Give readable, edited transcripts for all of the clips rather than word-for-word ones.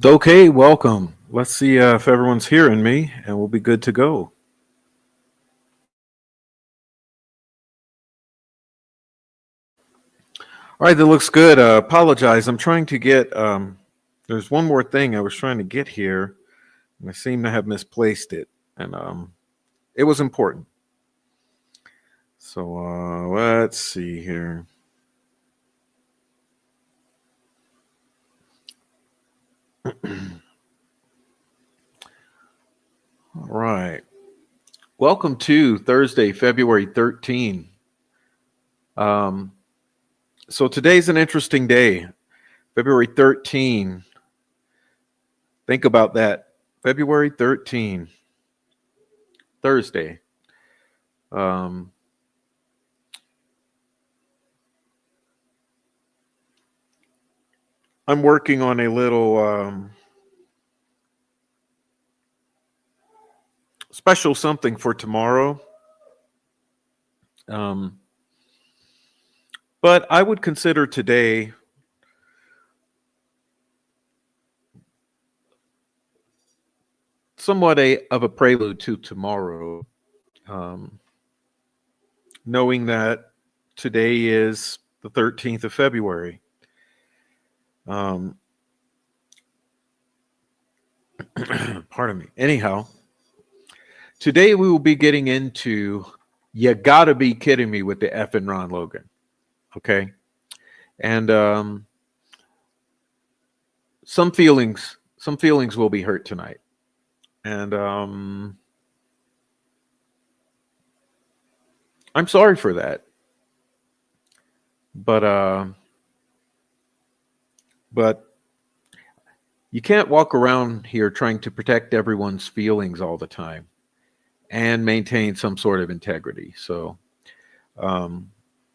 Okay, welcome. Let's see if everyone's hearing me, and we'll be good to go. All right, that looks good. Apologize. I'm trying to get. There's one more thing I was trying to get here, and I seem to have misplaced it, and it was important. So let's see here. All right. Welcome to Thursday, February 13. Um, so today's an interesting day. February 13. Think about that. February 13, Thursday. Um, I'm working on a little special something for tomorrow. Um, but I would consider today somewhat of a prelude to tomorrow, um, knowing that today is the 13th of February. Um, pardon me. Anyhow, today we will be getting into you gotta be kidding me with the Effin Ron Logan. Okay. And some feelings will be hurt tonight. And I'm sorry for that. But but you can't walk around here trying to protect everyone's feelings all the time and maintain some sort of integrity. So um,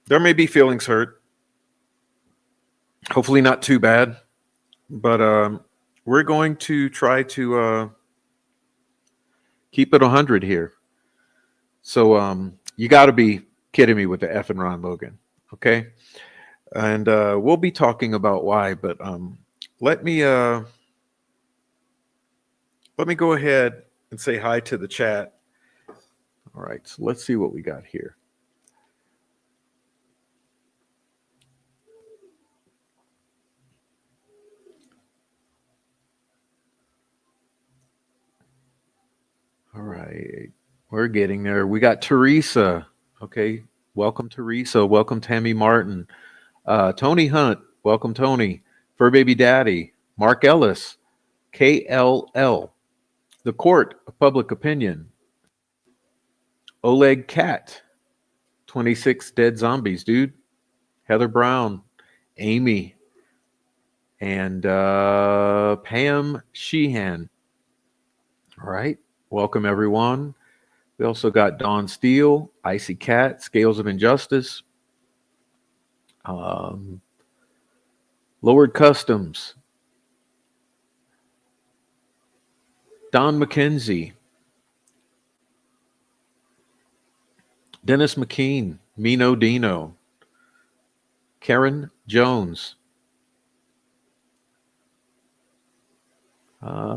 there may be feelings hurt. Hopefully not too bad. But we're going to try to keep it 100 here. So you got to be kidding me with the F and Ron Logan. Okay. And we'll be talking about why. But let me uh, let me go ahead and say hi to the chat. All right. So let's see what we got here. All right. We're getting there. We got Teresa. Okay. Welcome, Teresa. Welcome, Tammy Martin. Tony Hunt. Welcome, Tony. Fur Baby Daddy. Mark Ellis. KLL. The Court of Public Opinion. Oleg Cat. 26 Dead Zombies, dude. Heather Brown. Amy. And Pam Sheehan. All right. Welcome, everyone. We also got Dawn Steele, Icy Cat, Scales of Injustice, um, Lowered Customs, Don McKenzie, Dennis McKean, Mino Dino, Karen Jones,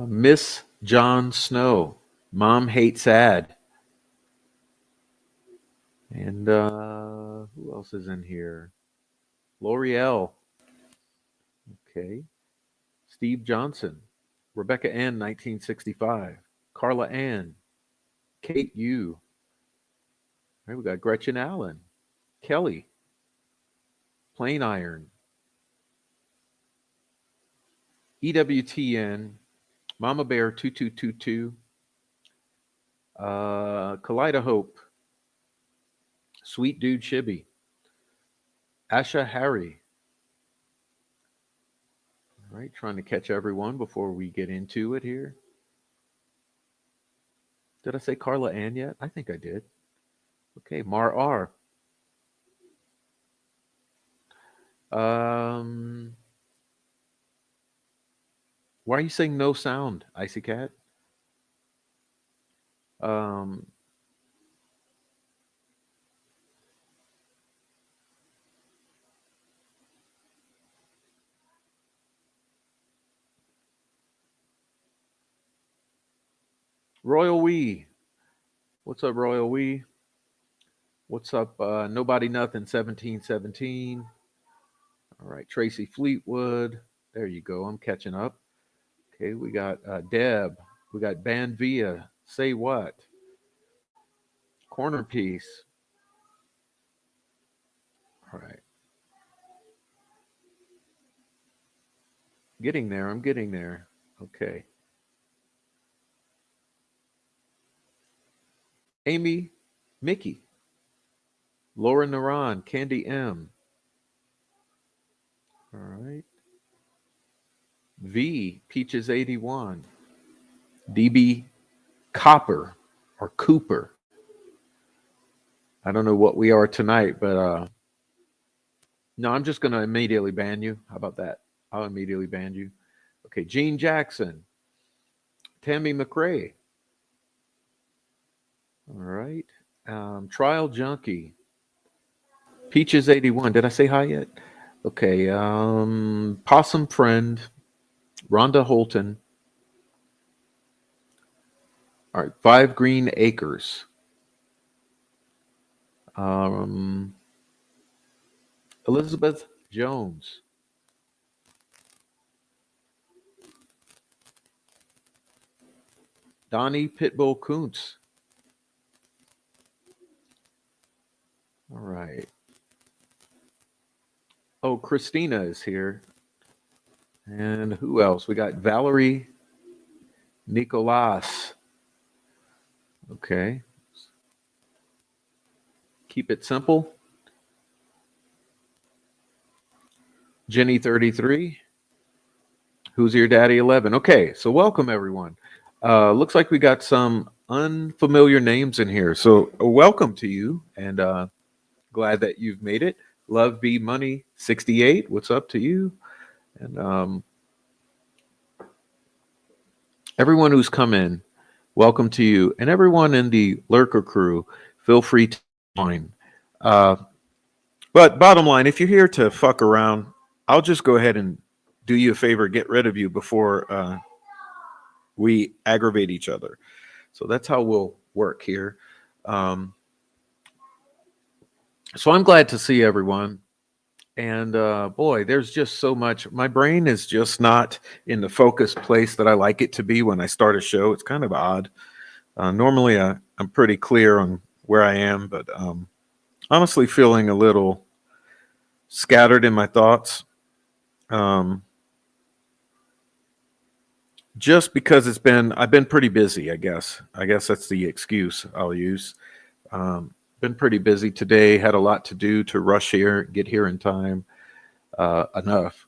Miss John Snow, Mom Hates Ad, and who else is in here? L'Oreal, okay, Steve Johnson, Rebecca Ann, 1965, Carla Ann, Kate Yu. All right, we got Gretchen Allen, Kelly, Plain Iron, EWTN, Mama Bear 2222, Kaleida Hope, Sweet Dude Shibby, Asha Harry. All right, trying to catch everyone before we get into it here. Did I say Carla Ann yet? I think I did. Okay, Mar R. Um, why are you saying no sound, Icy Cat? Um, Royal We. What's up, Royal We? What's up, Nobody Nothing 1717? All right, Tracy Fleetwood. There you go. I'm catching up. Okay, we got Deb. We got Band Via. Say what? Corner piece. All right. Getting there. I'm getting there. Okay. Amy, Mickey, Laura Naran, Candy M. All right. V, Peaches 81. DB Copper or Cooper. I don't know what we are tonight, but no, I'm just going to immediately ban you. How about that? I'll immediately ban you. Okay, Gene Jackson, Tammy McRae. All right. Trial Junkie, Peaches 81. Did I say hi yet? Okay. Possum Friend, Rhonda Holton. All right. Five Green Acres. Elizabeth Jones. Donnie Pitbull Kuntz. All right. Oh, Christina is here. And who else? We got Valerie Nicolas. Okay. Keep it simple. Jenny 33. Who's your daddy 11? Okay, so welcome everyone. Looks like we got some unfamiliar names in here. So welcome to you and glad that you've made it. Love B Money 68. What's up to you? And everyone who's come in, welcome to you. And everyone in the Lurker crew, feel free to join. But bottom line, if you're here to fuck around, I'll just go ahead and do you a favor, get rid of you before we aggravate each other. So that's how we'll work here. So I'm glad to see everyone. And boy, there's just so much. My brain is just not in the focused place that I like it to be when I start a show. It's kind of odd. Normally, I'm pretty clear on where I am, but honestly feeling a little scattered in my thoughts. Just because I've been pretty busy, I guess. I guess that's the excuse I'll use. Been pretty busy today, had a lot to do to rush here, get here in time enough.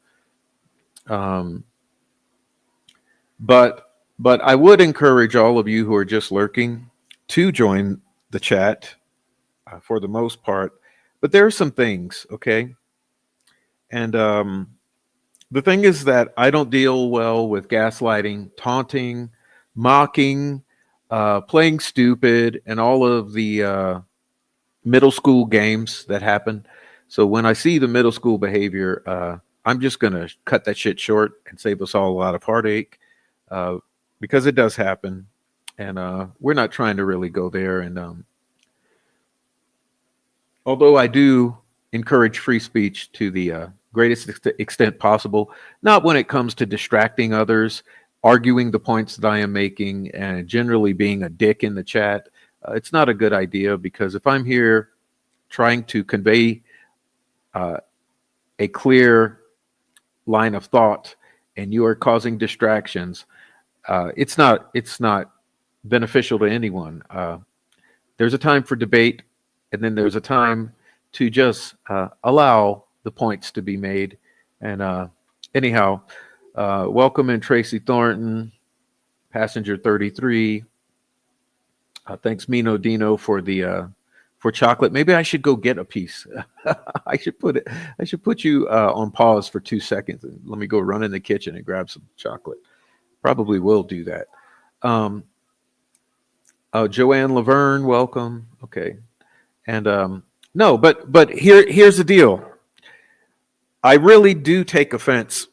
But I would encourage all of you who are just lurking to join the chat for the most part. But there are some things, okay? And the thing is that I don't deal well with gaslighting, taunting, mocking, playing stupid, and all of the middle school games that happen. So when I see the middle school behavior, I'm just going to cut that shit short and save us all a lot of heartache because it does happen. And we're not trying to really go there. And although I do encourage free speech to the greatest extent possible, not when it comes to distracting others, arguing the points that I am making, and generally being a dick in the chat. It's not a good idea because if I'm here trying to convey a clear line of thought and you are causing distractions, it's not beneficial to anyone. There's a time for debate, and then there's a time to just allow the points to be made. And anyhow, welcome in Tracy Thornton, passenger 33. Thanks Mino Dino for the for chocolate. Maybe I should go get a piece. I should put you on pause for 2 seconds and let me go run in the kitchen and grab some chocolate. Probably will do that. Joanne Laverne, welcome. Okay. And no, but here's the deal. I really do take offense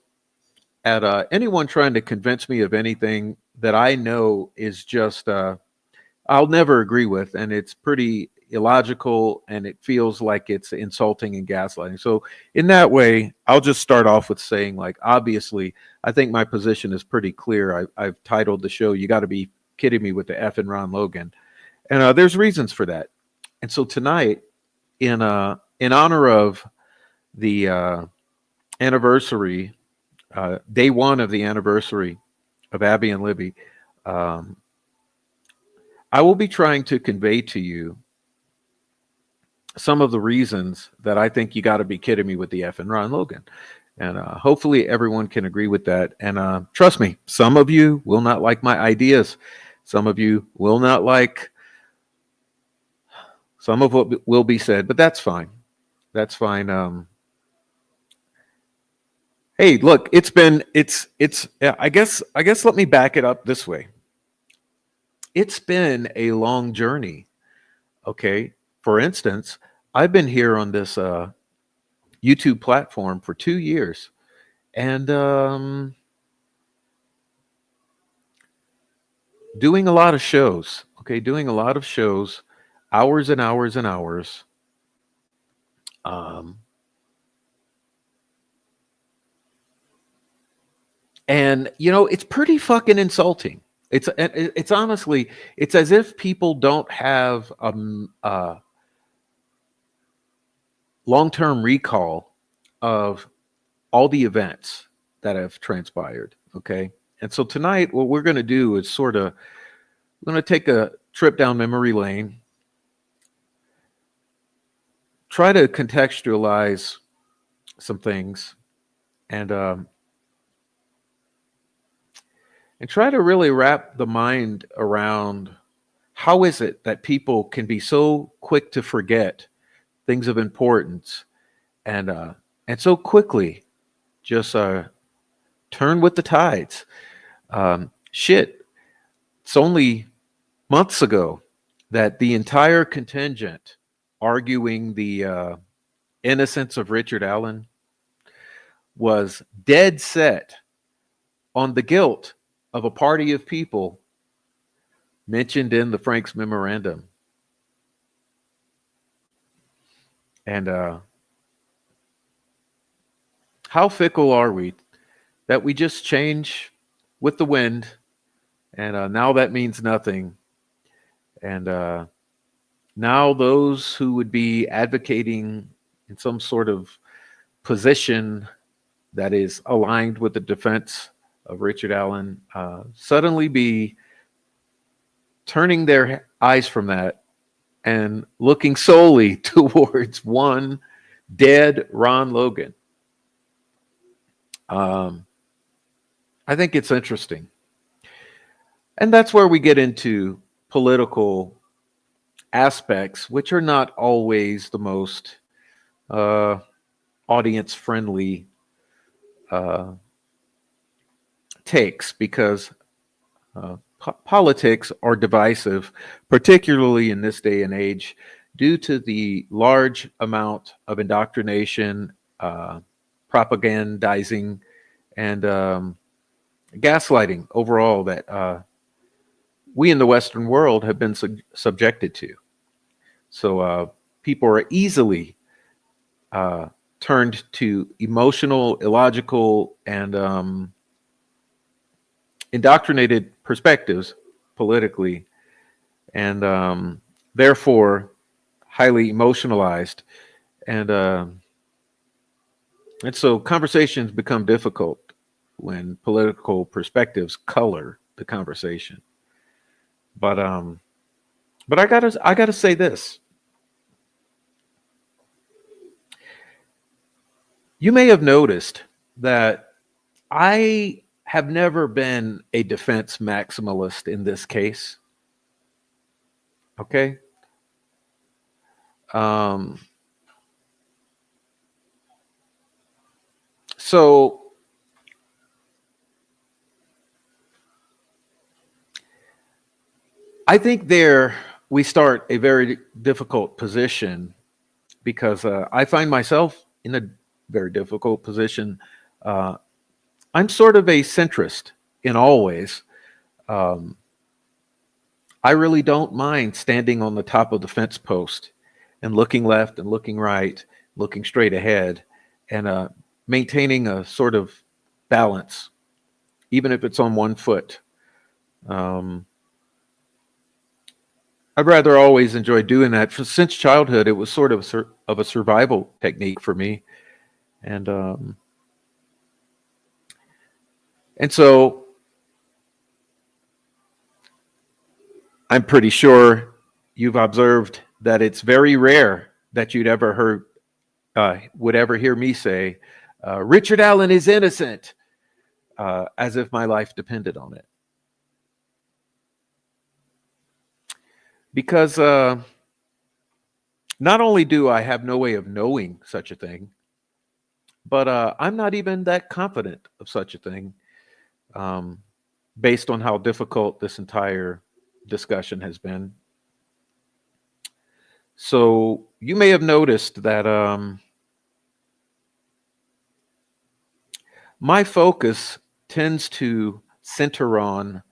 at anyone trying to convince me of anything that I know is just I'll never agree with, and it's pretty illogical, and it feels like it's insulting and gaslighting. So in that way, I'll just start off with saying, like, obviously, I think my position is pretty clear. I've titled the show "You Got to Be Kidding Me" with the Effin Ron Logan, and there's reasons for that. And so tonight, in honor of the anniversary, day one of the anniversary of Abby and Libby, um, I will be trying to convey to you some of the reasons that I think you got to be kidding me with the F and Ron Logan. And hopefully everyone can agree with that. And trust me, some of you will not like my ideas. Some of you will not like some of what will be said, but that's fine. That's fine. Hey, look, I guess let me back it up this way. It's been a long journey. Okay. For instance, I've been here on this YouTube platform for 2 years, and doing a lot of shows. Okay, doing a lot of shows, hours and hours and hours. Um, and it's pretty fucking insulting. It's honestly, it's as if people don't have long-term recall of all the events that have transpired. Okay, and so tonight, what we're going to do is we're going to take a trip down memory lane, try to contextualize some things, and try to really wrap the mind around how is it that people can be so quick to forget things of importance, and so quickly just turn with the tides. Shit, it's only months ago that the entire contingent arguing the innocence of Richard Allen was dead set on the guilt of a party of people mentioned in the Franks memorandum. And how fickle are we that we just change with the wind, and now that means nothing. And now those who would be advocating in some sort of position that is aligned with the defense of Richard Allen suddenly be turning their eyes from that and looking solely towards one dead Ron Logan. I think it's interesting. And that's where we get into political aspects, which are not always the most audience friendly takes, because politics are divisive, particularly in this day and age, due to the large amount of indoctrination, propagandizing, and gaslighting overall that we in the Western world have been subjected to. So people are easily turned to emotional, illogical, and indoctrinated perspectives politically, and therefore highly emotionalized, and so conversations become difficult when political perspectives color the conversation. But I gotta say this. You may have noticed that I have never been a defense maximalist in this case. Okay. Um, so I think there we start a very difficult position, because I find myself in a very difficult position. I'm sort of a centrist in all ways. Um, I really don't mind standing on the top of the fence post and looking left and looking right, looking straight ahead, and maintaining a sort of balance, even if it's on one foot. Um, I've rather always enjoyed doing that. Since childhood, it was sort of of a survival technique for me, and so I'm pretty sure you've observed that it's very rare that you'd ever heard would ever hear me say, "Richard Allen is innocent," as if my life depended on it. Because not only do I have no way of knowing such a thing, but I'm not even that confident of such a thing, um, based on how difficult this entire discussion has been. So you may have noticed that my focus tends to center on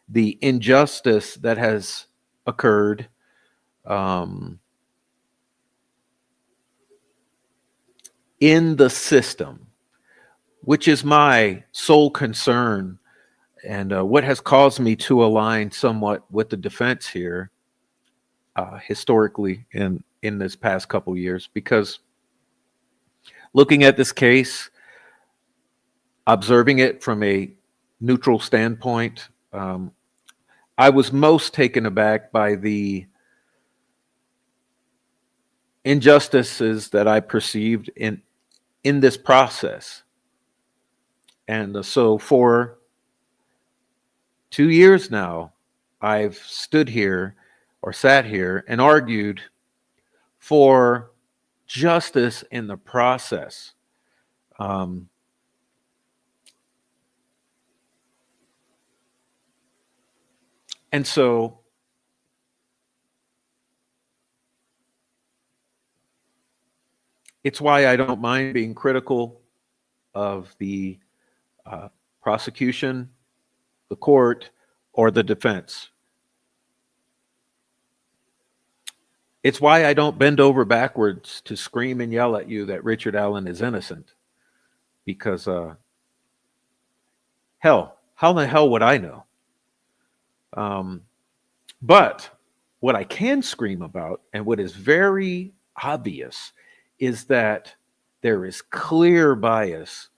the injustice that has occurred, um, in the system, which is my sole concern, and what has caused me to align somewhat with the defense here, historically in this past couple years. Because looking at this case, observing it from a neutral standpoint, I was most taken aback by the injustices that I perceived in this process. And so for 2 years now, I've stood here or sat here and argued for justice in the process. Um, and so it's why I don't mind being critical of the uh, prosecution, the court, or the defense. It's why I don't bend over backwards to scream and yell at you that Richard Allen is innocent. Because, hell, how in the hell would I know? Um, but what I can scream about, and what is very obvious, is that there is clear bias,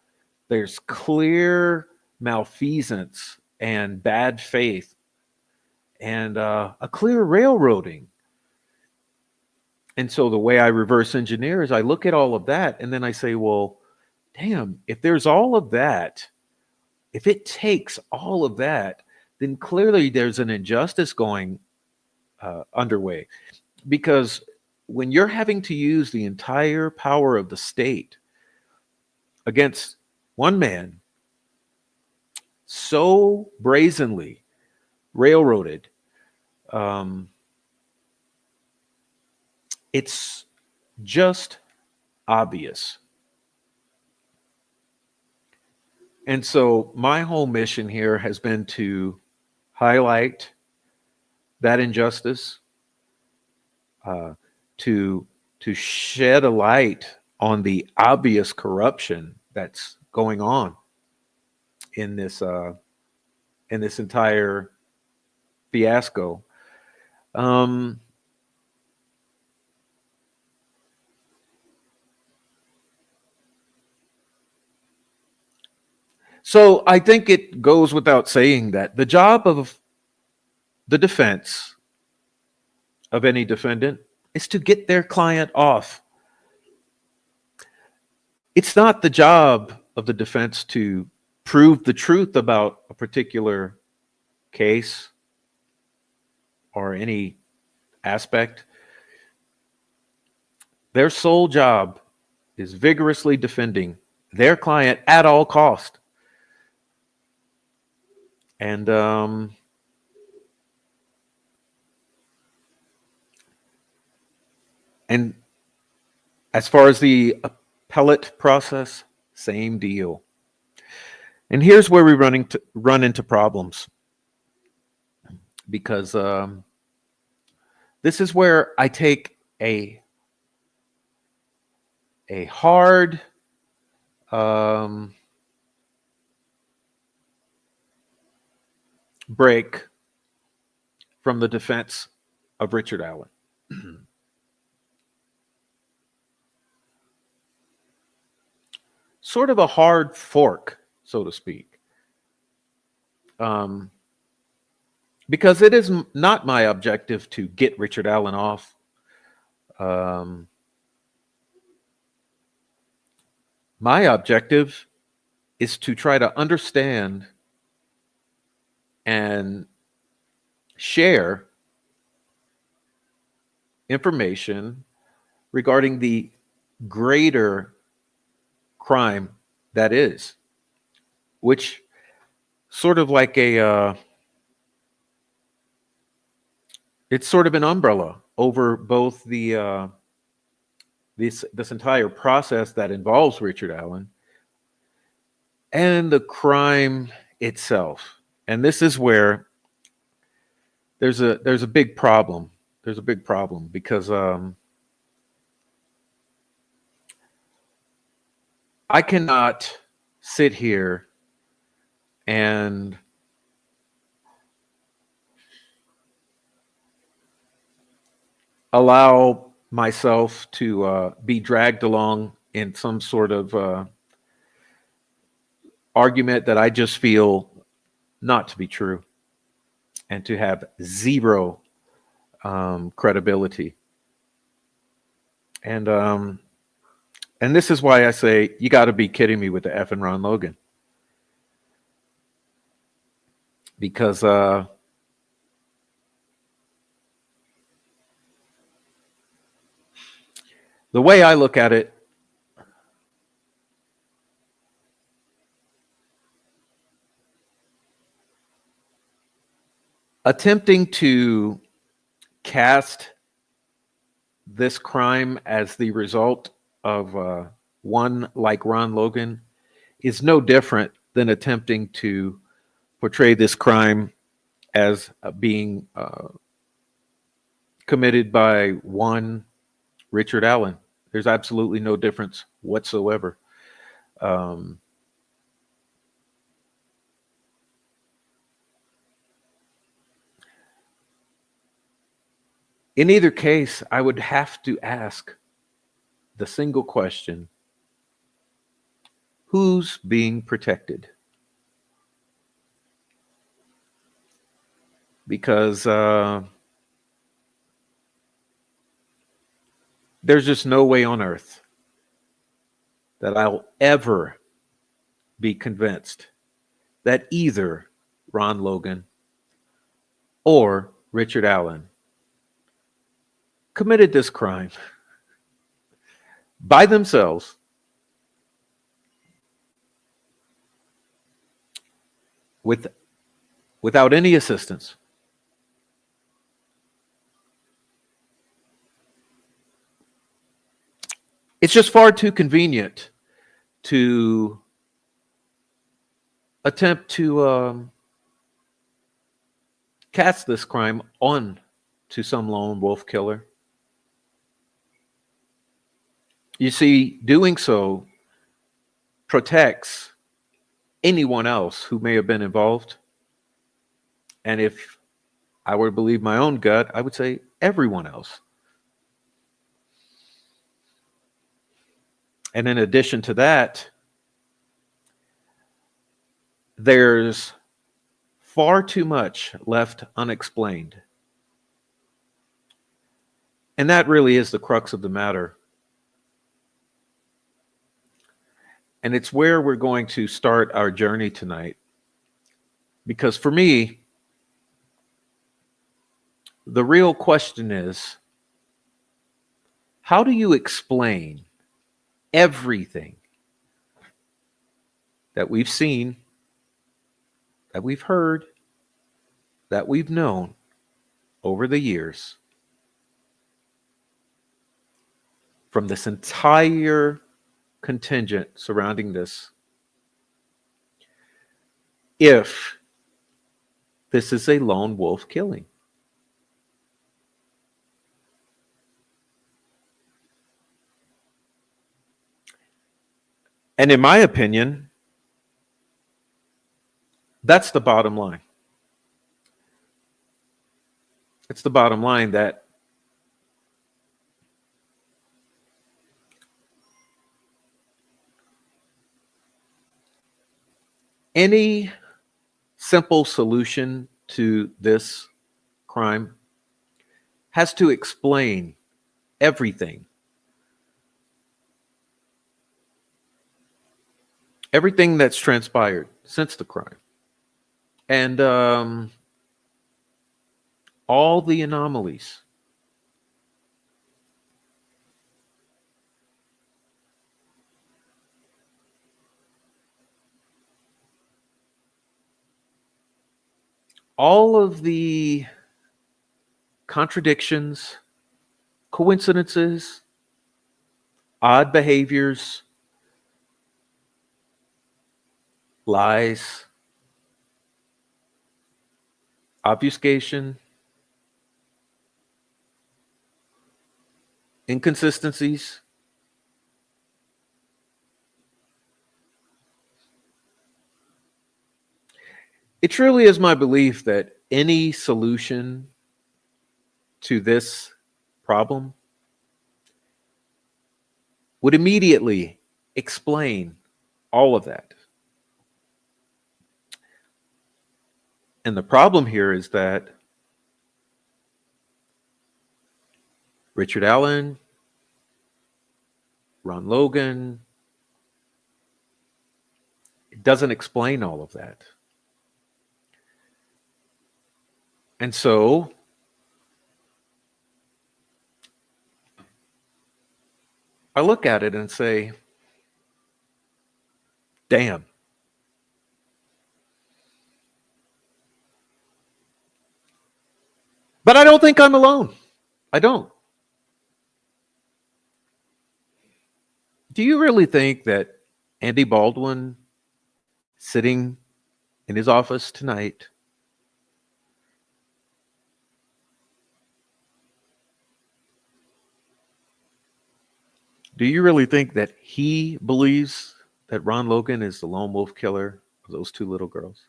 there's clear malfeasance and bad faith, and a clear railroading. And so the way I reverse engineer is I look at all of that and then I say, well, damn, if there's all of that, if it takes all of that, then clearly there's an injustice going underway. Because when you're having to use the entire power of the state against one man so brazenly railroaded, um, it's just obvious. And so my whole mission here has been to highlight that injustice, uh, to shed a light on the obvious corruption that's going on in this entire fiasco. Um, so I think it goes without saying that the job of the defense of any defendant is to get their client off. It's not the job of the defense to prove the truth about a particular case or any aspect. Their sole job is vigorously defending their client at all cost. And and as far as the appellate process, same deal. And here's where we run into problems. because this is where I take a hard um, break from the defense of Richard Allen. Sort of a hard fork, so to speak, um, because it is not my objective to get Richard Allen off. Um, my objective is to try to understand and share information regarding the greater crime that is, which sort of like it's sort of an umbrella over both this entire process that involves Richard Allen and the crime itself. And this is where there's a big problem. There's a big problem because I cannot sit here and allow myself to be dragged along in some sort of argument that I just feel not to be true and to have zero credibility. And and this is why I say you got to be kidding me with the Effin Ron Logan, because the way I look at it, attempting to cast this crime as the result of one like Ron Logan is no different than attempting to portray this crime as being committed by one Richard Allen. There's absolutely no difference whatsoever. Um, in either case, I would have to ask the single question: who's being protected? Because there's just no way on earth that I'll ever be convinced that either Ron Logan or Richard Allen committed this crime by themselves with without any assistance. It's just far too convenient to attempt to cast this crime on to some lone wolf killer. You see, doing so protects anyone else who may have been involved. And if I were to believe my own gut, I would say everyone else. And in addition to that, there's far too much left unexplained. And that really is the crux of the matter. And it's where we're going to start our journey tonight. Because for me, the real question is, how do you explain everything that we've seen, that we've heard, that we've known over the years from this entire contingent surrounding this, if This is a lone wolf killing. And in my opinion, that's the bottom line. It's the bottom line that any simple solution to this crime has to explain everything. Everything that's transpired since the crime. And all the anomalies. All of the contradictions, coincidences, odd behaviors, lies, obfuscation, inconsistencies. It truly is my belief that any solution to this problem would immediately explain all of that. And the problem here is that Richard Allen, Ron Logan, it doesn't explain all of that. And so I look at it and say, damn. But I don't think I'm alone. I don't. Do you really think that Andy Baldwin sitting in his office tonight do you really think that he believes that Ron Logan is the lone wolf killer of those two little girls?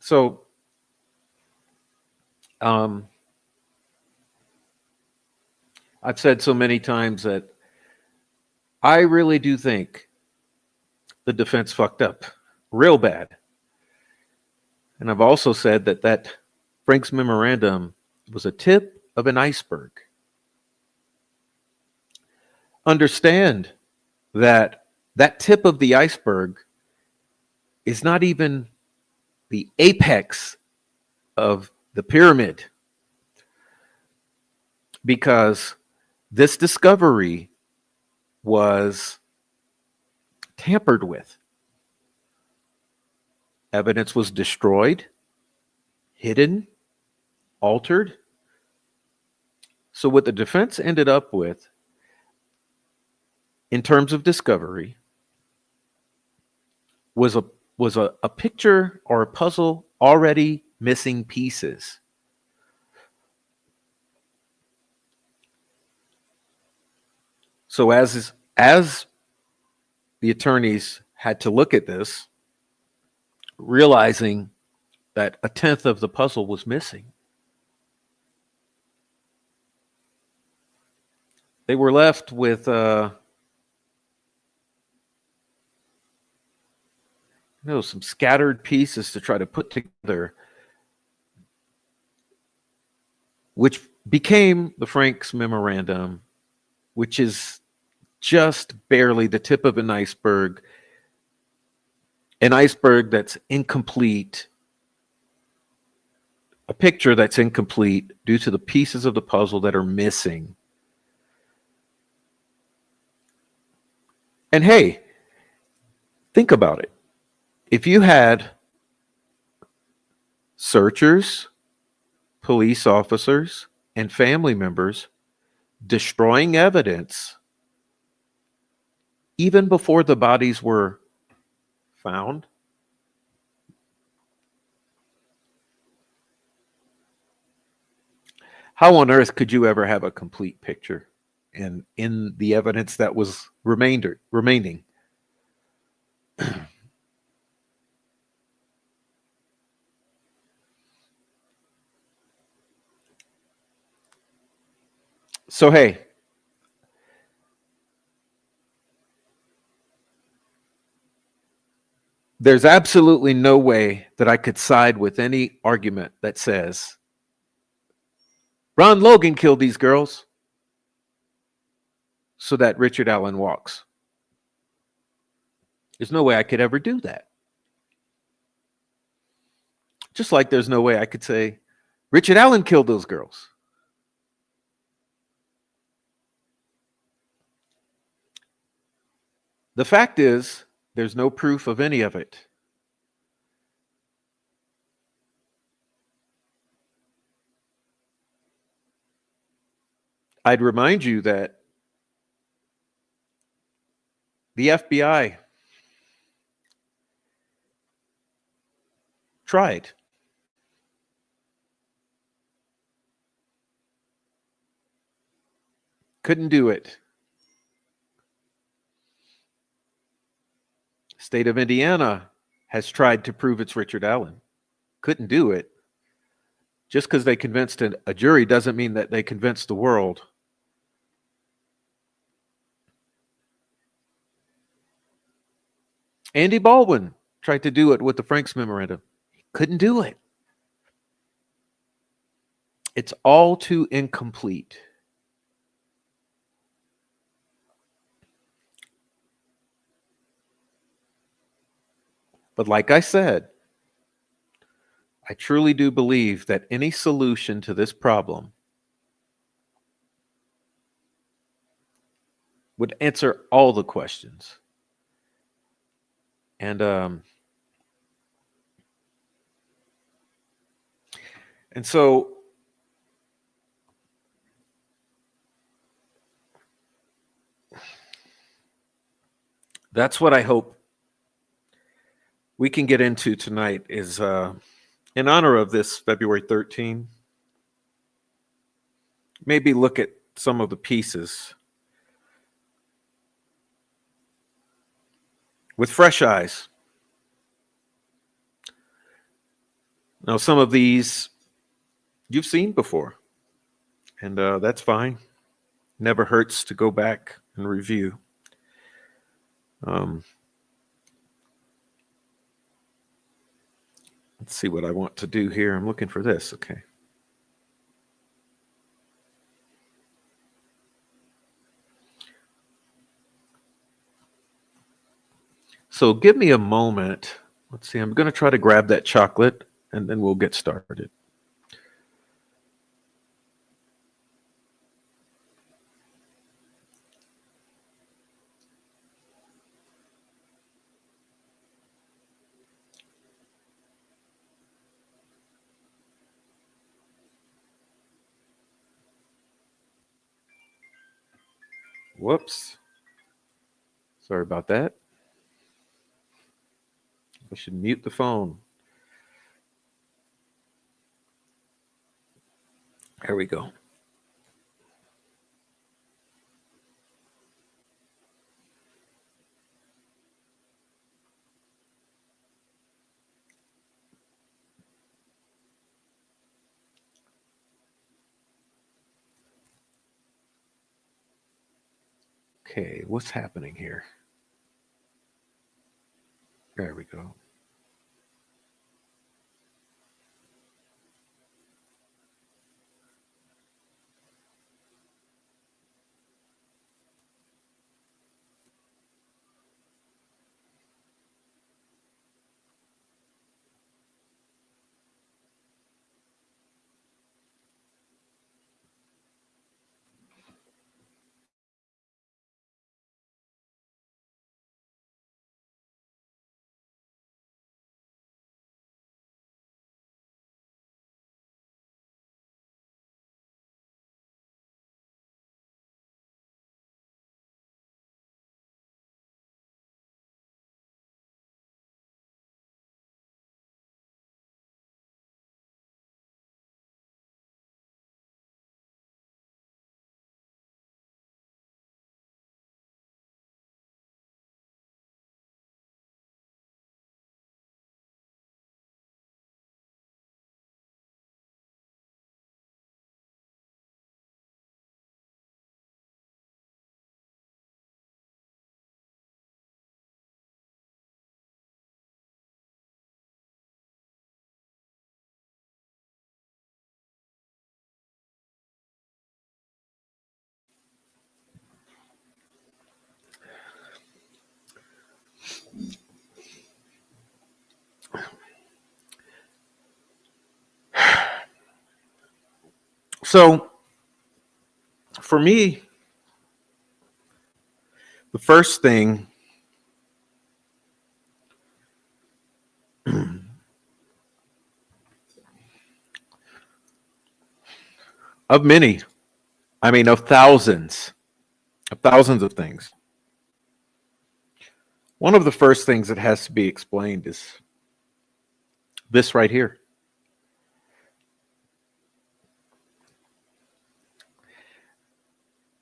So, um, I've said so many times that I really do think the defense fucked up real bad. And I've also said that Frank's memorandum was a tip of an iceberg. Understand that that tip of the iceberg is not even the apex of the pyramid, because this discovery was tampered with. Evidence was destroyed, hidden, altered. So what the defense ended up with in terms of discovery was a picture or a puzzle already missing pieces. So as the attorneys had to look at this, realizing that a tenth of the puzzle was missing, they were left with some scattered pieces to try to put together, which became the Frank's memorandum, which is just barely the tip of an iceberg that's incomplete, a picture that's incomplete due to the pieces of the puzzle that are missing. And hey, think about it. If you had searchers police officers, and family members destroying evidence even before the bodies were found? How on earth could you ever have a complete picture and in the evidence that was remaining? So hey, there's absolutely no way that I could side with any argument that says Ron Logan killed these girls so that Richard Allen walks. There's no way I could ever do that. Just like there's no way I could say Richard Allen killed those girls. The fact is, there's no proof of any of it. I'd remind you that the FBI tried. Couldn't do it. State of Indiana has tried to prove it's Richard Allen. Couldn't do it. Just because they convinced a jury doesn't mean that they convinced the world. Andy Baldwin tried to do it with the Franks Memorandum. He couldn't do it. It's all too incomplete. But like I said, I truly do believe that any solution to this problem would answer all the questions. And so that's what I hope we can get into tonight is in honor of this February 13th, maybe look at some of the pieces with fresh eyes. Now, some of these you've seen before, and that's fine. Never hurts to go back and review. Um, let's see what I want to do here. I'm looking for this. Okay. So give me a moment. Let's see. I'm going to try to grab that chocolate and then we'll get started. Whoops. Sorry about that. I should mute the phone. There we go. Okay, what's happening here? There we go. So for me, the first thing of many, I mean, of thousands of things. One of the first things that has to be explained is this right here.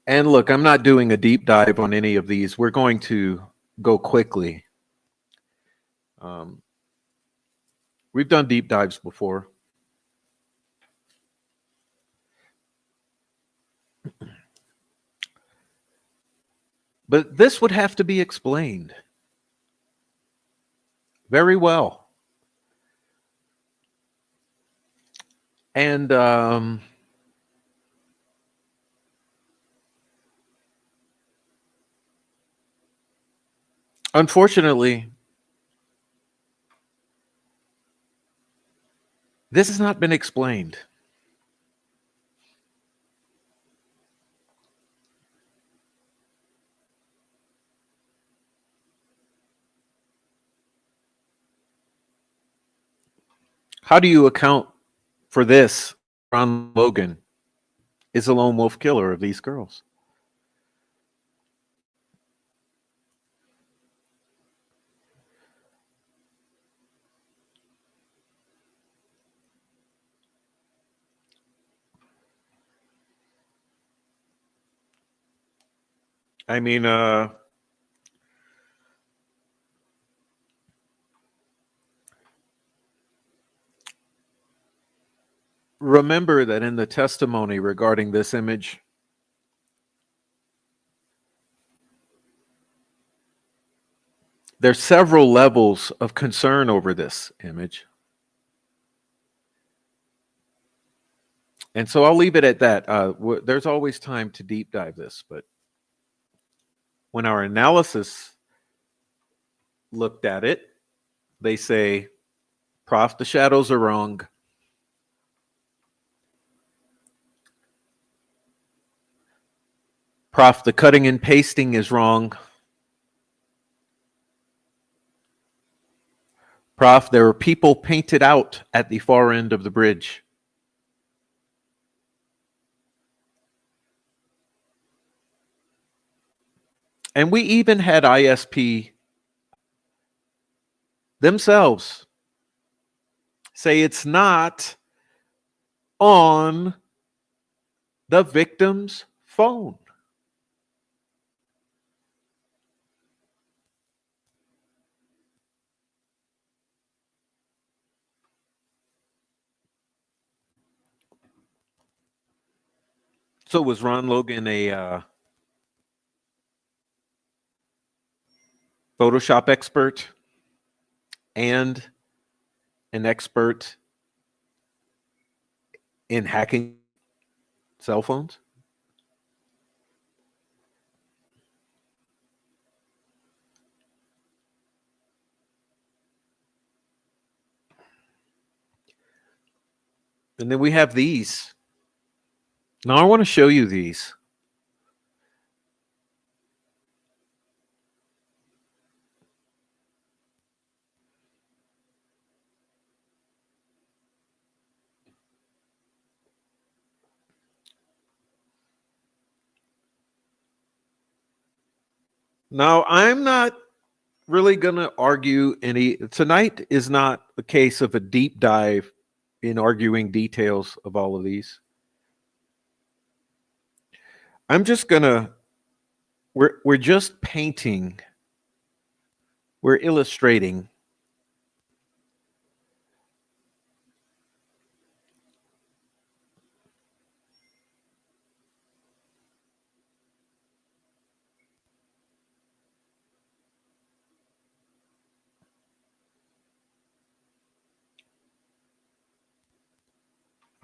And look, I'm not doing a deep dive on any of these. We're going to go quickly. Um, we've done deep dives before. But this would have to be explained very well. And unfortunately, this has not been explained. How do you account for this? Ron Logan is a lone wolf killer of these girls. I mean, remember that in the testimony regarding this image, there's several levels of concern over this image. And so I'll leave it at that. There's always time to deep dive this, but when our analysis looked at it, they say, Prof, the shadows are wrong. Prof, the cutting and pasting is wrong. Prof, there are people painted out at the far end of the bridge. And we even had ISP themselves say it's not on the victim's phone. So was Ron Logan a Photoshop expert and an expert in hacking cell phones? And then we have these. Now I want to show you these. Now I'm not really going to argue any. Tonight is not a case of a deep dive in arguing details of all of these. I'm just going to, we're just painting, we're illustrating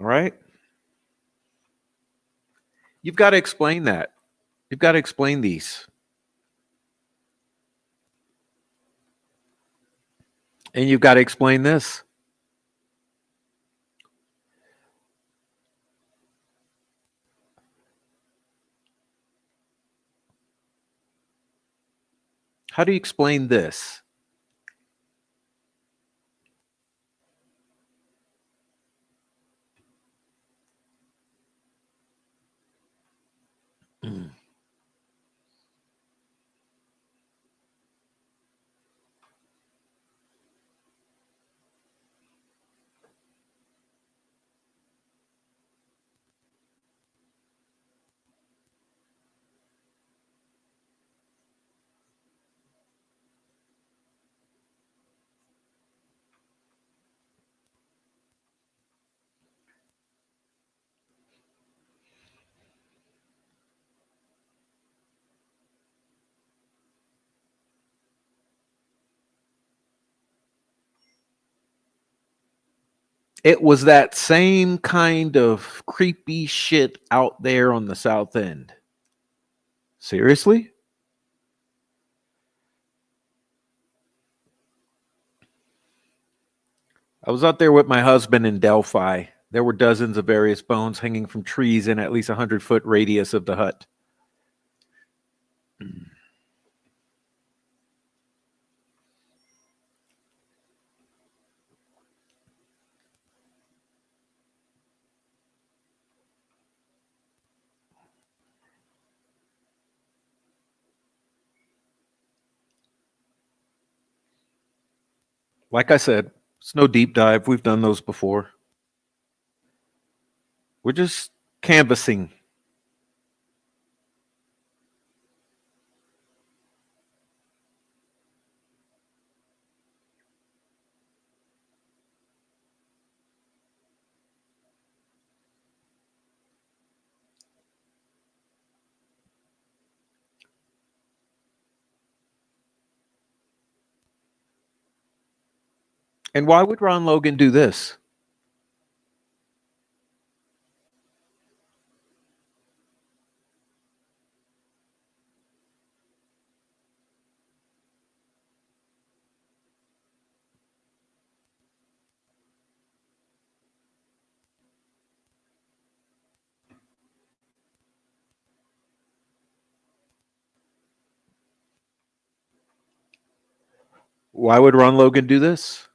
all right. You've got to explain that. You've got to explain these. And you've got to explain this. How do you explain this? It was that same kind of creepy shit out there on the south end. Seriously? I was out there with my husband in Delphi. There were dozens of various bones hanging from trees in at least 100-foot radius of the hut. Like I said, it's no deep dive. We've done those before. We're just canvassing. And why would Ron Logan do this? Why would Ron Logan do this?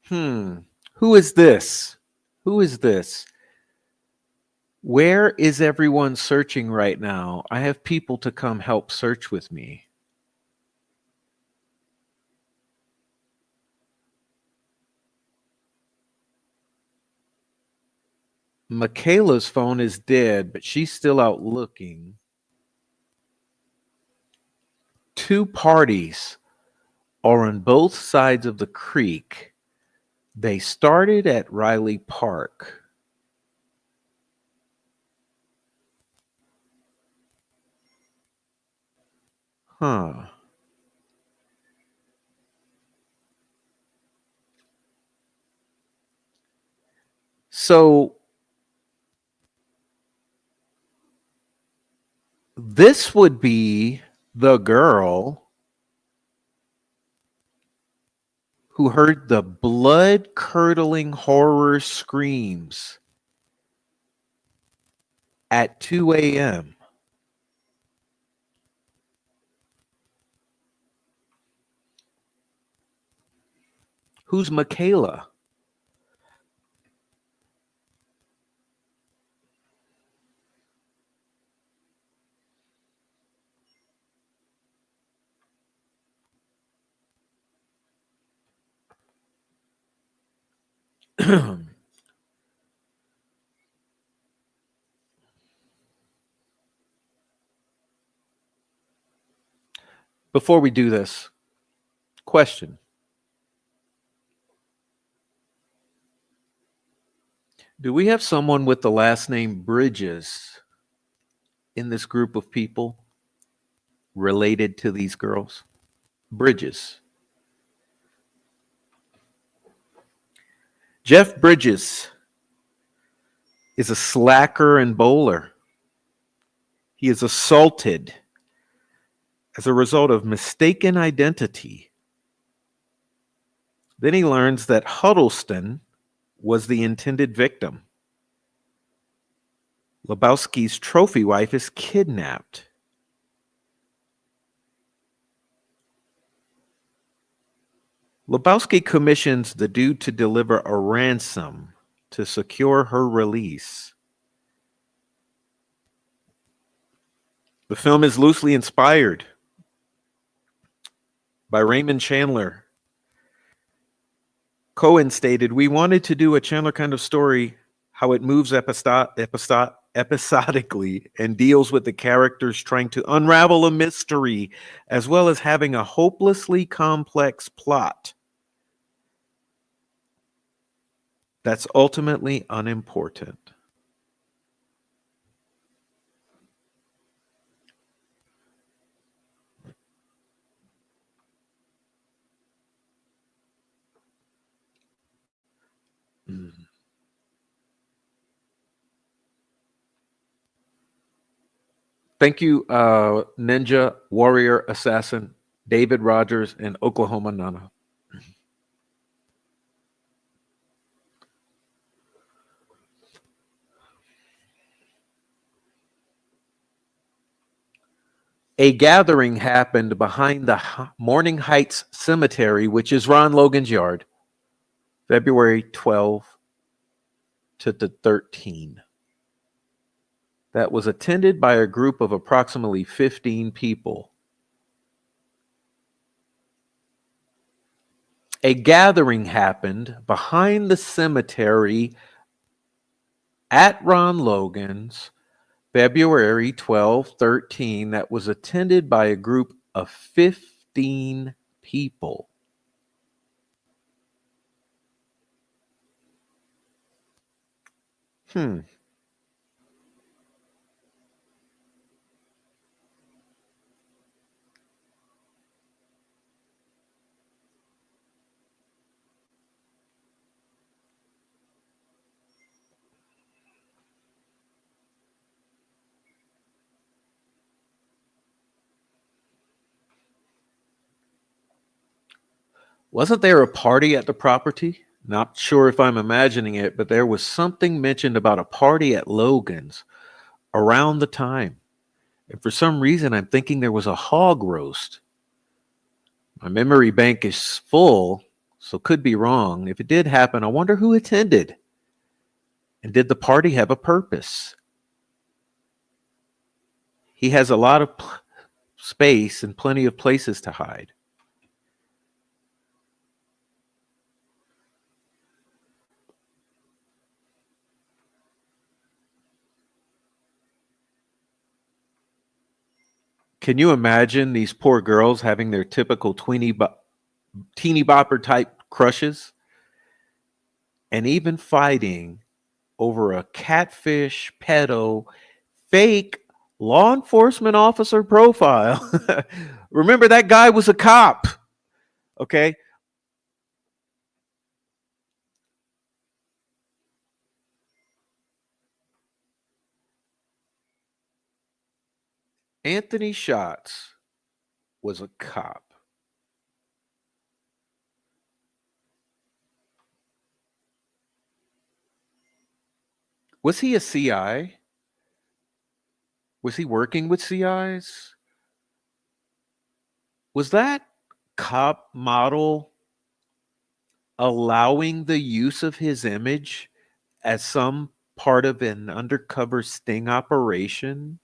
Hmm. Who is this? Who is this? Where is everyone searching right now? I have people to come help search with me. Michaela's phone is dead, but she's still out looking. Two parties are on both sides of the creek. They started at Riley Park. Huh. So this would be the girl who heard the blood curdling horror screams at 2 a.m. Who's Michaela? Before we do this, question. Do we have someone with the last name Bridges in this group of people related to these girls? Bridges. Jeff Bridges is a slacker and bowler. He is assaulted as a result of mistaken identity. Then he learns that Huddleston was the intended victim. Lebowski's trophy wife is kidnapped. Lebowski commissions the dude to deliver a ransom to secure her release. The film is loosely inspired by Raymond Chandler. Cohen stated, "We wanted to do a Chandler kind of story, how it moves episodically and deals with the characters trying to unravel a mystery, as well as having a hopelessly complex plot that's ultimately unimportant." Mm. Thank you, Ninja, Warrior, Assassin, David Rogers, and Oklahoma Nana. A gathering happened behind the Morning Heights Cemetery, which is Ron Logan's yard, February 12 to the 13. That was attended by a group of approximately 15 people. A gathering happened behind the cemetery at Ron Logan's February 12, 13, that was attended by a group of 15 people. Hmm. Wasn't there a party at the property? Not sure if I'm imagining it, but there was something mentioned about a party at Logan's around the time. And for some reason, I'm thinking there was a hog roast. My memory bank is full, so could be wrong. If it did happen, I wonder who attended. And did the party have a purpose? He has a lot of space and plenty of places to hide. Can you imagine these poor girls having their typical teeny bopper type crushes and even fighting over a catfish pedo fake law enforcement officer profile? Remember, that guy was a cop. Okay. Anthony Schatz was a cop. Was he a CI? Was he working with CIs? Was that cop model allowing the use of his image as some part of an undercover sting operation?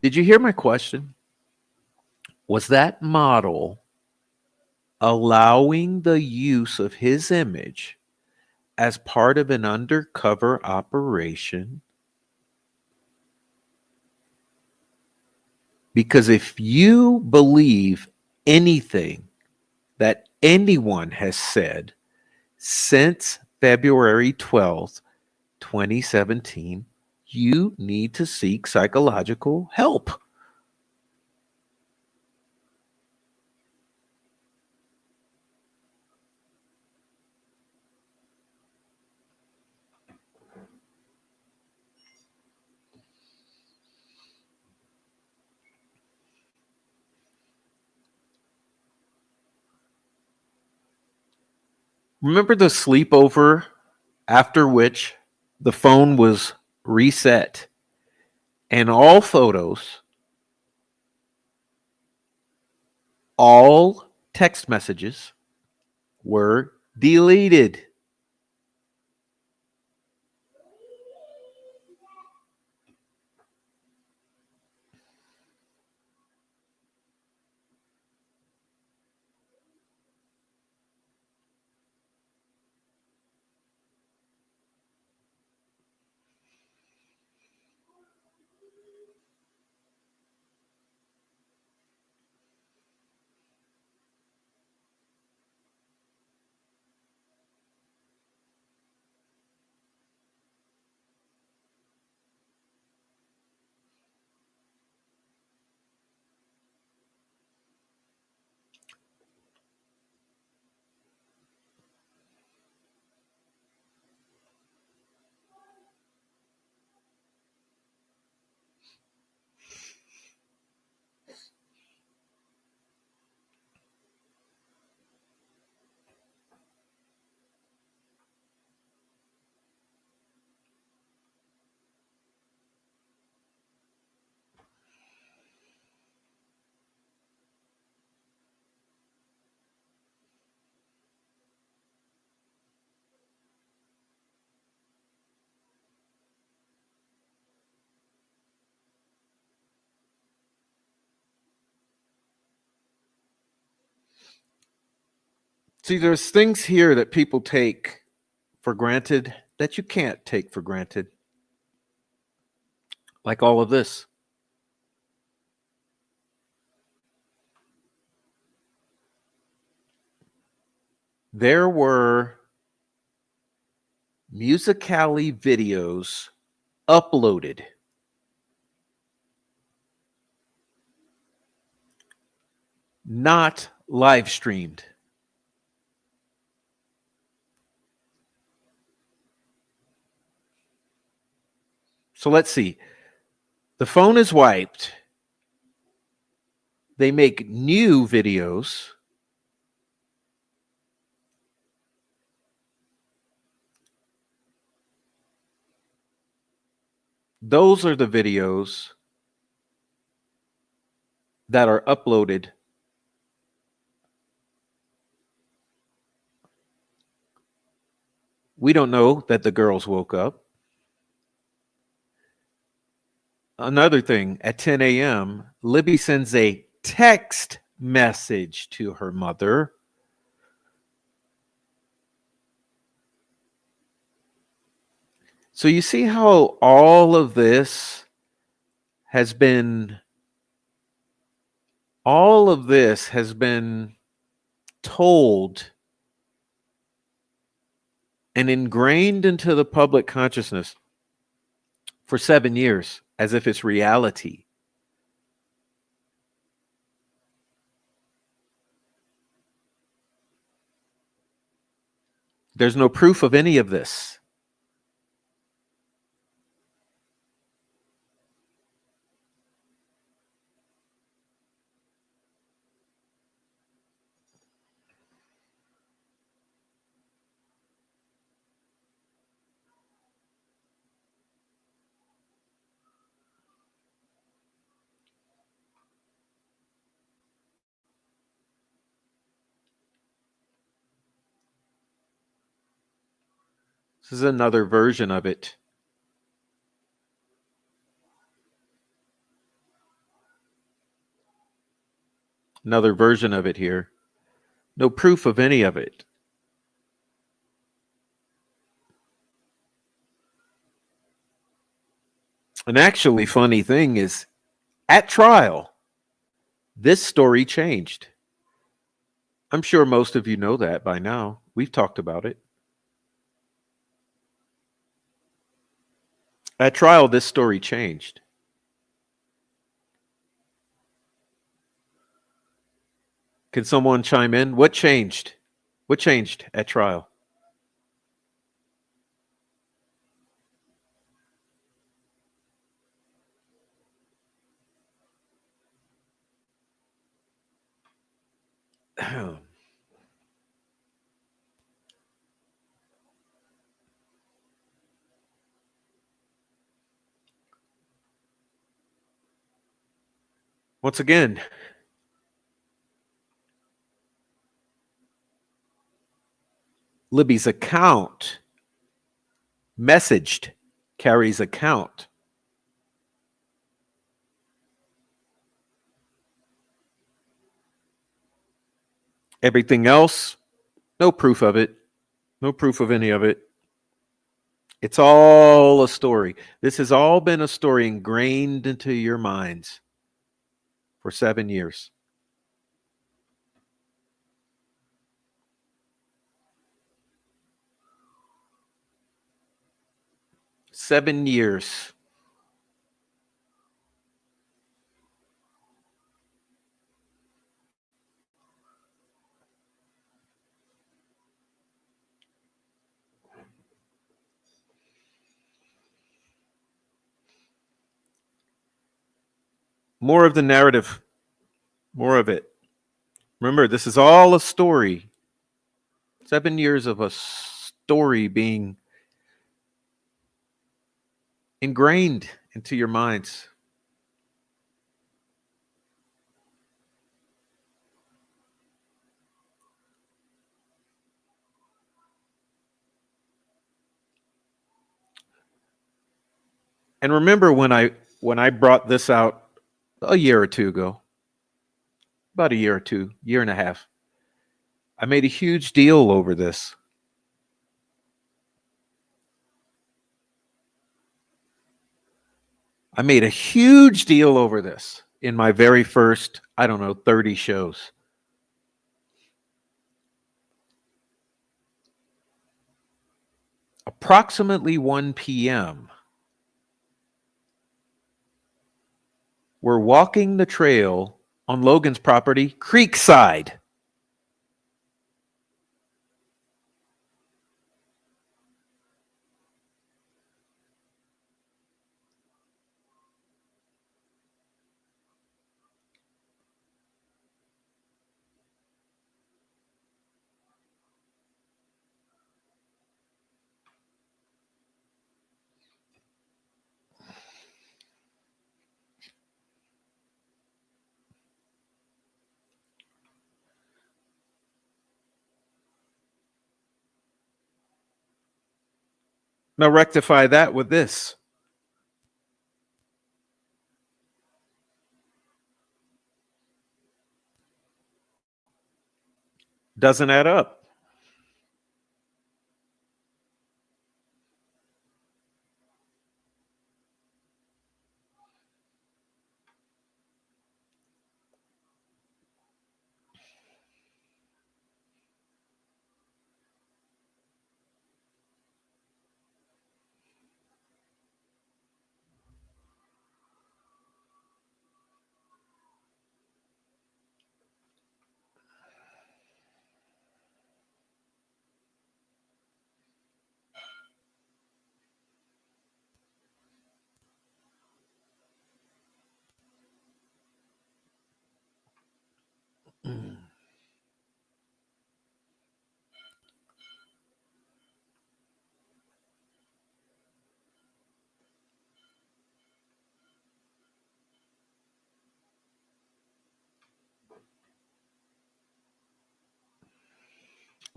Did you hear my question? Was that model allowing the use of his image as part of an undercover operation? Because if you believe anything that anyone has said since February 12th, 2017, you need to seek psychological help. Remember the sleepover after which the phone was reset and all photos, all text messages were deleted. See, there's things here that people take for granted that you can't take for granted, like all of this. There were Musically videos uploaded, not live streamed. So let's see. The phone is wiped. They make new videos. Those are the videos that are uploaded. We don't know that the girls woke up. Another thing, at 10 a.m., Libby sends a text message to her mother. So you see how has been all of this has been told and ingrained into the public consciousness for 7 years as if it's reality. There's no proof of any of this. This is another version of it. Another version of it here. No proof of any of it. An actually funny thing is at trial, This story changed. I'm sure most of you know that by now. We've talked about it. At trial, this story changed. Can someone chime in? What changed? What changed at trial? Once again, Libby's account, messaged Carrie's account. Everything else, no proof of it. No proof of any of it. It's all a story. This has all been a story ingrained into your minds for 7 years. Seven years. More of the narrative, more of it. Remember, this is all a story. 7 years of a story being ingrained into your minds. And remember when I brought this out a year or two ago, about a year or two, year and a half, I made a huge deal over this. I made a huge deal over this in my very first, I don't know, 30 shows. Approximately 1 p.m., we're walking the trail on Logan's property, Creekside. Now rectify that with this. Doesn't add up.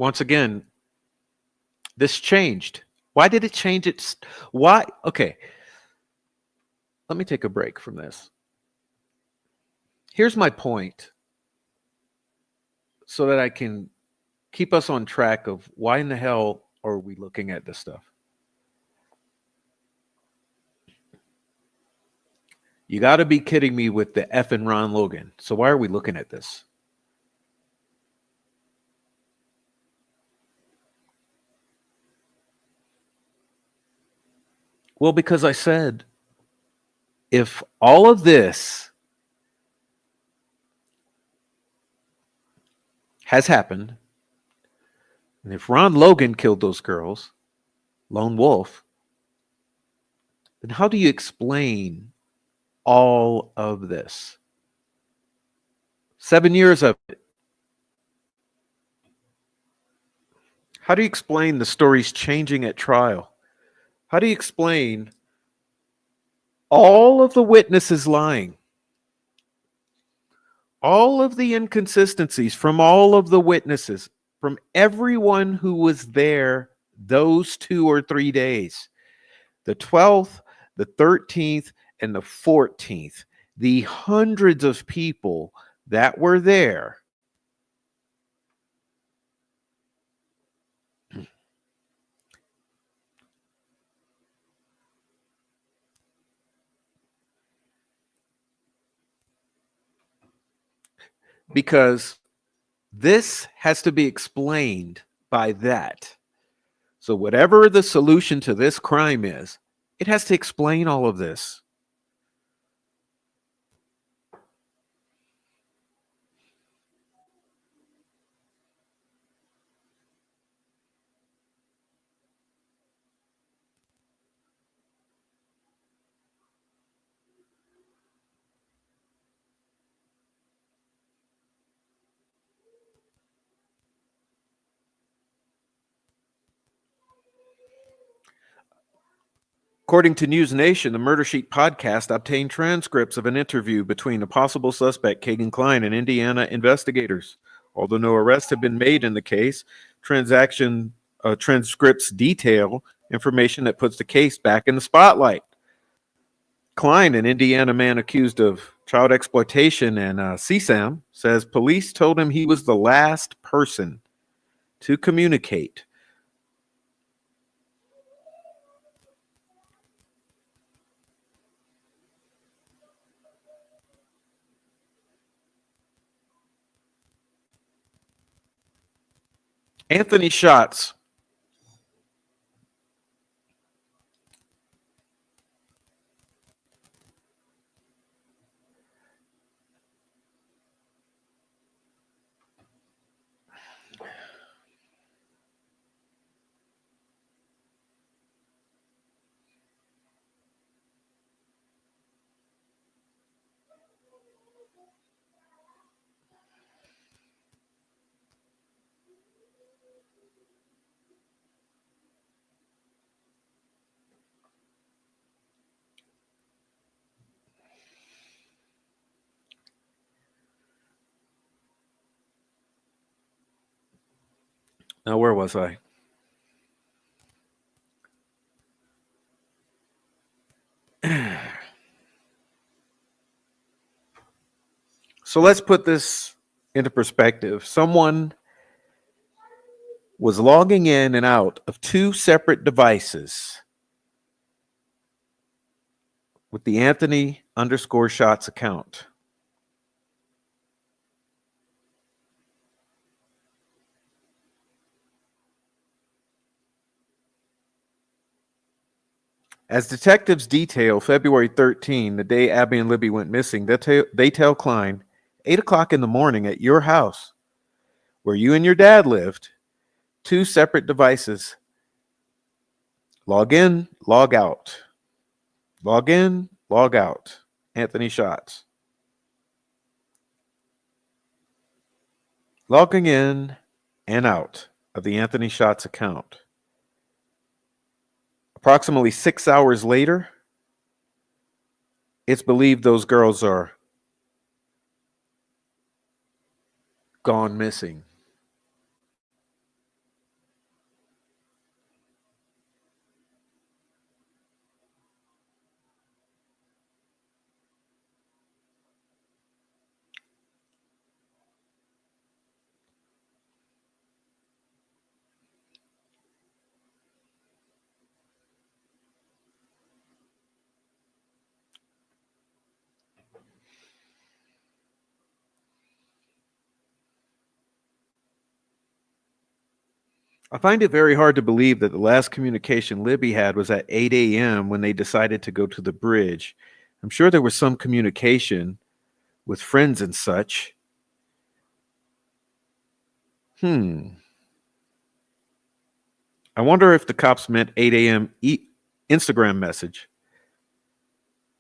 Once again, this changed. Why did it change? Why? Okay, let me take a break from this. Here's my point so that I can keep us on track of why in the hell are we looking at this stuff. You got to be kidding me with the Effin Ron Logan. So why are we looking at this? Well, because I said if all of this has happened, and if Ron Logan killed those girls, Lone Wolf, then how do you explain all of this? 7 years of it. How do you explain the stories changing at trial? How do you explain all of the witnesses lying? All of the inconsistencies from all of the witnesses, from everyone who was there those 2 or 3 days, the 12th, the 13th, and the 14th, the hundreds of people that were there. Because this has to be explained by that. So, whatever the solution to this crime is, it has to explain all of this. According to News Nation, the Murder Sheet podcast obtained transcripts of an interview between a possible suspect, Kagan Klein, and Indiana investigators. Although no arrests have been made in the case, transaction transcripts detail information that puts the case back in the spotlight. Klein, an Indiana man accused of child exploitation and CSAM, says police told him he was the last person to communicate. Anthony Schatz. Now, where was I? So let's put this into perspective. Someone was logging in and out of two separate devices with the Anthony underscore Shots account. As detectives detail February 13, the day Abby and Libby went missing, they tell Klein, 8 o'clock in the morning at your house, where you and your dad lived, two separate devices. Log in, log out. Log in, log out. Anthony Shots. Logging in and out of the Anthony Shots account. Approximately 6 hours later, it's believed those girls are gone missing. I find it very hard to believe that the last communication Libby had was at 8 a.m. when they decided to go to the bridge. I'm sure there was some communication with friends and such. Hmm. I wonder if the cops meant 8 a.m. Instagram message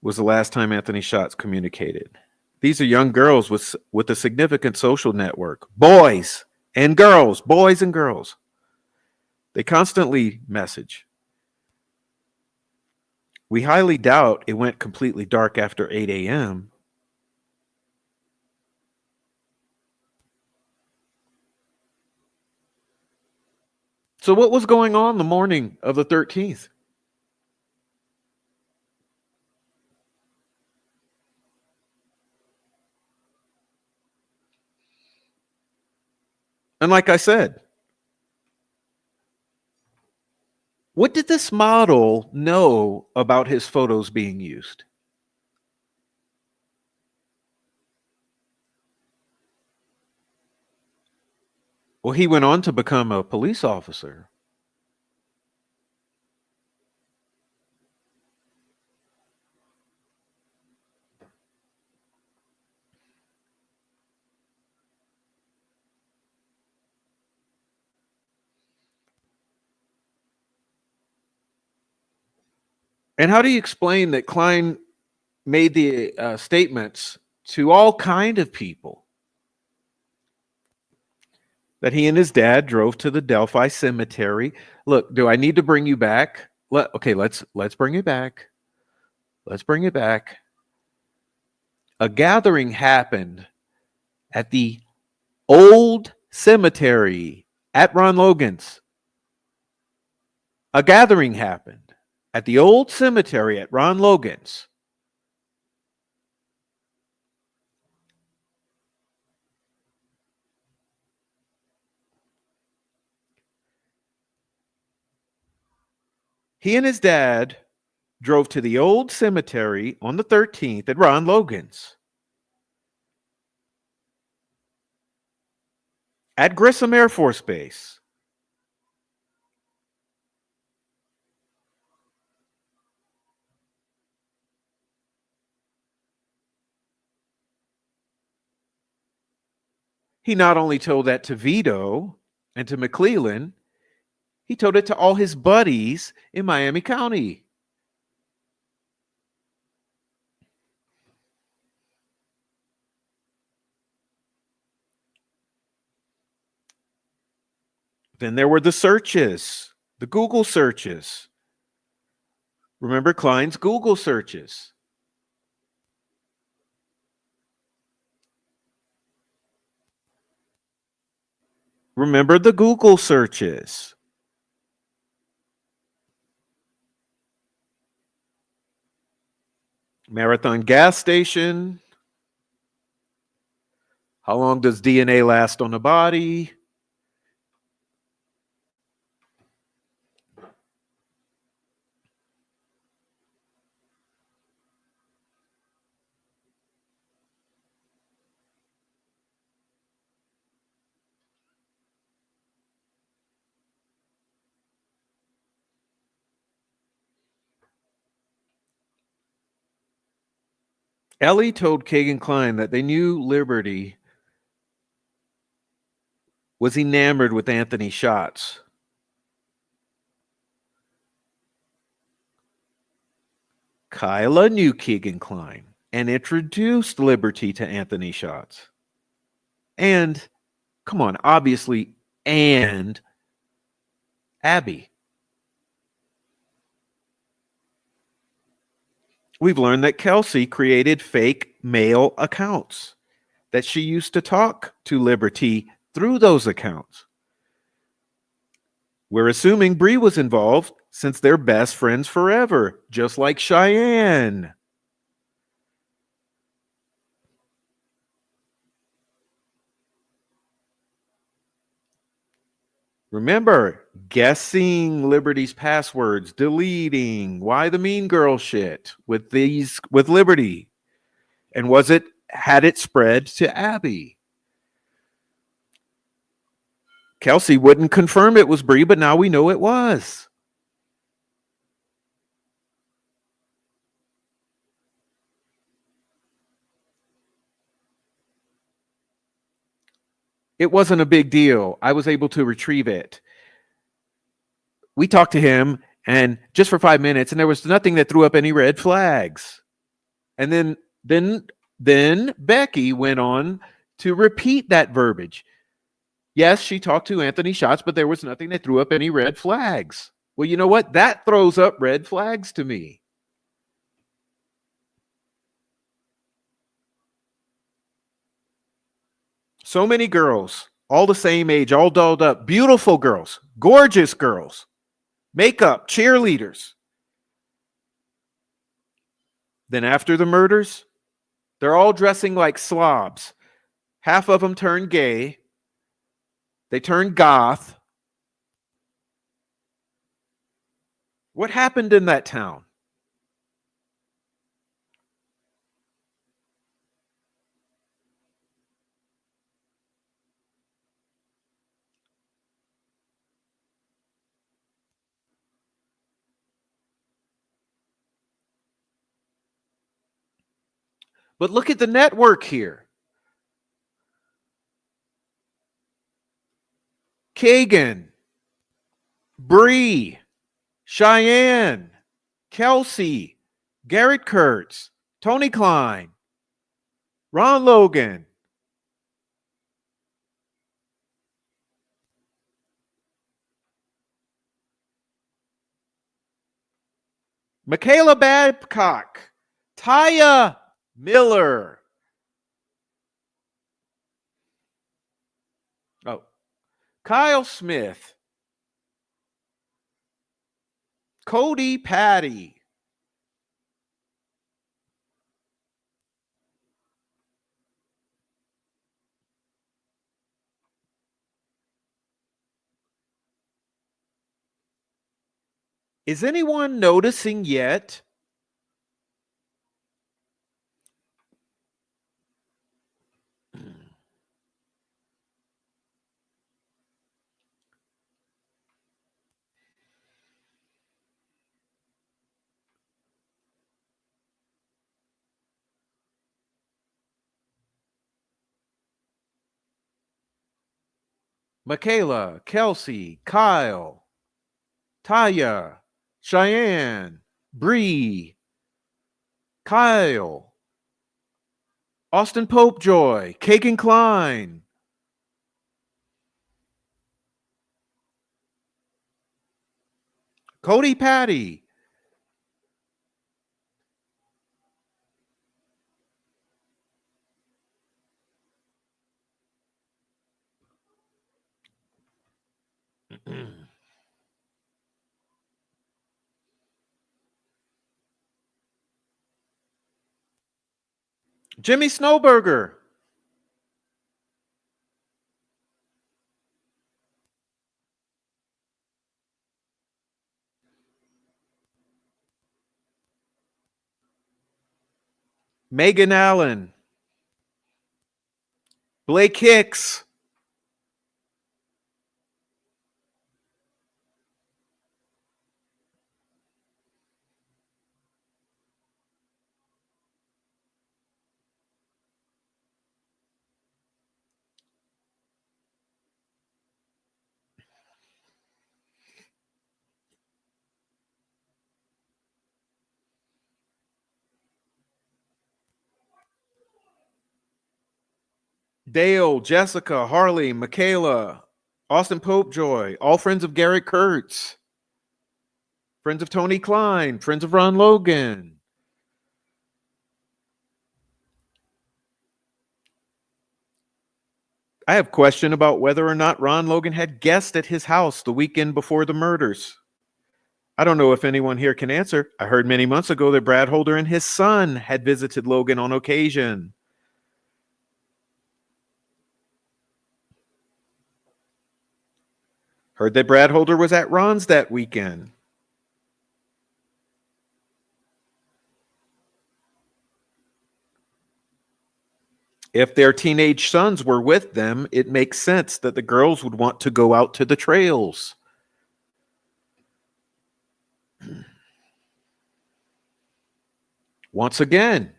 was the last time Anthony Shots communicated. These are young girls with a significant social network. Boys and girls. They constantly message. We highly doubt it went completely dark after 8 a.m. So, what was going on the morning of the 13th? And like I said, what did this model know about his photos being used? Well, he went on to become a police officer. And how do you explain that Klein made the statements to all kind of people that he and his dad drove to the Delphi cemetery? Look, do I need to bring you back? Okay, let's bring it back. Let's bring it back. A gathering happened at the old cemetery at Ron Logan's. A gathering happened at the old cemetery at Ron Logan's. He and his dad drove to the old cemetery on the 13th at Ron Logan's at Grissom Air Force Base. He not only told that to Vito and to McClellan, he told it to all his buddies in Miami County. Then there were the searches, the Google searches. Remember Klein's Google searches? Remember the Google searches? Marathon gas station. How long does DNA last on a body? Ellie told Kagan Klein that they knew Liberty was enamored with Anthony Shots. Kyla knew Keegan Klein and introduced Liberty to Anthony Shots. And, come on, obviously, and Abby. We've learned that Kelsey created fake mail accounts, that she used to talk to Liberty through those accounts. We're assuming Bree was involved since they're best friends forever, just like Cheyenne. Remember, guessing Liberty's passwords, deleting, why the mean girl shit with Liberty. And had it spread to Abby? Kelsey wouldn't confirm it was Bree, but now we know it was. It wasn't a big deal. I was able to retrieve it. We talked to him and just for 5 minutes, and there was nothing that threw up any red flags. And then Becky went on to repeat that verbiage. Yes, she talked to Anthony Schatz, but there was nothing that threw up any red flags. Well, you know what? That throws up red flags to me. So many girls, all the same age, all dolled up, beautiful girls, gorgeous girls, makeup, cheerleaders. Then after the murders, they're all dressing like slobs. Half of them turn gay. They turn goth. What happened in that town? But look at the network here. Kagan, Bree, Cheyenne, Kelsey, Garrett Kurtz, Tony Klein, Ron Logan. Michaela Babcock, Taya Miller. Oh, Kyle Smith, Cody Patty. Is anyone noticing yet? Michaela, Kelsey, Kyle, Taya, Cheyenne, Bree, Kyle, Austin Popejoy, Kagan Klein, Cody Patty. Jimmy Snowberger. Megan Allen. Blake Hicks. Dale, Jessica, Harley, Michaela, Austin Popejoy, all friends of Garrett Kurtz, friends of Tony Klein, friends of Ron Logan. I have question about whether or not Ron Logan had guests at his house the weekend before the murders. I don't know if anyone here can answer. I heard many months ago that Brad Holder and his son had visited Logan on occasion. Heard that Brad Holder was at Ron's that weekend. If their teenage sons were with them, it makes sense that the girls would want to go out to the trails. Once again,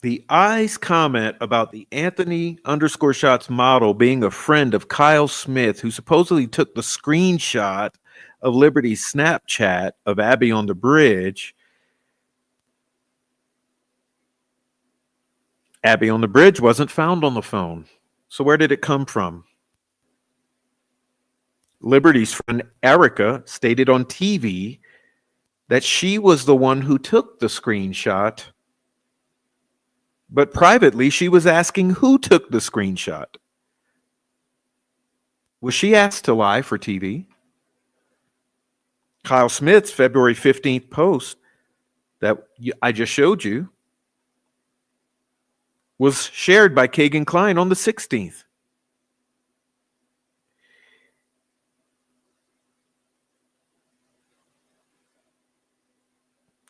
the eyes comment about the Anthony underscore shots model being a friend of Kyle Smith, who supposedly took the screenshot of Liberty's Snapchat of Abby on the bridge. Abby on the bridge wasn't found on the phone. So where did it come from? Liberty's friend Erica stated on TV that she was the one who took the screenshot, but privately she was asking who took the screenshot. Was she asked to lie for TV? Kyle Smith's February 15th post that I just showed you was shared by Kagan Klein on the 16th.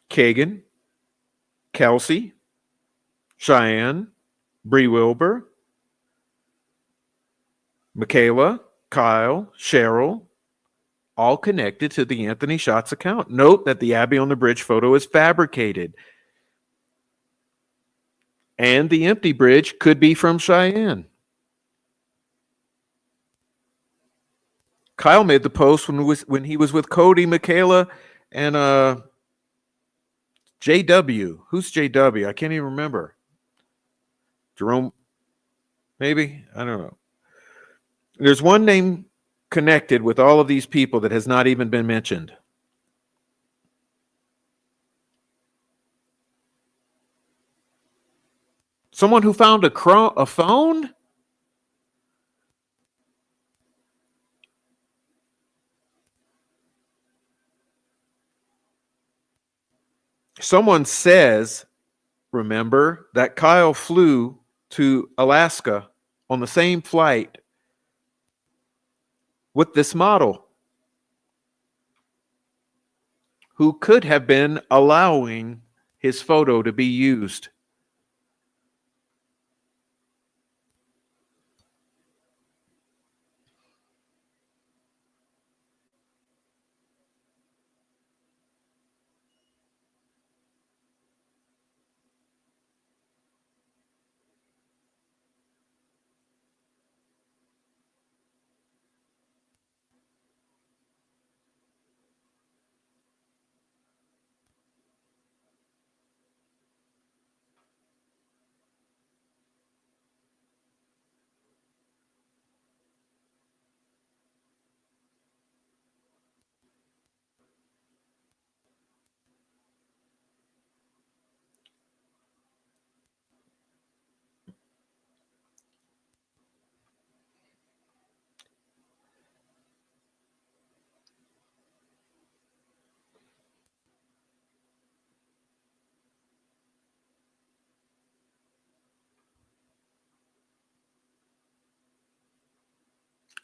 Kagan, Kelsey, Cheyenne, Bree Wilbur, Michaela, Kyle, Cheryl, all connected to the Anthony Shots account. Note that the Abby on the bridge photo is fabricated. And the empty bridge could be from Cheyenne. Kyle made the post when he was with Cody, Michaela, and JW. Who's JW? I can't even remember. Jerome, maybe? I don't know. There's one name connected with all of these people that has not even been mentioned. Someone who found a phone? Someone says, remember, that Kyle flew to Alaska on the same flight with this model who could have been allowing his photo to be used.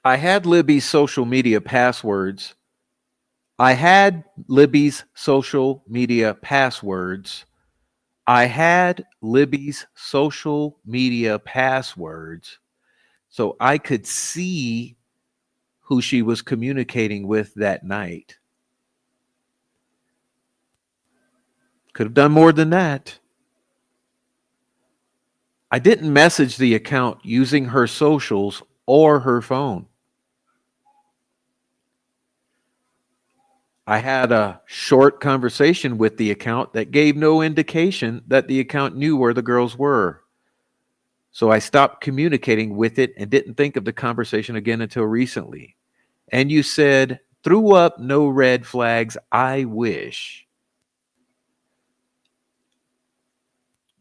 I had Libby's social media passwords. I had Libby's social media passwords. I had Libby's social media passwords so I could see who she was communicating with that night. Could have done more than that. I didn't message the account using her socials or her phone. I had a short conversation with the account that gave no indication that the account knew where the girls were. So I stopped communicating with it and didn't think of the conversation again until recently. And you said, threw up no red flags. I wish.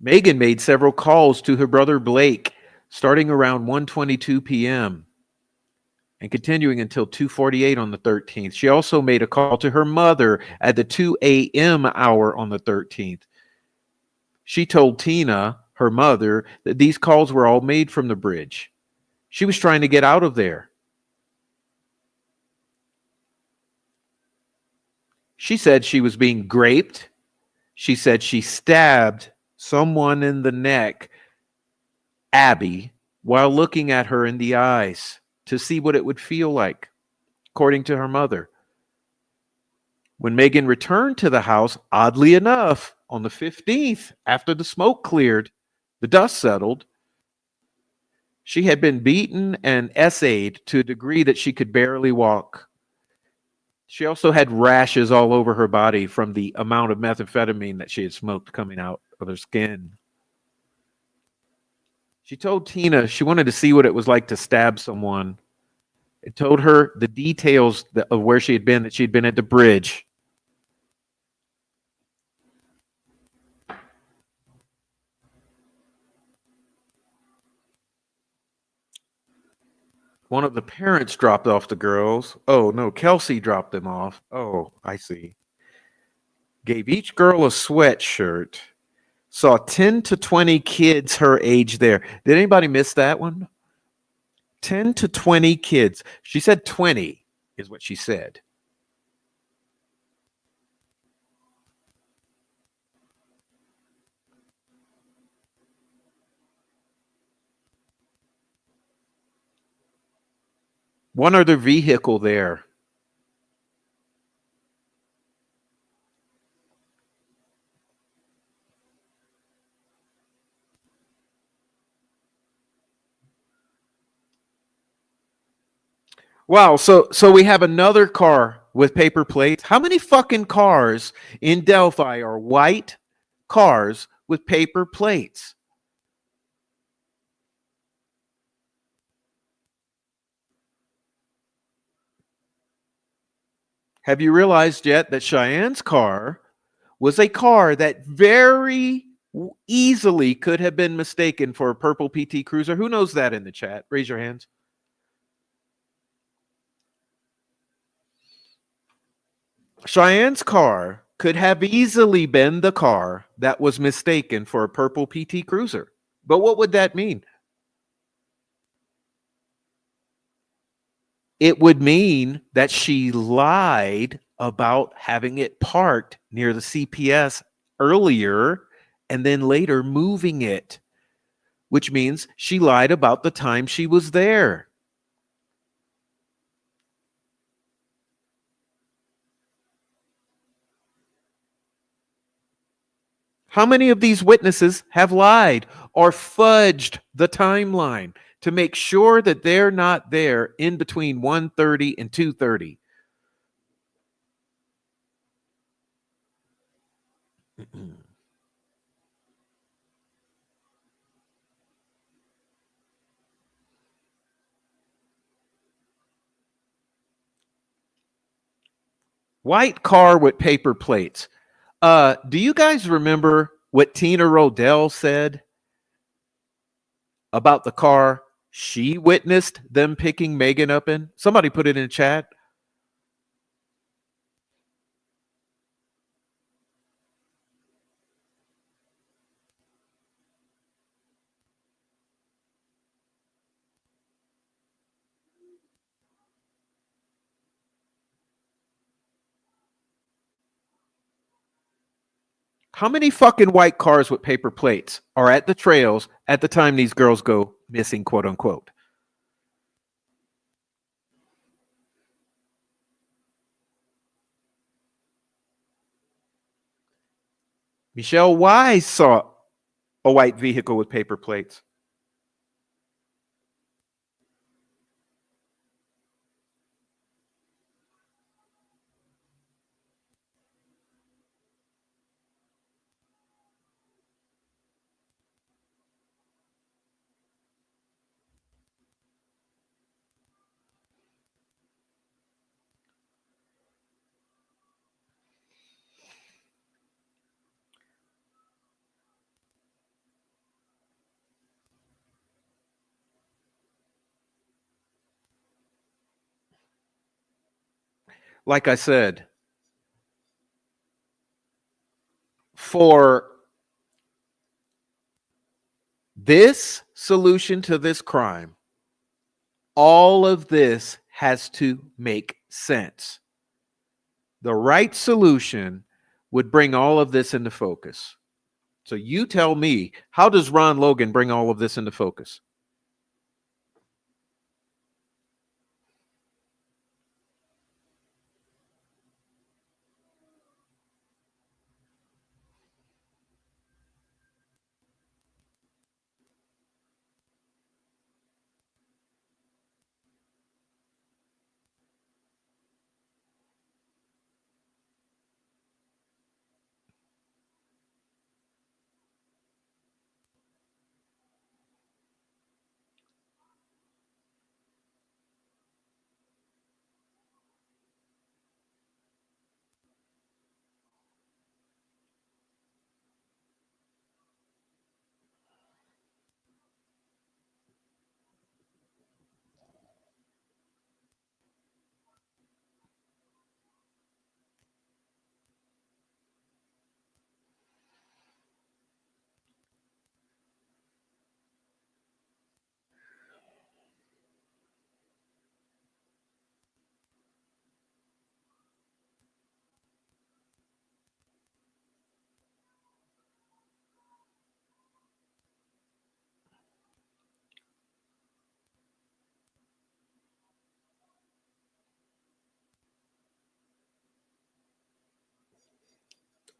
Megan made several calls to her brother Blake starting around 1:22 p.m. and continuing until 2:48 on the 13th. She also made a call to her mother at the 2 a.m. hour on the 13th. She told Tina, her mother, that these calls were all made from the bridge. She was trying to get out of there. She said she was being raped. She said she stabbed someone in the neck, Abby, while looking at her in the eyes to see what it would feel like, according to her mother. When Megan returned to the house, oddly enough, on the 15th, after the smoke cleared, the dust settled, she had been beaten and essayed to a degree that she could barely walk. She also had rashes all over her body from the amount of methamphetamine that she had smoked coming out of her skin. She told Tina she wanted to see what it was like to stab someone. It told her the details of where she had been, that she'd been at the bridge. One of the parents dropped off the girls. Oh, no, Kelsey dropped them off. Oh, I see. Gave each girl a sweatshirt. Saw 10 to 20 kids her age there. Did anybody miss that one? 10 to 20 kids. She said 20 is what she said. One other vehicle there. Wow, so we have another car with paper plates. How many fucking cars in Delphi are white cars with paper plates? Have you realized yet that Cheyenne's car was a car that very easily could have been mistaken for a purple PT Cruiser? Who knows that in the chat? Raise your hands. Cheyenne's car could have easily been the car that was mistaken for a purple PT Cruiser. But what would that mean? It would mean that she lied about having it parked near the CPS earlier and then later moving it, which means she lied about the time she was there. How many of these witnesses have lied or fudged the timeline to make sure that they're not there in between 1:30 and 2:30? White car with paper plates. Do you guys remember what Tina Rodell said about the car she witnessed them picking Megan up in? Somebody put it in the chat. How many fucking white cars with paper plates are at the trails at the time these girls go missing, quote unquote? Michelle Wise saw. A white vehicle with paper plates. Like I said, for this solution to this crime, all of this has to make sense. The right solution would bring all of this into focus. So you tell me, how does Ron Logan bring all of this into focus?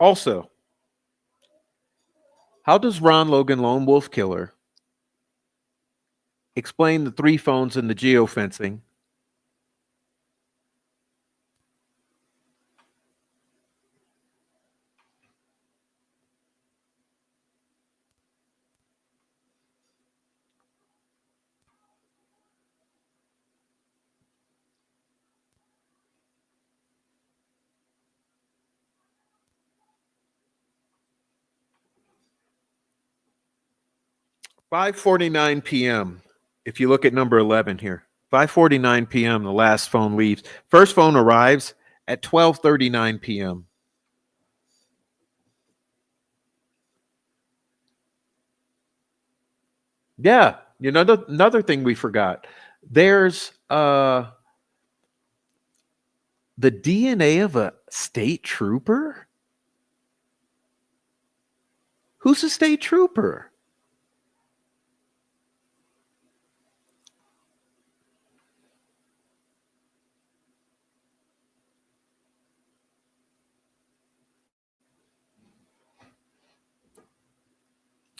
Also, how does Ron Logan, Lone Wolf Killer, explain the 3 phones in the geofencing? "5:49 p.m." If you look at number 11 here, 5:49 p.m. the last phone leaves. First phone arrives at 12:39 p.m. Yeah, you know, another thing we forgot. There's the DNA of a state trooper. Who's a state trooper?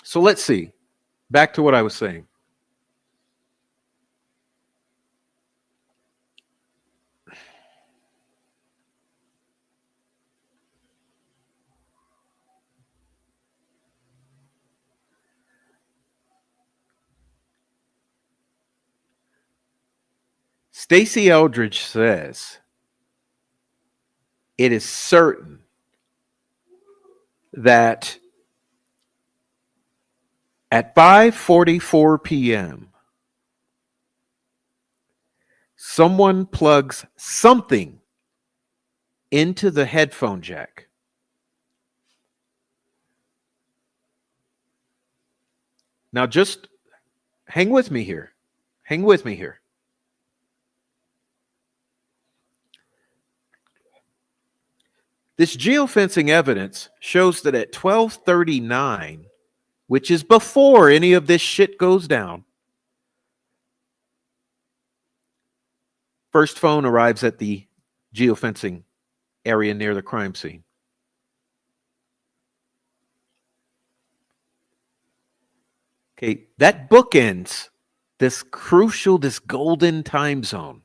So let's see. Back to what I was saying. Stacey Eldridge says it is certain that at 5:44 p.m. someone plugs something into the headphone jack. Now just hang with me here. Hang with me here. This geofencing evidence shows that at 12:39, which is before any of this shit goes down, first phone arrives at the geofencing area near the crime scene. Okay, that bookends this crucial, this golden time zone.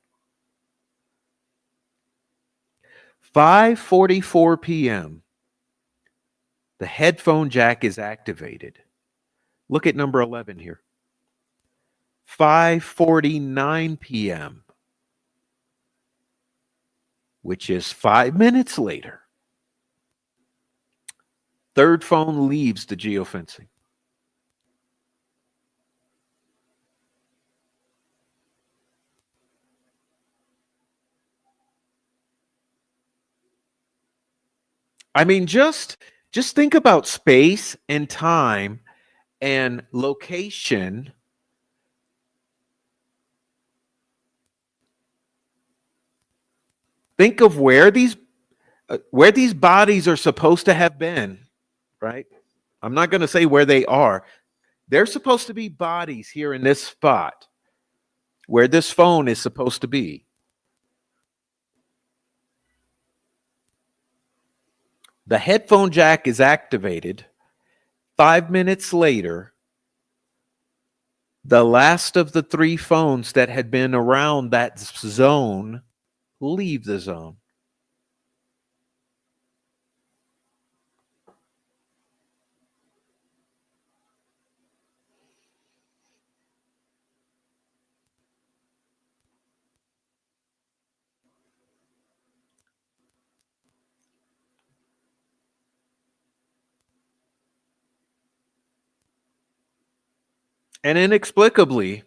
5:44 p.m. The headphone jack is activated. Look at number 11 here. 5:49 p.m., which is 5 minutes later. Third phone leaves the geofencing. I mean, just think about space and time and location. Think of where these bodies are supposed to have been, right? I'm not going to say where they are. They're supposed to be bodies here in this spot where this phone is supposed to be. The headphone jack is activated. 5 minutes later, the last of the three phones that had been around that zone leave the zone. And inexplicably,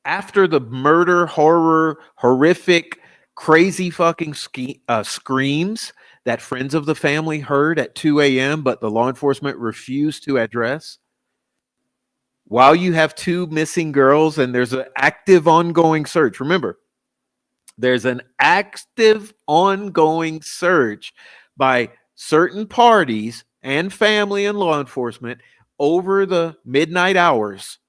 after the murder, horror, horrific, crazy fucking screams that friends of the family heard at 2 a.m., but the law enforcement refused to address, while you have two missing girls and there's an active ongoing search. Remember, there's an active ongoing search by certain parties and family and law enforcement over the midnight hours.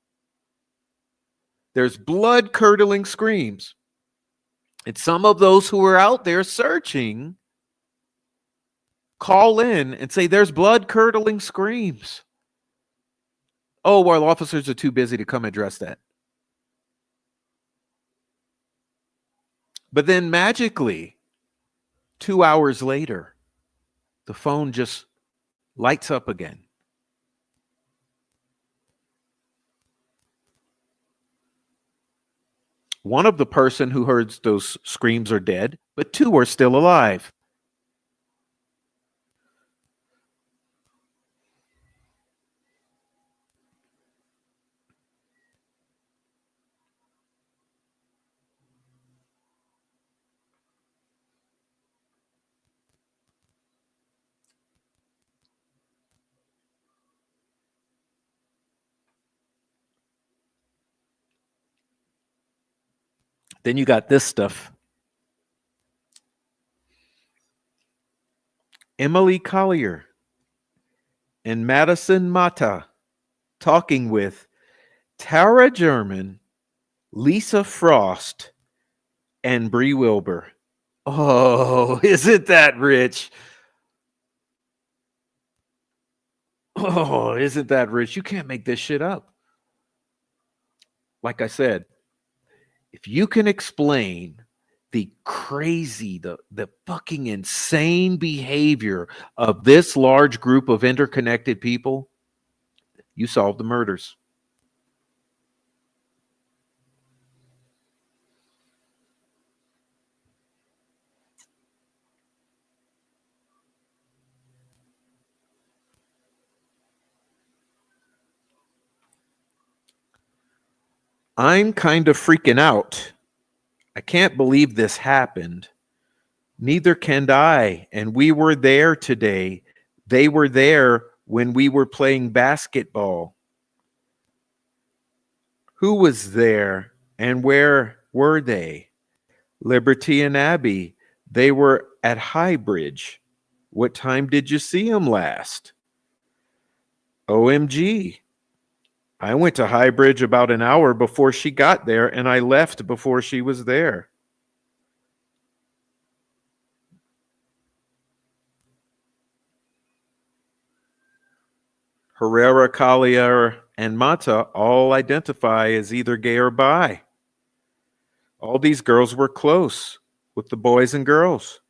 There's blood curdling screams. And some of those who are out there searching call in and say, there's blood curdling screams. Oh, well, officers are too busy to come address that. But then magically, 2 hours later, the phone just lights up again. One of the person who heard those screams are dead, but two are still alive. Then you got this stuff. Emily Collier and Madison Mata talking with Tara German, Lisa Frost, and Bree Wilbur. Oh, isn't that rich? Oh, isn't that rich? You can't make this shit up. Like I said, if you can explain the crazy, the fucking insane behavior of this large group of interconnected people, you solve the murders. I'm kind of freaking out. I can't believe this happened. Neither can I. And we were there today. They were there when we were playing basketball. Who was there and where were they? Liberty and Abby, they were at High Bridge. What time did you see them last? OMG. I went to High Bridge about an hour before she got there, and I left before she was there. Herrera, Collier, and Mata all identify as either gay or bi. All these girls were close with the boys and girls.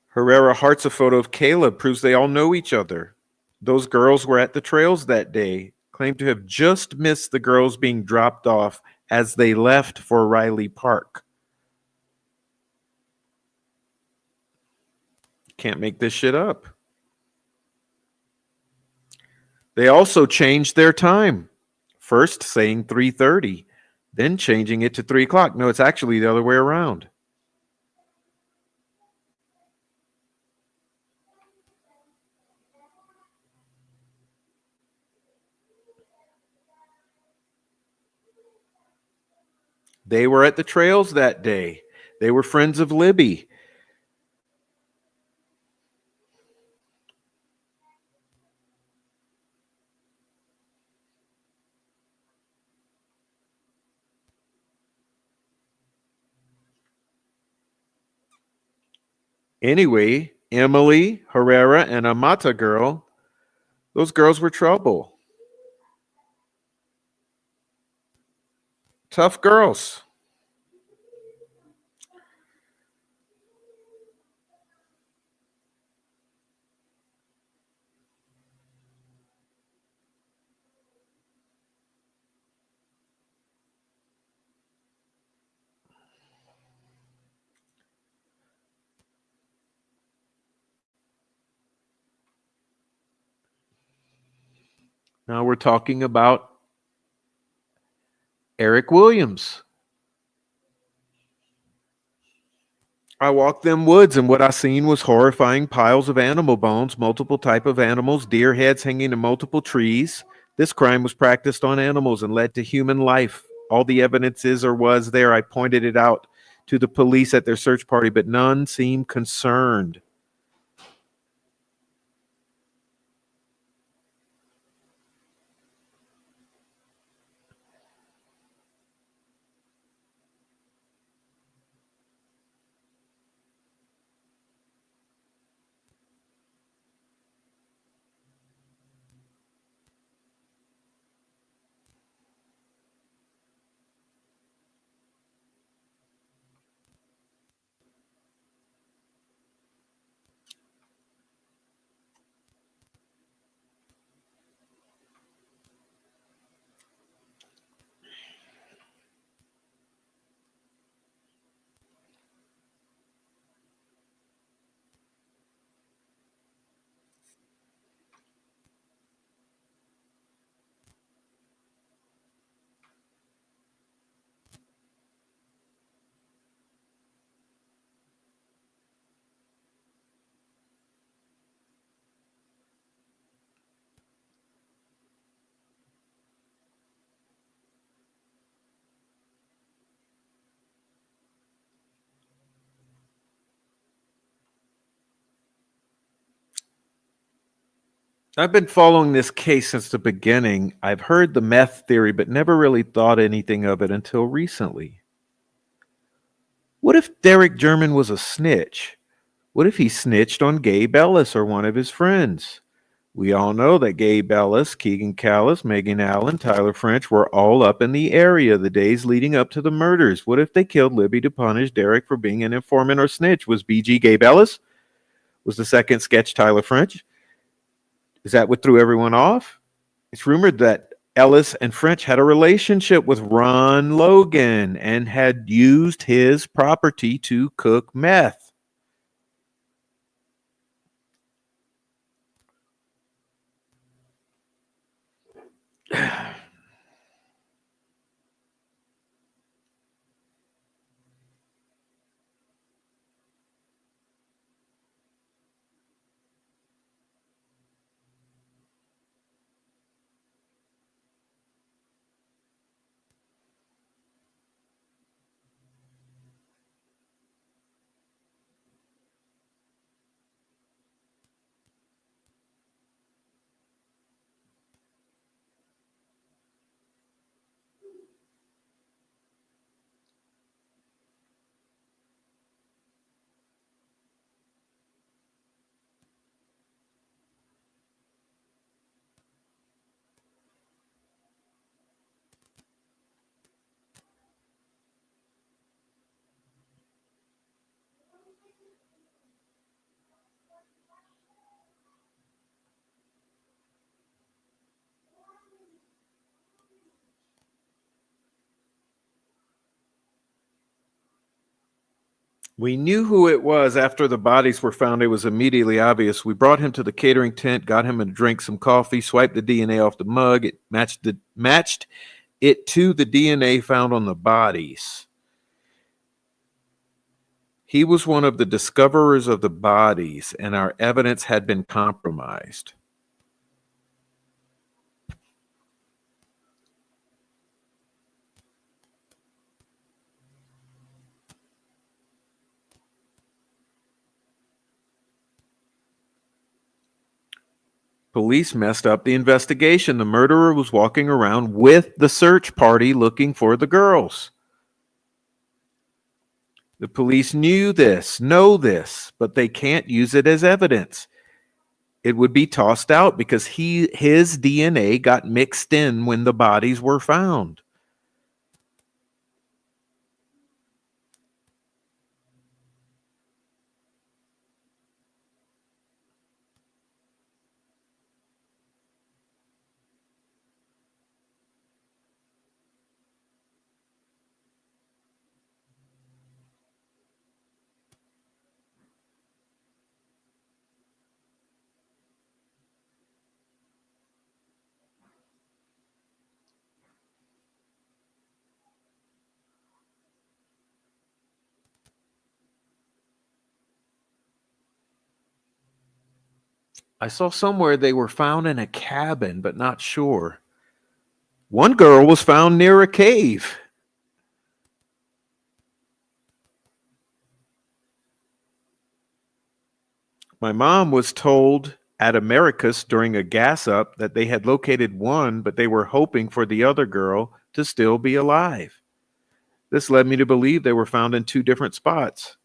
Herrera hearts a photo of Caleb, proves they all know each other. Those girls were at the trails that day, claim to have just missed the girls being dropped off as they left for Riley Park. Can't make this shit up. They also changed their time. First saying 3:30, then changing it to 3 o'clock. No, it's actually the other way around. They were at the trails that day. They were friends of Libby. Anyway, Emily, Herrera, and a Mata girl, those girls were trouble. Tough girls. Now we're talking about Eric Williams. I walked them woods, and what I seen was horrifying piles of animal bones, multiple type of animals, deer heads hanging in multiple trees. This crime was practiced on animals and led to human life. All the evidence is or was there. I pointed it out to the police at their search party, but none seemed concerned. I've been following this case since the beginning. I've heard the meth theory, but never really thought anything of it until recently. What if Derek German was a snitch? What if he snitched on Gabe Ellis or one of his friends? We all know that Gabe Ellis, Keegan Callis, Megan Allen, Tyler French were all up in the area the days leading up to the murders. What if they killed Libby to punish Derek for being an informant or snitch? Was BG Gabe Ellis? Was the second sketch Tyler French? Is that what threw everyone off? It's rumored that Ellis and French had a relationship with Ron Logan and had used his property to cook meth. We knew who it was after the bodies were found. It was immediately obvious. We brought him to the catering tent, got him to drink some coffee, swiped the DNA off the mug. It matched it to the DNA found on the bodies. He was one of the discoverers of the bodies, and our evidence had been compromised. Police messed up the investigation. The murderer was walking around with the search party looking for the girls. The police know this, but they can't use it as evidence. It would be tossed out because his DNA got mixed in when the bodies were found. I saw somewhere they were found in a cabin, but not sure. One girl was found near a cave. My mom was told at Americus during a gas up that they had located one, but they were hoping for the other girl to still be alive. This led me to believe they were found in two different spots.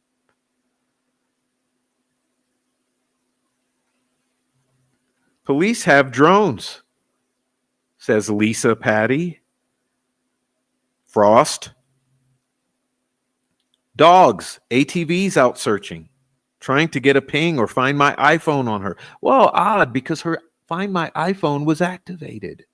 Police have drones, says Lisa Patty. Frost. Dogs, ATVs out searching, trying to get a ping or find my iPhone on her. Well, odd because her Find My iPhone was activated.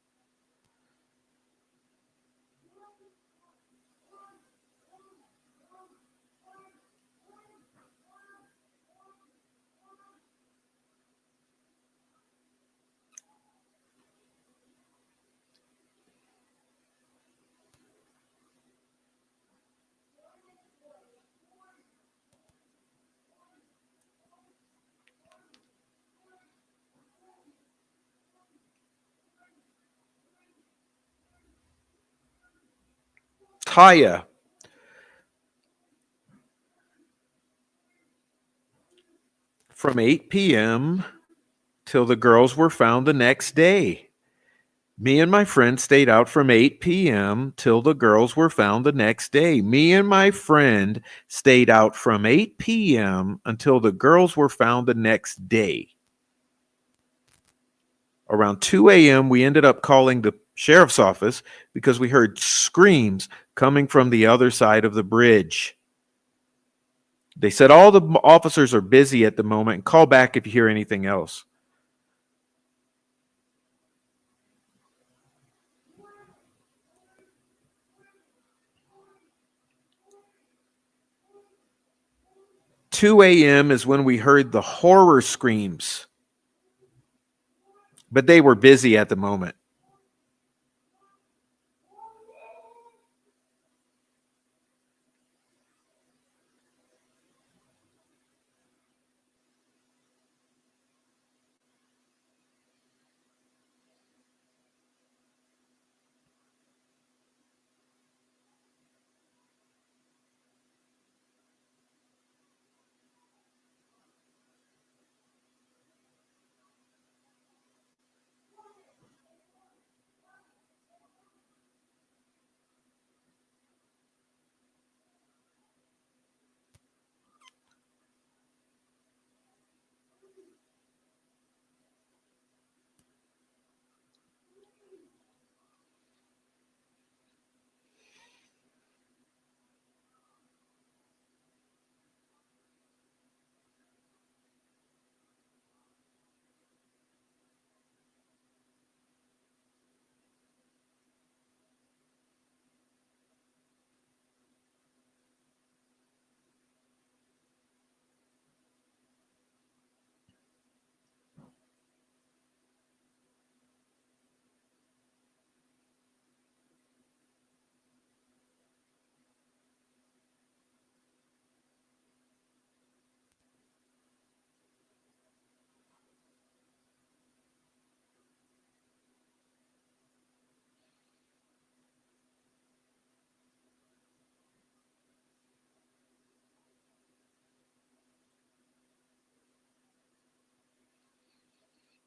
'Taya, from 8 p.m. till the girls were found the next day. Me and my friend stayed out from 8 p.m. till the girls were found the next day. Me and my friend stayed out from 8 p.m. until the girls were found the next day. Around 2 a.m., we ended up calling the sheriff's office because we heard screams coming from the other side of the bridge. They said all the officers are busy at the moment and call back if you hear anything else. 2 a.m. is when we heard the horror screams, but they were busy at the moment.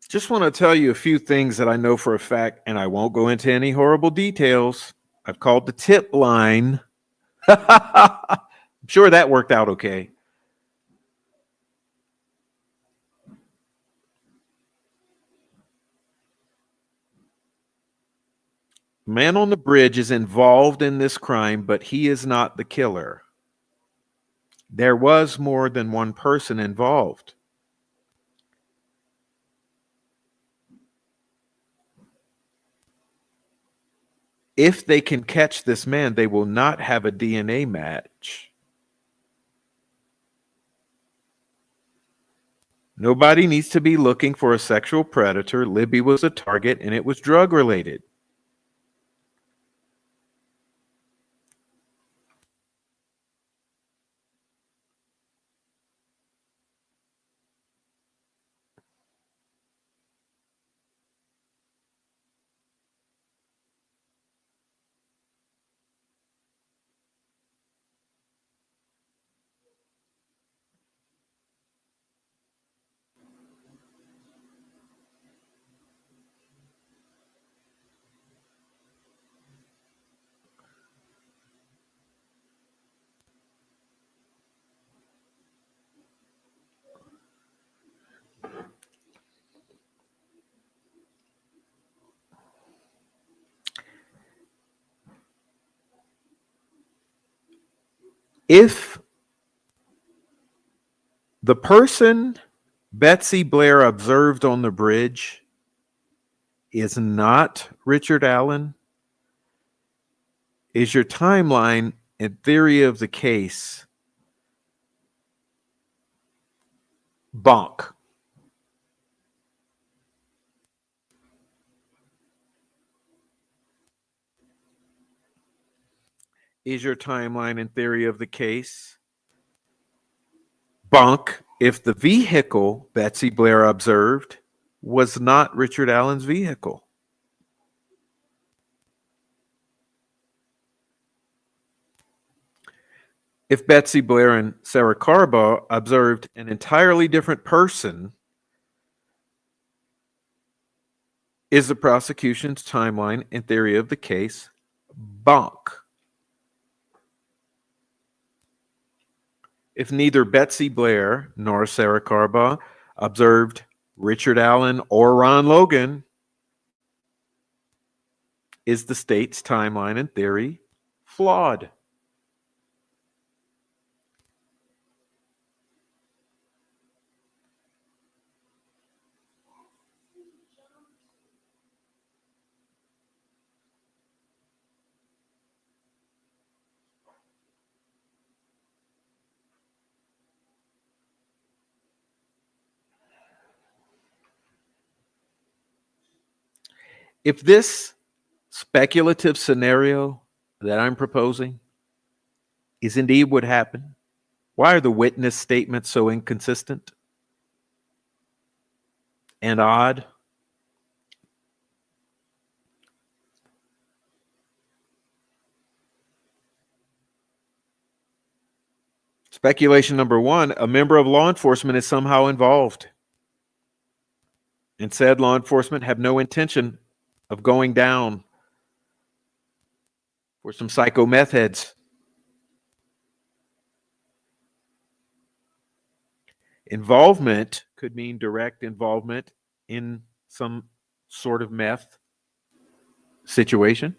Just want to tell you a few things that I know for a fact, and I won't go into any horrible details. I've called the tip line. I'm sure that worked out okay. Man on the bridge is involved in this crime, but he is not the killer. There was more than one person involved. If they can catch this man, they will not have a DNA match. Nobody needs to be looking for a sexual predator. Libby was a target and it was drug related. If the person Betsy Blair observed on the bridge is not Richard Allen, is your timeline and theory of the case bonk? Is your timeline and theory of the case bonk if the vehicle Betsy Blair observed was not Richard Allen's vehicle? If Betsy Blair and Sarah Carbaugh observed an entirely different person, is the prosecution's timeline and theory of the case bonk? If neither Betsy Blair nor Sarah Carbaugh observed Richard Allen or Ron Logan, is the state's timeline and theory flawed? If this speculative scenario that I'm proposing is indeed what happened, why are the witness statements so inconsistent and odd? Speculation number one, a member of law enforcement is somehow involved. And said law enforcement have no intention of going down for some psycho meth heads. Involvement could mean direct involvement in some sort of meth situation,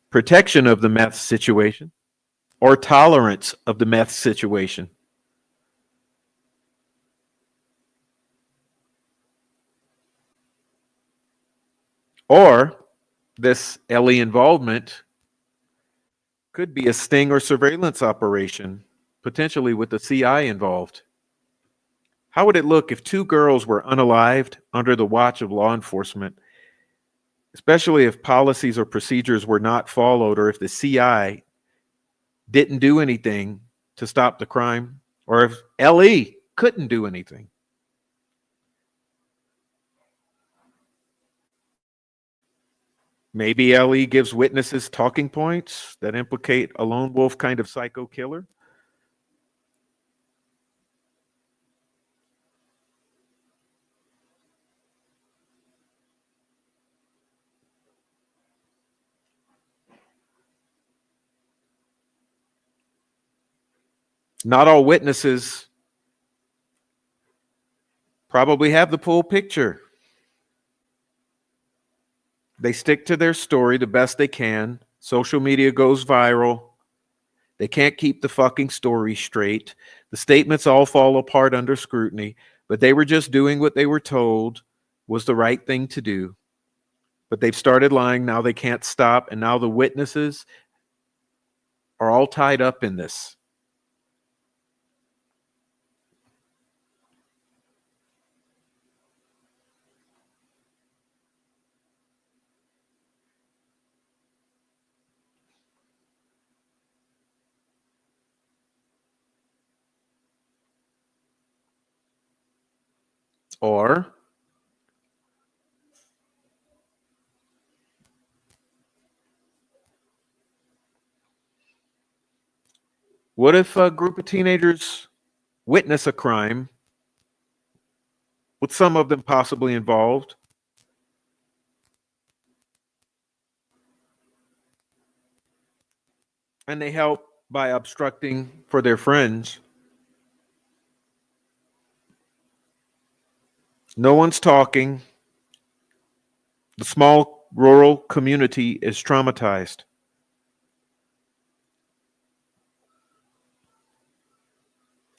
protection of the meth situation, or tolerance of the meth situation. Or this LE involvement could be a sting or surveillance operation, potentially with the CI involved. How would it look if two girls were unalived under the watch of law enforcement, especially if policies or procedures were not followed, or if the CI didn't do anything to stop the crime, or if LE couldn't do anything? Maybe LE gives witnesses talking points that implicate a lone wolf kind of psycho killer. Not all witnesses probably have the full picture. They stick to their story the best they can. Social media goes viral. They can't keep the fucking story straight. The statements all fall apart under scrutiny, but they were just doing what they were told was the right thing to do. But they've started lying. Now they can't stop. And now the witnesses are all tied up in this. Or what if a group of teenagers witness a crime with some of them possibly involved, and they help by obstructing for their friends? No one's talking. The small rural community is traumatized.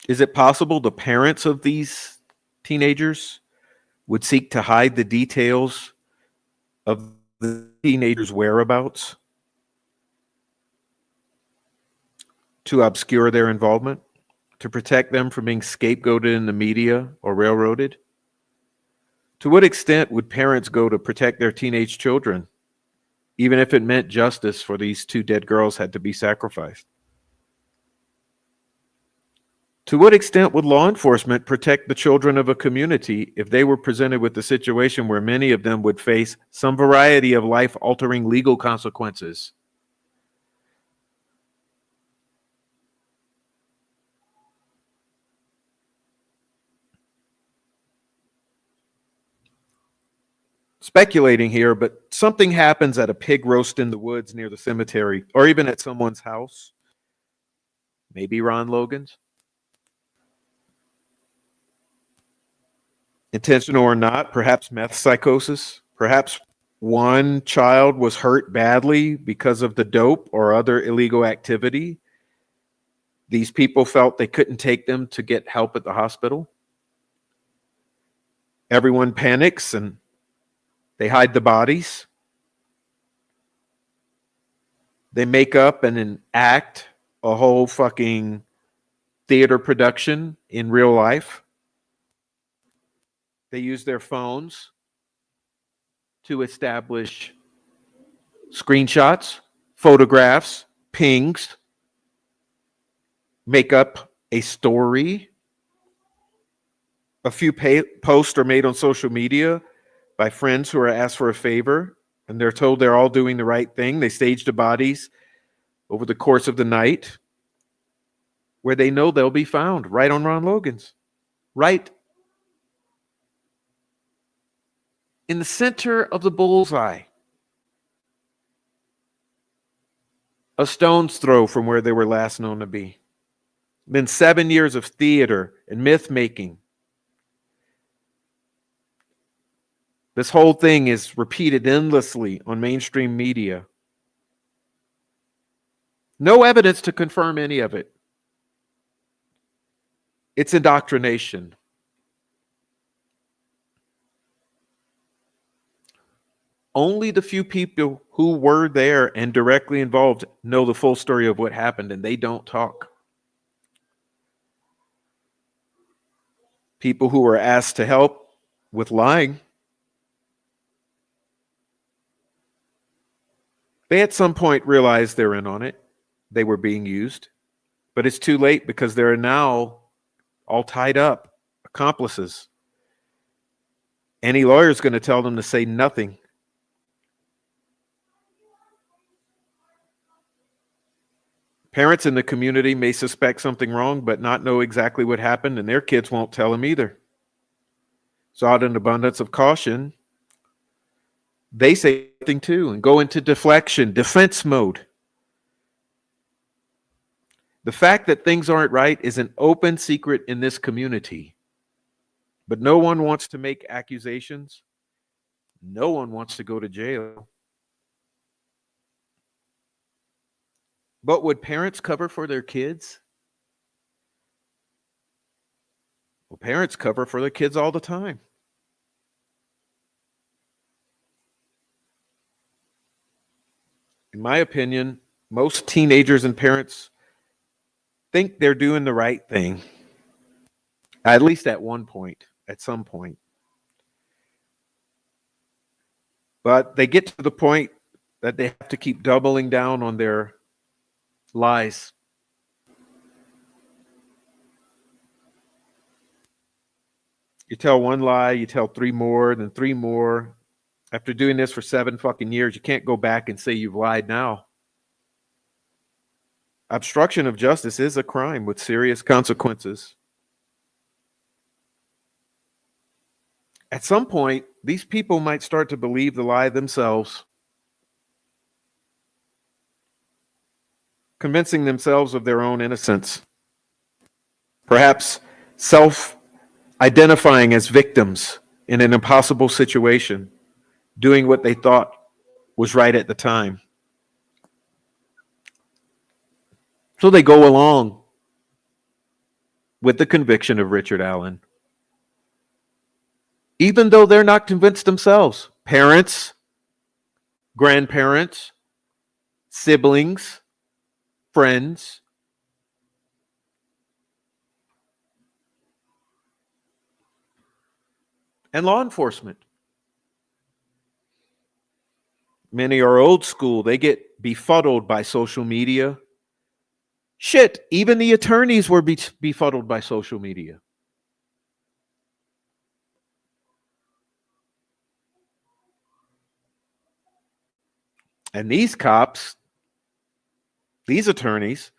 Is it possible the parents of these teenagers would seek to hide the details of the teenagers' whereabouts to obscure their involvement, to protect them from being scapegoated in the media or railroaded? To what extent would parents go to protect their teenage children, even if it meant justice for these two dead girls had to be sacrificed? To what extent would law enforcement protect the children of a community if they were presented with a situation where many of them would face some variety of life-altering legal consequences? Speculating here, but something happens at a pig roast in the woods near the cemetery, or even at someone's house. Maybe Ron Logan's. Intentional or not, perhaps meth psychosis. Perhaps one child was hurt badly because of the dope or other illegal activity. These people felt they couldn't take them to get help at the hospital. Everyone panics and they hide the bodies. They make up and enact a whole fucking theater production in real life. They use their phones to establish screenshots, photographs, pings, make up a story. A few posts are made on social media by friends who are asked for a favor, and they're told they're all doing the right thing. They stage the bodies over the course of the night where they know they'll be found right on Ron Logan's, right in the center of the bullseye, a stone's throw from where they were last known to be. Been 7 years of theater and myth making. This whole thing is repeated endlessly on mainstream media. No evidence to confirm any of it. It's indoctrination. Only the few people who were there and directly involved know the full story of what happened, and they don't talk. People who were asked to help with lying, they at some point realized they're in on it. They were being used. But it's too late because they're now all tied up, accomplices. Any lawyer is going to tell them to say nothing. Parents in the community may suspect something wrong, but not know exactly what happened, and their kids won't tell them either. So out of an abundance of caution, they say something too and go into deflection, defense mode. The fact that things aren't right is an open secret in this community, but no one wants to make accusations. No one wants to go to jail. But would parents cover for their kids? Well, parents cover for their kids all the time. In my opinion, most teenagers and parents think they're doing the right thing, at least at one point, at some point. But they get to the point that they have to keep doubling down on their lies. You tell one lie, you tell three more, then three more. After doing this for 7 fucking years, you can't go back and say you've lied now. Obstruction of justice is a crime with serious consequences. At some point, these people might start to believe the lie themselves, convincing themselves of their own innocence. Perhaps self-identifying as victims in an impossible situation, doing what they thought was right at the time. So they go along with the conviction of Richard Allen, even though they're not convinced themselves. Parents, grandparents, siblings, friends. And law enforcement. Many are old school. They get befuddled by social media. Shit, even the attorneys were befuddled by social media. And these cops, these attorneys,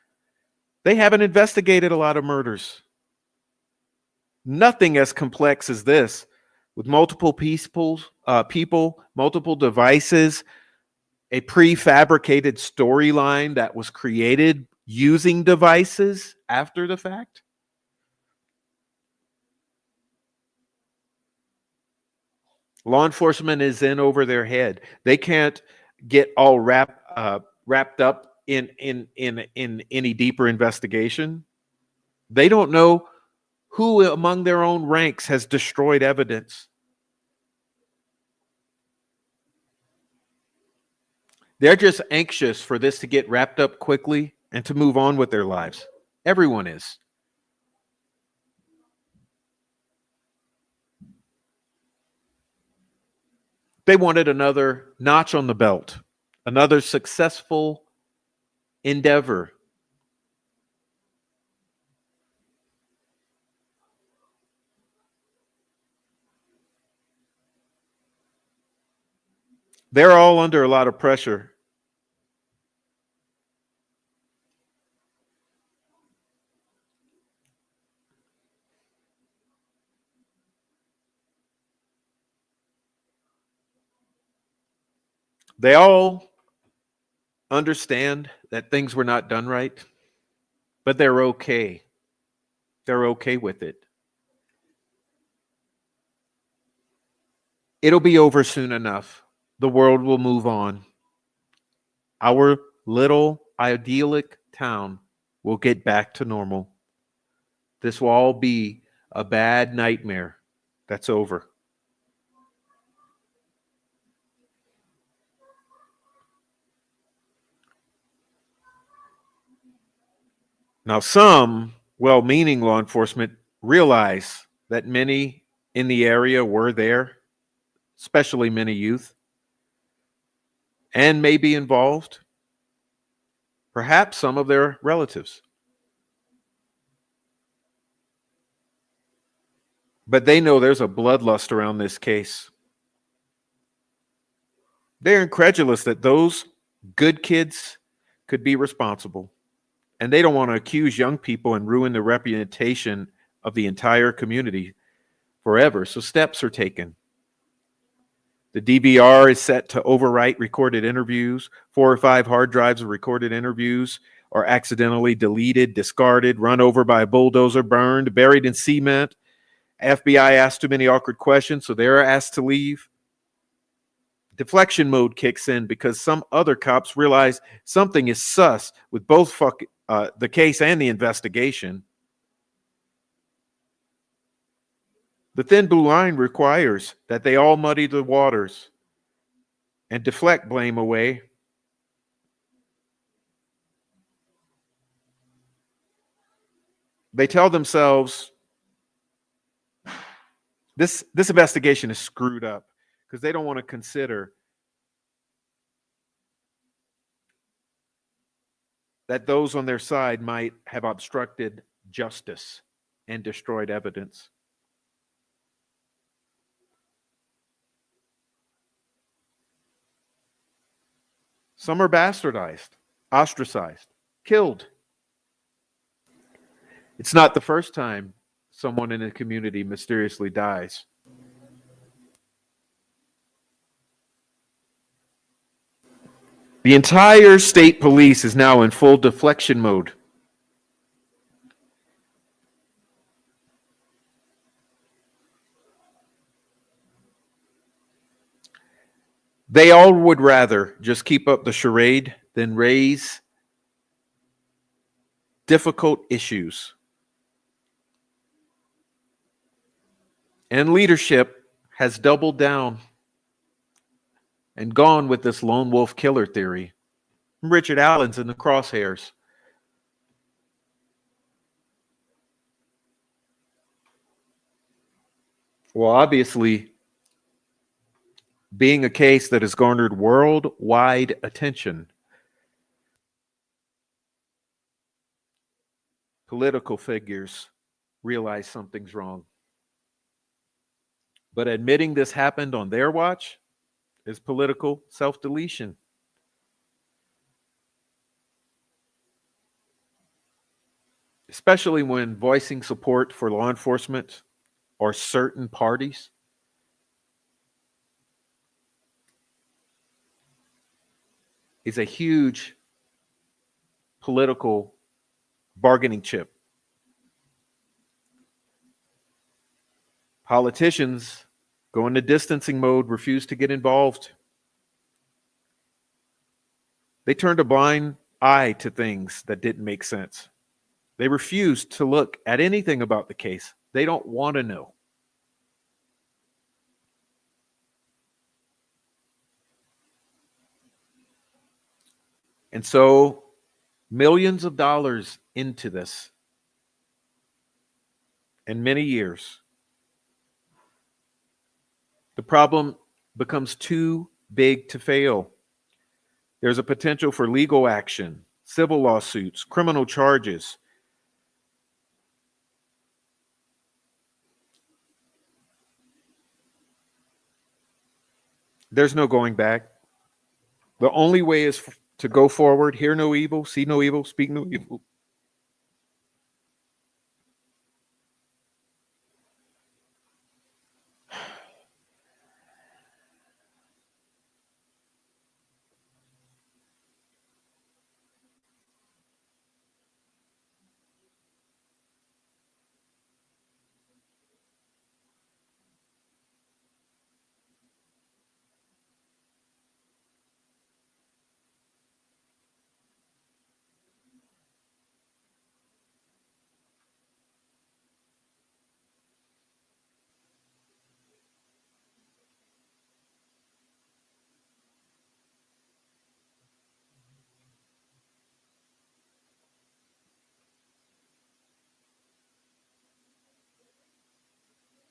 they haven't investigated a lot of murders. Nothing as complex as this, with multiple people, multiple devices, a prefabricated storyline that was created using devices after the fact. Law enforcement is in over their head. They can't get all wrapped up in any deeper investigation. They don't know who among their own ranks has destroyed evidence. They're just anxious for this to get wrapped up quickly and to move on with their lives. Everyone is. They wanted another notch on the belt, another successful endeavor. They're all under a lot of pressure. They all understand that things were not done right, but they're okay. They're okay with it. It'll be over soon enough. The world will move on. Our little idyllic town will get back to normal. This will all be a bad nightmare that's over. Now, some well-meaning law enforcement realize that many in the area were there, especially many youth, and may be involved, perhaps some of their relatives. But they know there's a bloodlust around this case. They're incredulous that those good kids could be responsible. And they don't want to accuse young people and ruin the reputation of the entire community forever. So steps are taken. The DVR is set to overwrite recorded interviews, 4 or 5 hard drives of recorded interviews are accidentally deleted, discarded, run over by a bulldozer, burned, buried in cement. FBI asked too many awkward questions, so they're asked to leave. Deflection mode kicks in because some other cops realize something is sus with both the case and the investigation. The thin blue line requires that they all muddy the waters and deflect blame away. They tell themselves this investigation is screwed up because they don't want to consider that those on their side might have obstructed justice and destroyed evidence. Some are bastardized, ostracized, killed. It's not the first time someone in a community mysteriously dies. The entire state police is now in full deflection mode. They all would rather just keep up the charade than raise difficult issues. And leadership has doubled down and gone with this lone wolf killer theory. Richard Allen's in the crosshairs. Well, obviously, being a case that has garnered worldwide attention, political figures realize something's wrong. But admitting this happened on their watch is political self-deletion. Especially when voicing support for law enforcement or certain parties is a huge political bargaining chip. Politicians go into distancing mode, refuse to get involved. They turned a blind eye to things that didn't make sense. They refused to look at anything about the case. They don't want to know. And so, millions of dollars into this, and many years, the problem becomes too big to fail. There's a potential for legal action, civil lawsuits, criminal charges. There's no going back. The only way is to go forward, hear no evil, see no evil, speak no evil.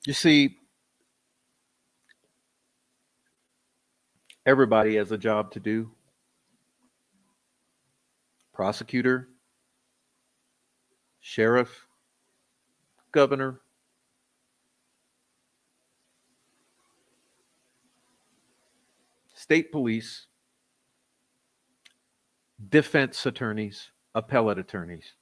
You see, everybody has a job to do. Prosecutor, sheriff, governor, state police, defense attorneys, appellate attorneys.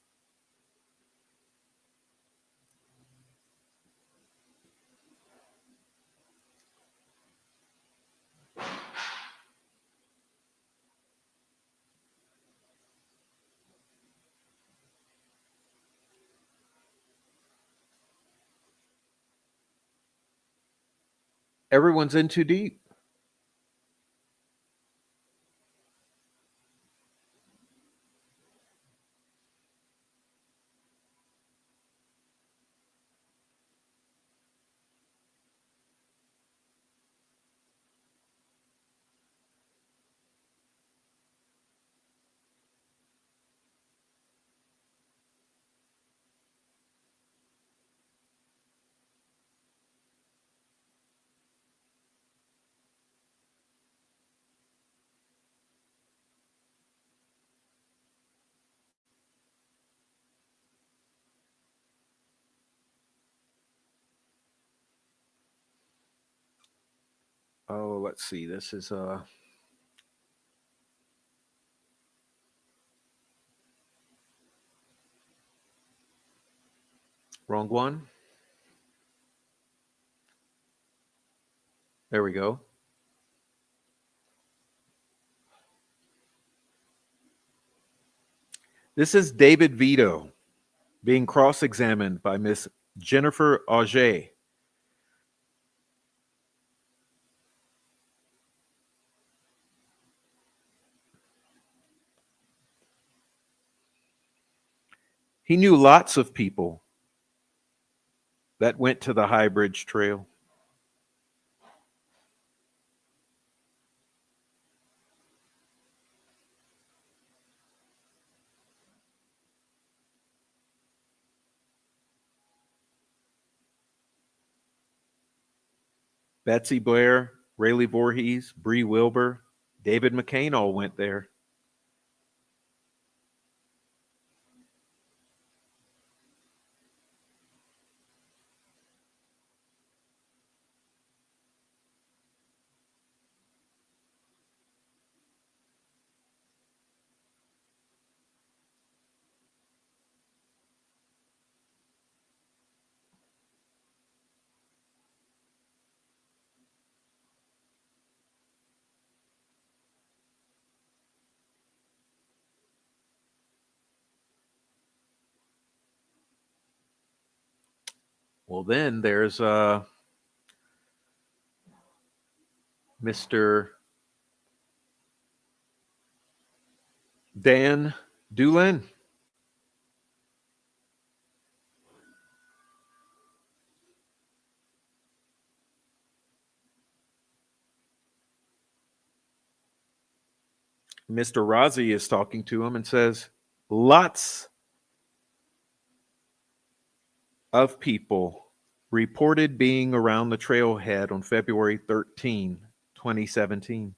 Everyone's in too deep. Oh, let's see. This is wrong one. There we go. This is David Vito being cross-examined by Miss Jennifer Auger. He knew lots of people that went to the High Bridge Trail. Betsy Blair, Rayleigh Voorhees, Bree Wilbur, David McCain all went there. Well, then there's Mr. Dan Doolin. Mr. Razi is talking to him and says, lots of people reported being around the trailhead on February 13, 2017.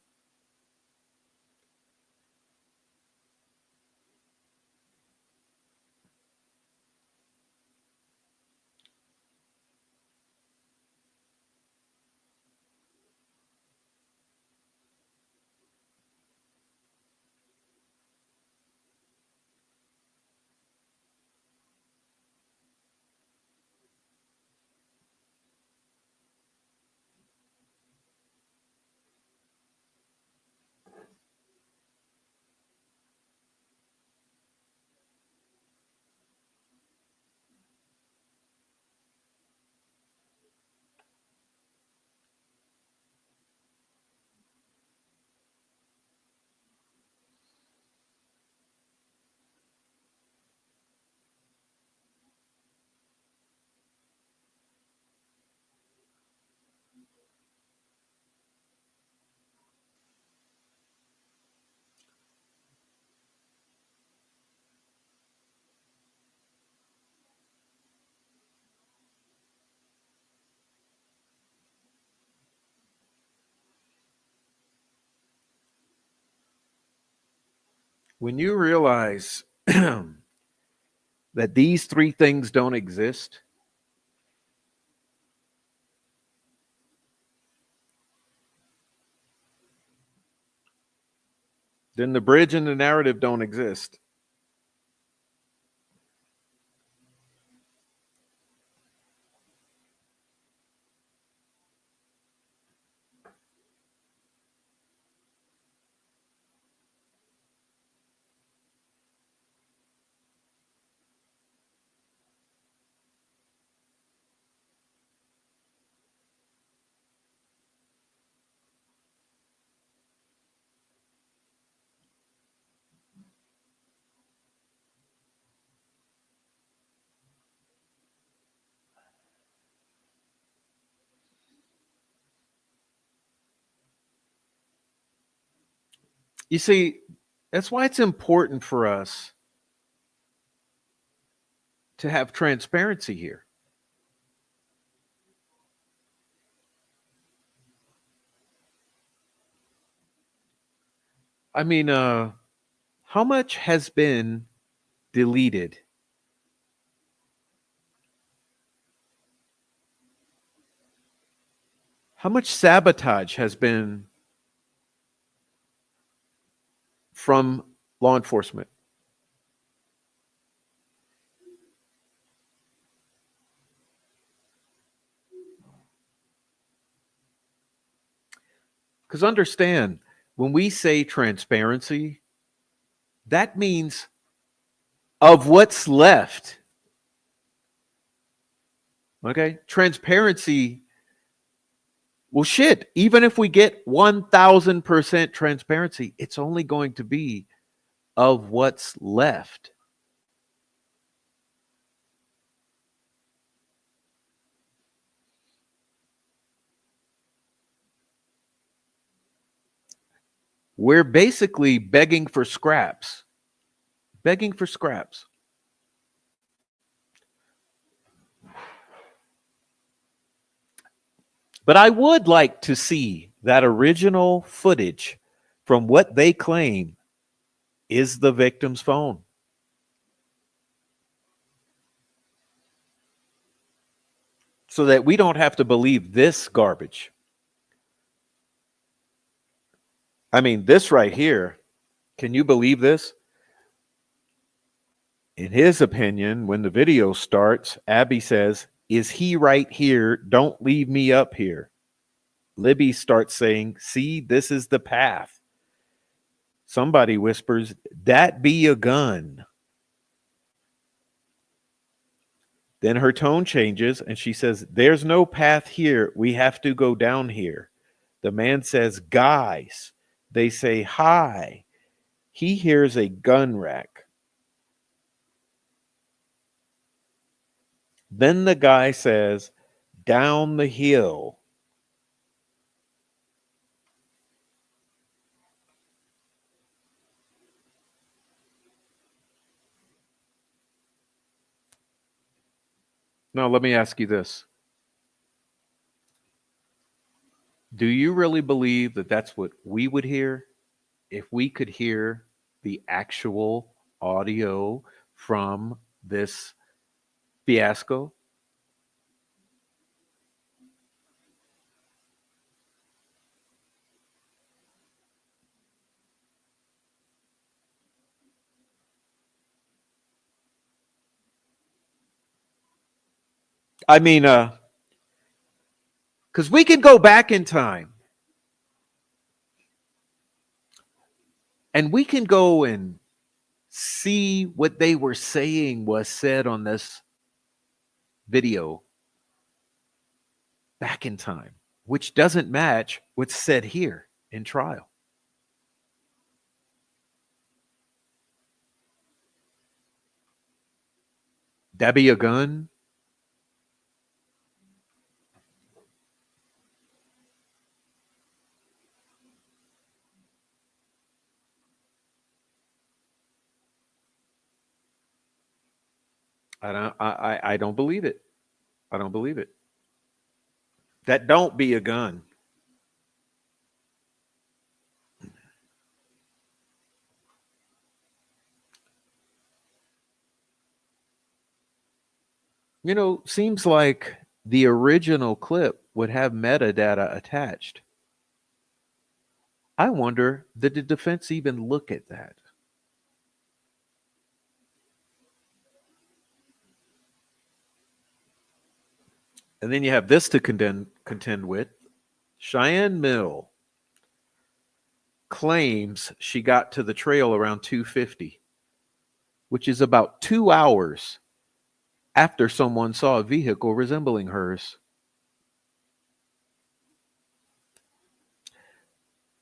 When you realize that these three things don't exist, then the bridge and the narrative don't exist. You see, that's why it's important for us to have transparency here. I mean, how much has been deleted? How much sabotage has been from law enforcement? Because understand, when we say transparency, that means of what's left. Okay. Transparency, well, shit, even if we get 1000% transparency, it's only going to be of what's left. We're basically begging for scraps, begging for scraps. But I would like to see that original footage from what they claim is the victim's phone, so that we don't have to believe this garbage. I mean, this right here, can you believe this? In his opinion, when the video starts, Abby says, "Is he right here? Don't leave me up here." Libby starts saying, "See, this is the path." Somebody whispers, "That be a gun." Then her tone changes and she says, "There's no path here. We have to go down here." The man says, "Guys." They say, "Hi." He hears a gun rack. Then the guy says, "Down the hill." Now, let me ask you this. Do you really believe that that's what we would hear if we could hear the actual audio from this fiasco? I mean, because we can go back in time and we can go and see what they were saying was said on this video back in time, which doesn't match what's said here in trial. That be a gun? I don't believe it. I don't believe it. That don't be a gun. You know, seems like the original clip would have metadata attached. I wonder, did the defense even look at that? And then you have this to contend with. Cheyenne Mill claims she got to the trail around 2:50, which is about 2 hours after someone saw a vehicle resembling hers.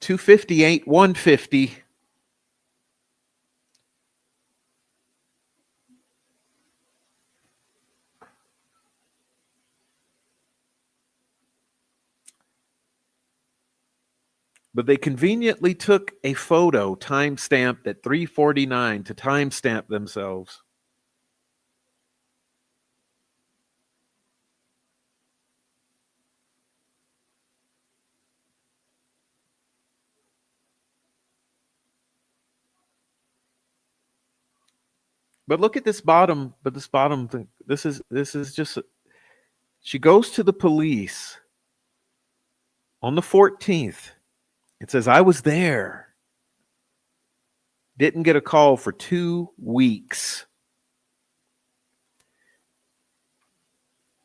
2:50 ain't 150. But they conveniently took a photo time-stamped at 3:49 to timestamp themselves. But look at this bottom, thing. This is just she goes to the police on the 14th. It says I was there. Didn't get a call for 2 weeks.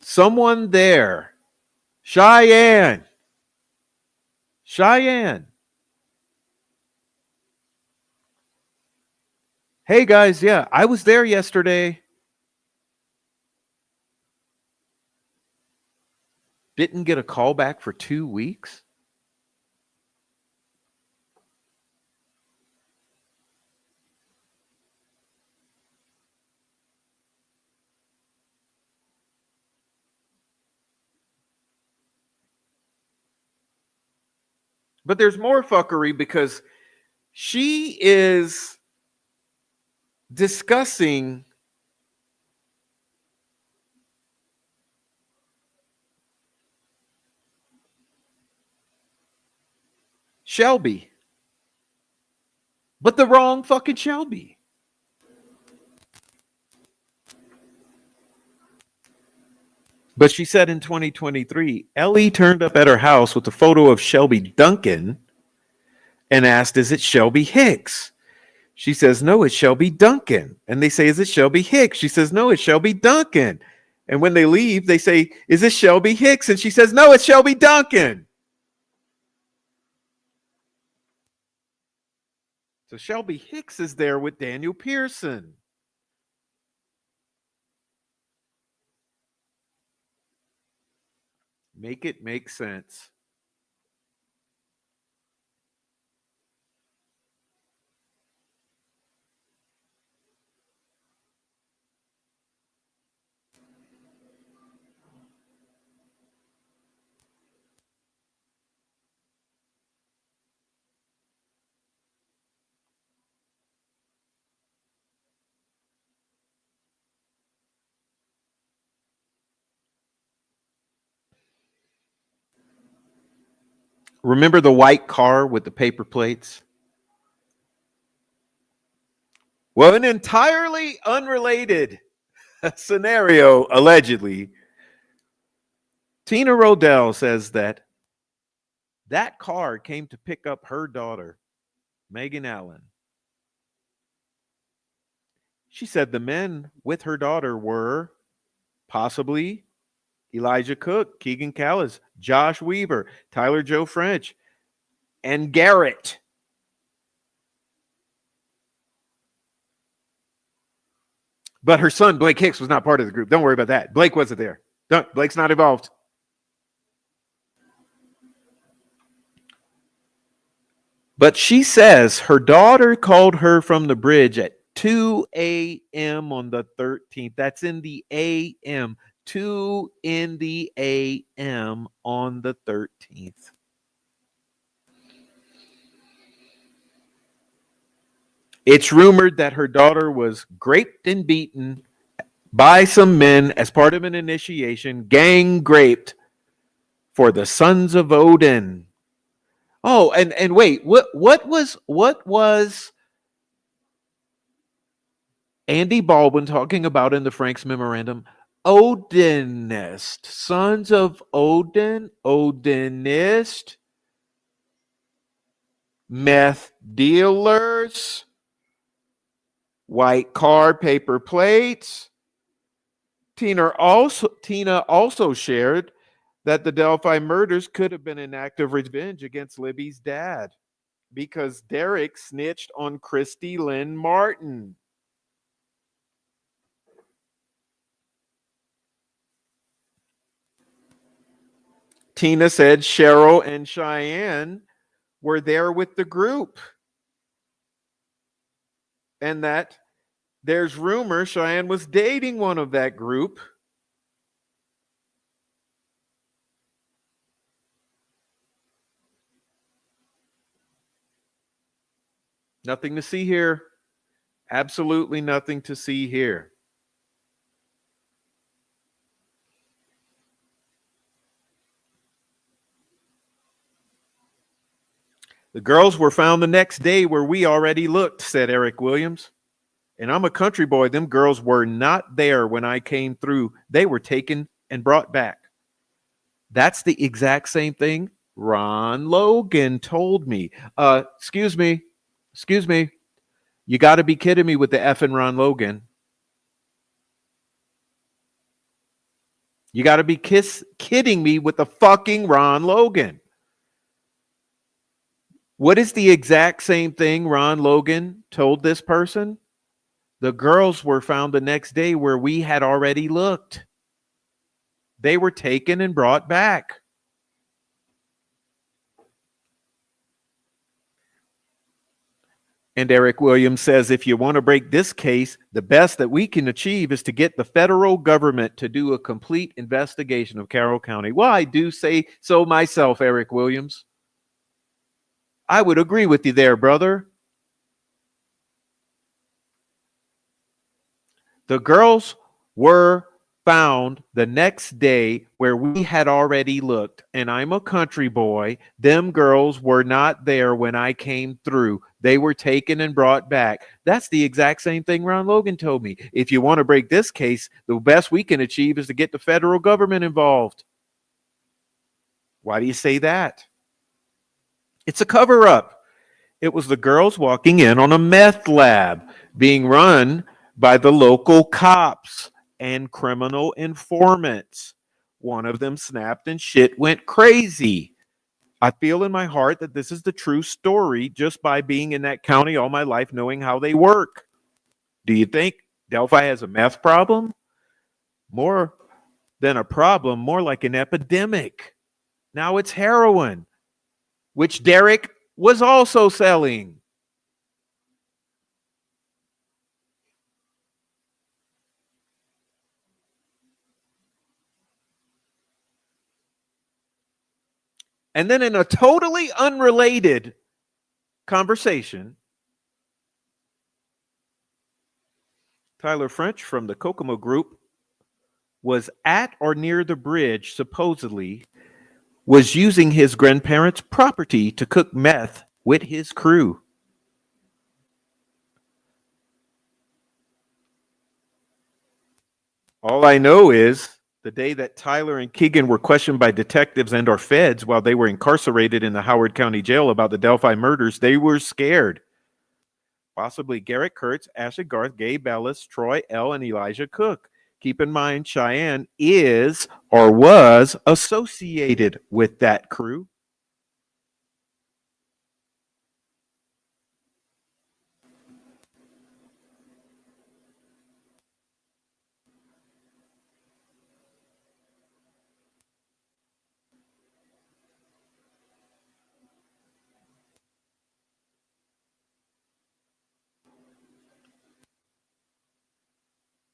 Someone there. Cheyenne. Cheyenne. Hey guys, yeah, I was there yesterday. Didn't get a call back for 2 weeks. But there's more fuckery because she is discussing Shelby, but the wrong fucking Shelby. But she said in 2023, Ellie turned up at her house with a photo of Shelby Duncan and asked, "Is it Shelby Hicks?" She says, "No, it's Shelby Duncan." And they say, "Is it Shelby Hicks?" She says, "No, it's Shelby Duncan." And when they leave, they say, "Is this Shelby Hicks?" And she says, "No, it's Shelby Duncan." So Shelby Hicks is there with Daniel Pearson. Make it make sense. Remember the white car with the paper plates? Well, an entirely unrelated scenario, allegedly. Tina Rodell says that car came to pick up her daughter, Megan Allen. She said the men with her daughter were possibly Elijah Cook, Keegan Callis, Josh Weaver, Tyler Joe French, and Garrett. But her son, Blake Hicks, was not part of the group. Don't worry about that. Blake wasn't there. Blake's not involved. But she says her daughter called her from the bridge at 2 a.m. on the 13th. That's in the a.m. 2 in the a.m. on the 13th. It's rumored that her daughter was raped and beaten by some men as part of an initiation, gang raped for the Sons of Odin. Oh, and wait, what was Andy Baldwin talking about in the Frank's memorandum? Odinist, Sons of Odin, Odinist, meth dealers, white car, paper plates. Tina also shared that the Delphi murders could have been an act of revenge against Libby's dad because Derek snitched on Christy Lynn Martin. Tina said Cheryl and Cheyenne were there with the group and that there's rumor Cheyenne was dating one of that group. Nothing to see here. Absolutely nothing to see here. The girls were found the next day where we already looked, said Eric Williams. And I'm a country boy. Them girls were not there when I came through. They were taken and brought back. That's the exact same thing Ron Logan told me. Excuse me. Excuse me. You got to be kidding me with the effing Ron Logan. You got to be kidding me with the fucking Ron Logan. What is the exact same thing Ron Logan told this person? The girls were found the next day where we had already looked. They were taken and brought back. And Eric Williams says, if you want to break this case, the best that we can achieve is to get the federal government to do a complete investigation of Carroll County. Well, I do say so myself, Eric Williams. I would agree with you there, brother. The girls were found the next day where we had already looked, and I'm a country boy. Them girls were not there when I came through. They were taken and brought back. That's the exact same thing Ron Logan told me. If you want to break this case, the best we can achieve is to get the federal government involved. Why do you say that? It's a cover-up. It was the girls walking in on a meth lab being run by the local cops and criminal informants. One of them snapped and shit went crazy. I feel in my heart that this is the true story just by being in that county all my life, knowing how they work. Do you think Delphi has a meth problem? More than a problem, more like an epidemic. Now it's heroin, which Derek was also selling. And then in a totally unrelated conversation, Tyler French from the Kokomo Group was at or near the bridge, supposedly, was using his grandparents' property to cook meth with his crew. All I know is the day that Tyler and Keegan were questioned by detectives and or feds while they were incarcerated in the Howard County Jail about the Delphi murders, they were scared. Possibly Garrett Kurtz, Ashley Garth, Gabe Ellis, Troy L., and Elijah Cook. Keep in mind, Cheyenne is or was associated with that crew.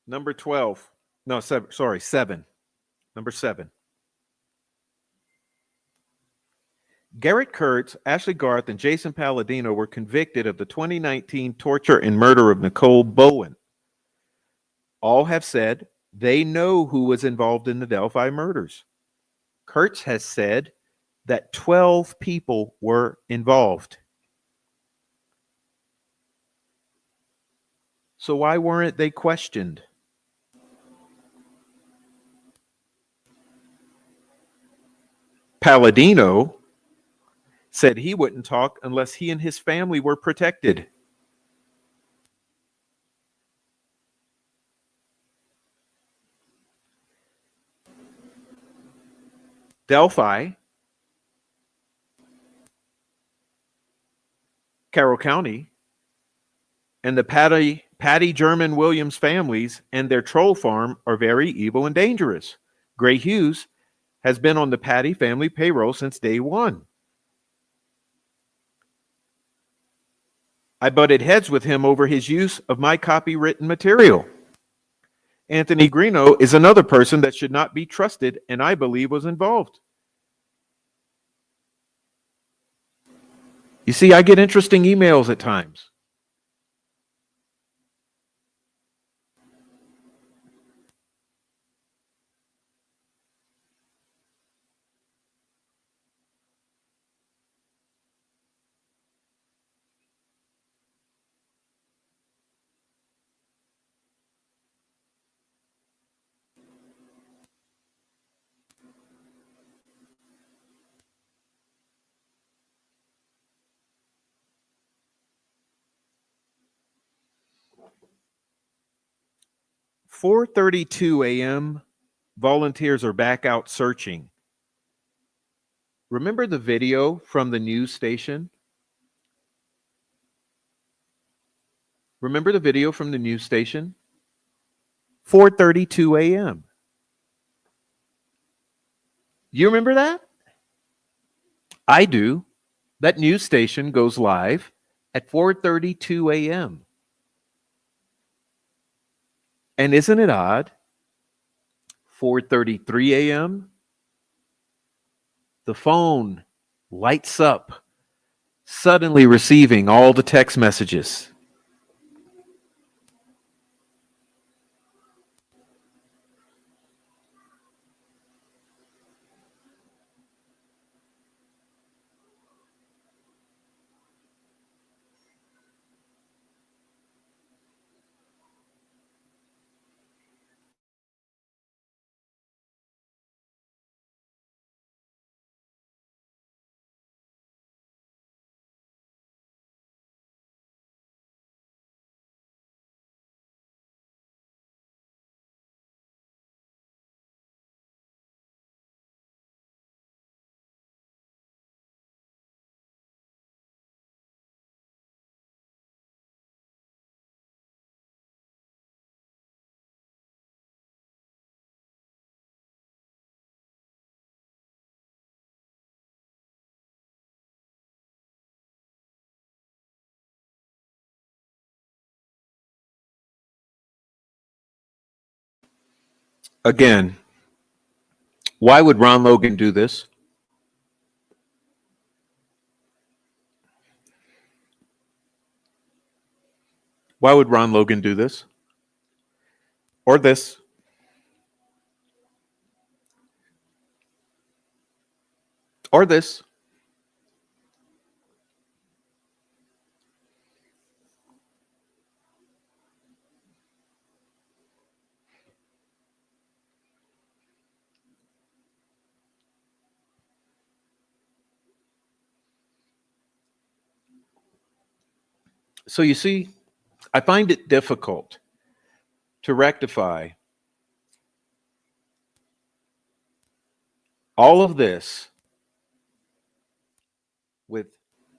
Number 12. No, seven. Sorry, 7. Number 7. Garrett Kurtz, Ashley Garth, and Jason Palladino were convicted of the 2019 torture and murder of Nicole Bowen. All have said they know who was involved in the Delphi murders. Kurtz has said that 12 people were involved. So why weren't they questioned? Palladino said he wouldn't talk unless he and his family were protected. Delphi, Carroll County, and the Patty German Williams families and their troll farm are very evil and dangerous. Gray Hughes has been on the Patty family payroll since day one. I butted heads with him over his use of my copywritten material. Anthony Greeno is another person that should not be trusted and I believe was involved. You see, I get interesting emails at times. 4:32 a.m. Volunteers are back out searching. Remember the video from the news station? Remember the video from the news station? 4:32 a.m. You remember that? I do. That news station goes live at 4:32 a.m. And isn't it odd? 4:33 a.m. The phone lights up, suddenly receiving all the text messages. Again, why would Ron Logan do this? Why would Ron Logan do this? Or this? Or this? So you see, I find it difficult to rectify all of this with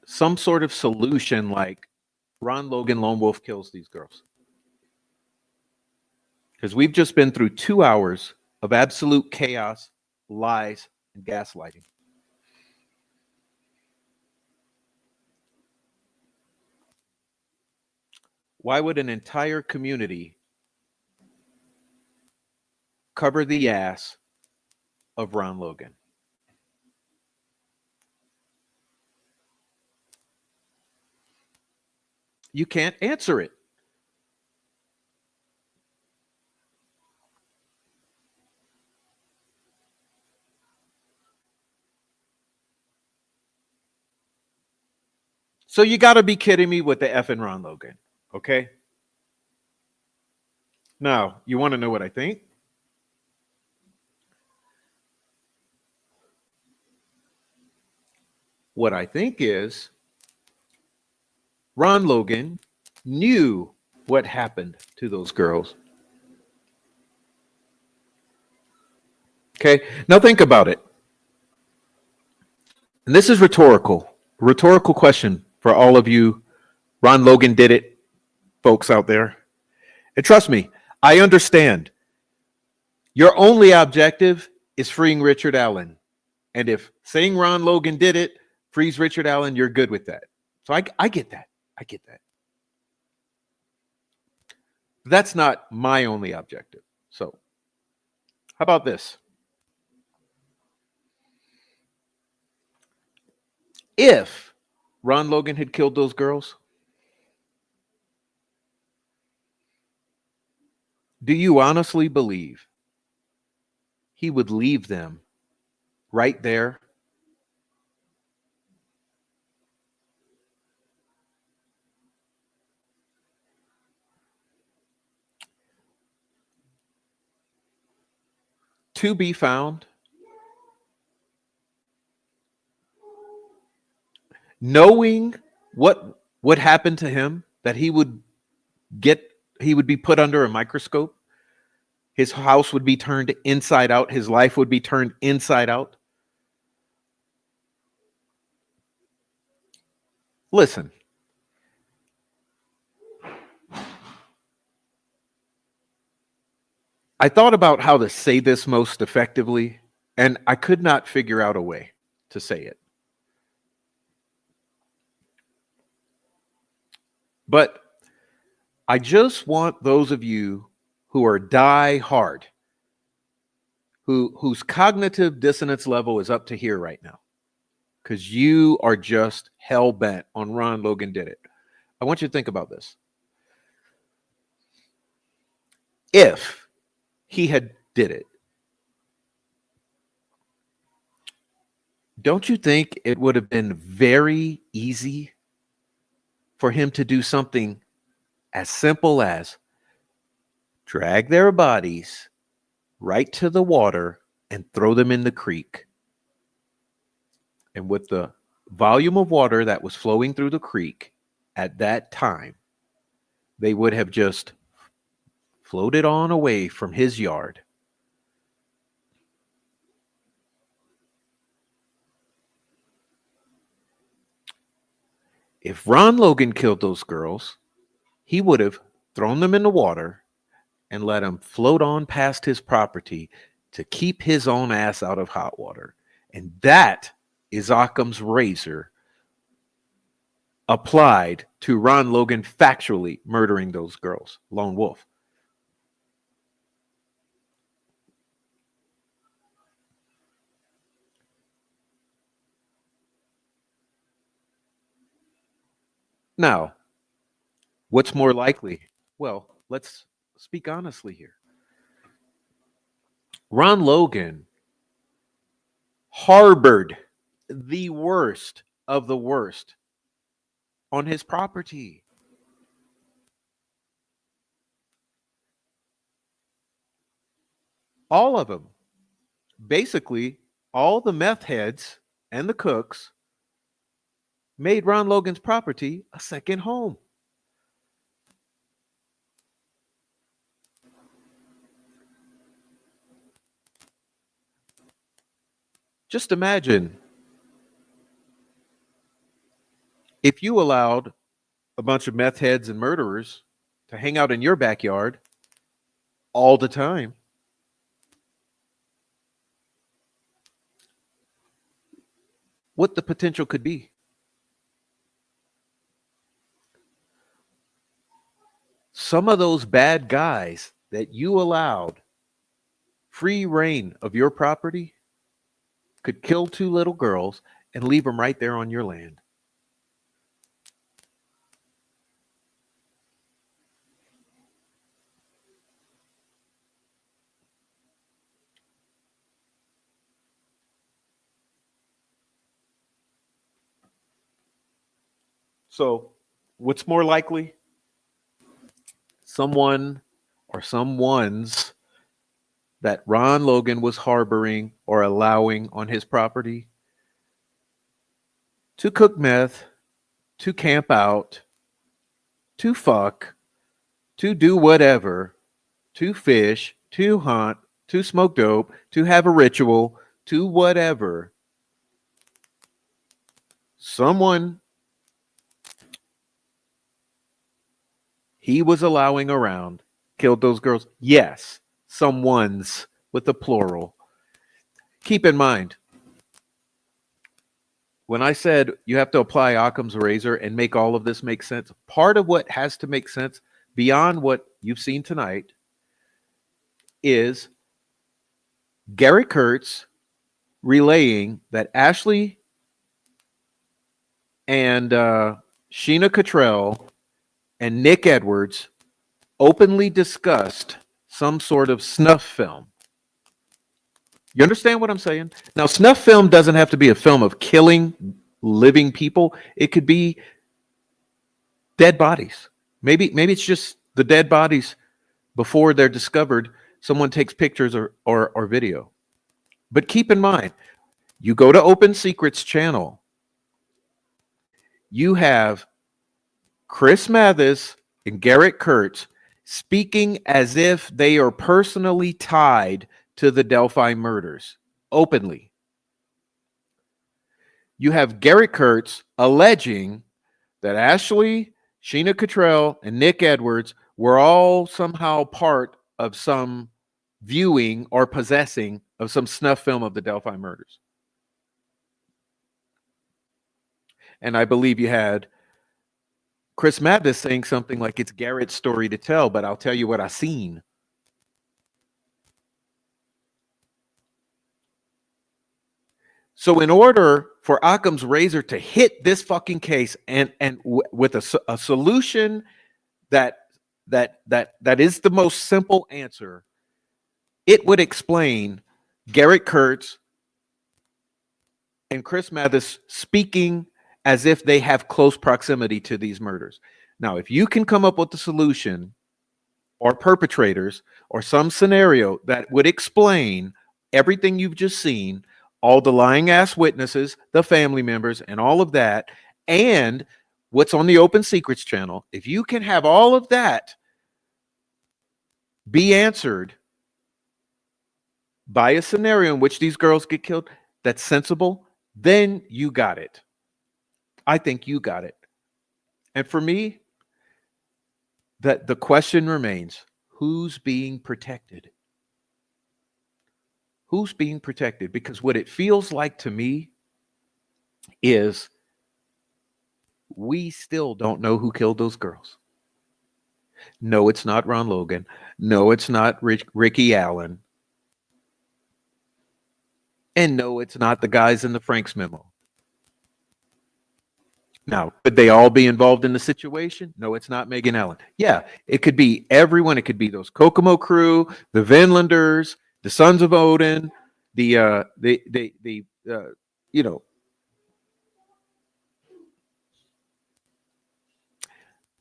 some sort of solution like Ron Logan Lone Wolf kills these girls. Because we've just been through 2 hours of absolute chaos, lies, and gaslighting. Why would an entire community cover the ass of Ron Logan? You can't answer it. So you got to be kidding me with the effing Ron Logan, okay? Now, you want to know what I think? What I think is Ron Logan knew what happened to those girls. Okay, now think about it. And this is rhetorical. Rhetorical question for all of you Ron Logan did it folks out there. And trust me, I understand. Your only objective is freeing Richard Allen. And if saying Ron Logan did it frees Richard Allen, you're good with that. So I get that. I get that. That's not my only objective. So, how about this? If Ron Logan had killed those girls, do you honestly believe he would leave them right there? To be found, knowing what would happen to him, that he would be put under a microscope, His house would be turned inside out. His life would be turned inside out. Listen, I thought about how to say this most effectively, and I could not figure out a way to say it. But I just want those of you who are die hard, whose cognitive dissonance level is up to here right now, because you are just hell bent on Ron Logan did it. I want you to think about this. If he had did it, don't you think it would have been very easy for him to do something as simple as drag their bodies right to the water and throw them in the creek? And with the volume of water that was flowing through the creek at that time, they would have just floated on away from his yard. If Ron Logan killed those girls, he would have thrown them in the water and let them float on past his property to keep his own ass out of hot water. And that is Occam's razor applied to Ron Logan factually murdering those girls. Lone wolf. Now, what's more likely? Well, let's speak honestly here. Ron Logan harbored the worst of the worst on his property. All of them. Basically, all the meth heads and the cooks made Ron Logan's property a second home. Just imagine if you allowed a bunch of meth heads and murderers to hang out in your backyard all the time. What the potential could be. Some of those bad guys that you allowed free reign of your property could kill two little girls and leave them right there on your land. So, what's more likely? Someone or someone's that Ron Logan was harboring or allowing on his property to cook meth, to camp out, to fuck, to do whatever, to fish, to hunt, to smoke dope, to have a ritual, to whatever. Someone he was allowing around killed those girls. Yes, someone's with the plural. Keep in mind, when I said you have to apply Occam's razor and make all of this make sense, part of what has to make sense beyond what you've seen tonight is Gary Kurtz relaying that Ashley and Sheena Cottrell and Nick Edwards openly discussed some sort of snuff film. You understand what I'm saying? Now, snuff film doesn't have to be a film of killing living people. It could be dead bodies. Maybe it's just the dead bodies before they're discovered. Someone takes pictures or video. But keep in mind, you go to Open Secrets channel, you have Chris Mathis and Garrett Kurtz speaking as if they are personally tied to the Delphi murders openly. You have Garrett Kurtz alleging that Ashley, Sheena Cottrell, and Nick Edwards were all somehow part of some viewing or possessing of some snuff film of the Delphi murders. And I believe you had Chris Mathis saying something like it's Garrett's story to tell, but I'll tell you what I seen. So in order for Occam's razor to hit this fucking case and with a solution that is the most simple answer, it would explain Garrett Kurtz and Chris Mathis speaking as if they have close proximity to these murders. Now, if you can come up with a solution or perpetrators or some scenario that would explain everything you've just seen, all the lying ass witnesses, the family members, and all of that, and what's on the Open Secrets channel, if you can have all of that be answered by a scenario in which these girls get killed that's sensible, then you got it. I think you got it. And for me, that the question remains, who's being protected? Who's being protected? Because what it feels like to me is we still don't know who killed those girls. No, it's not Ron Logan. No, it's not Ricky Allen. And no, it's not the guys in the Franks memo. Now, could they all be involved in the situation? No, it's not Megan Allen. Yeah, it could be everyone. It could be those Kokomo crew, the Vinlanders, the Sons of Odin, you know.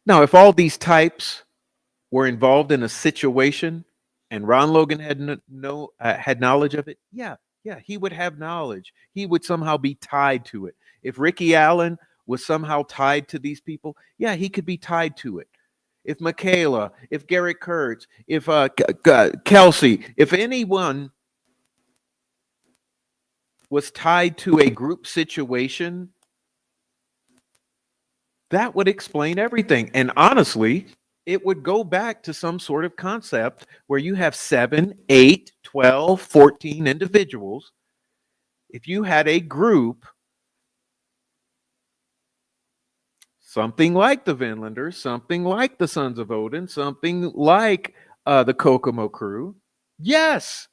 Now, if all these types were involved in a situation and Ron Logan had had knowledge of it, yeah, he would have knowledge. He would somehow be tied to it. If Ricky Allen was somehow tied to these people, yeah, he could be tied to it. If Michaela, if Garrett Kurtz, if Kelsey, if anyone was tied to a group situation, that would explain everything. And honestly, it would go back to some sort of concept where you have 7, 8, 12, 14 individuals. If you had a group, something like the Vinlanders, something like the Sons of Odin, something like the Kokomo crew, yes.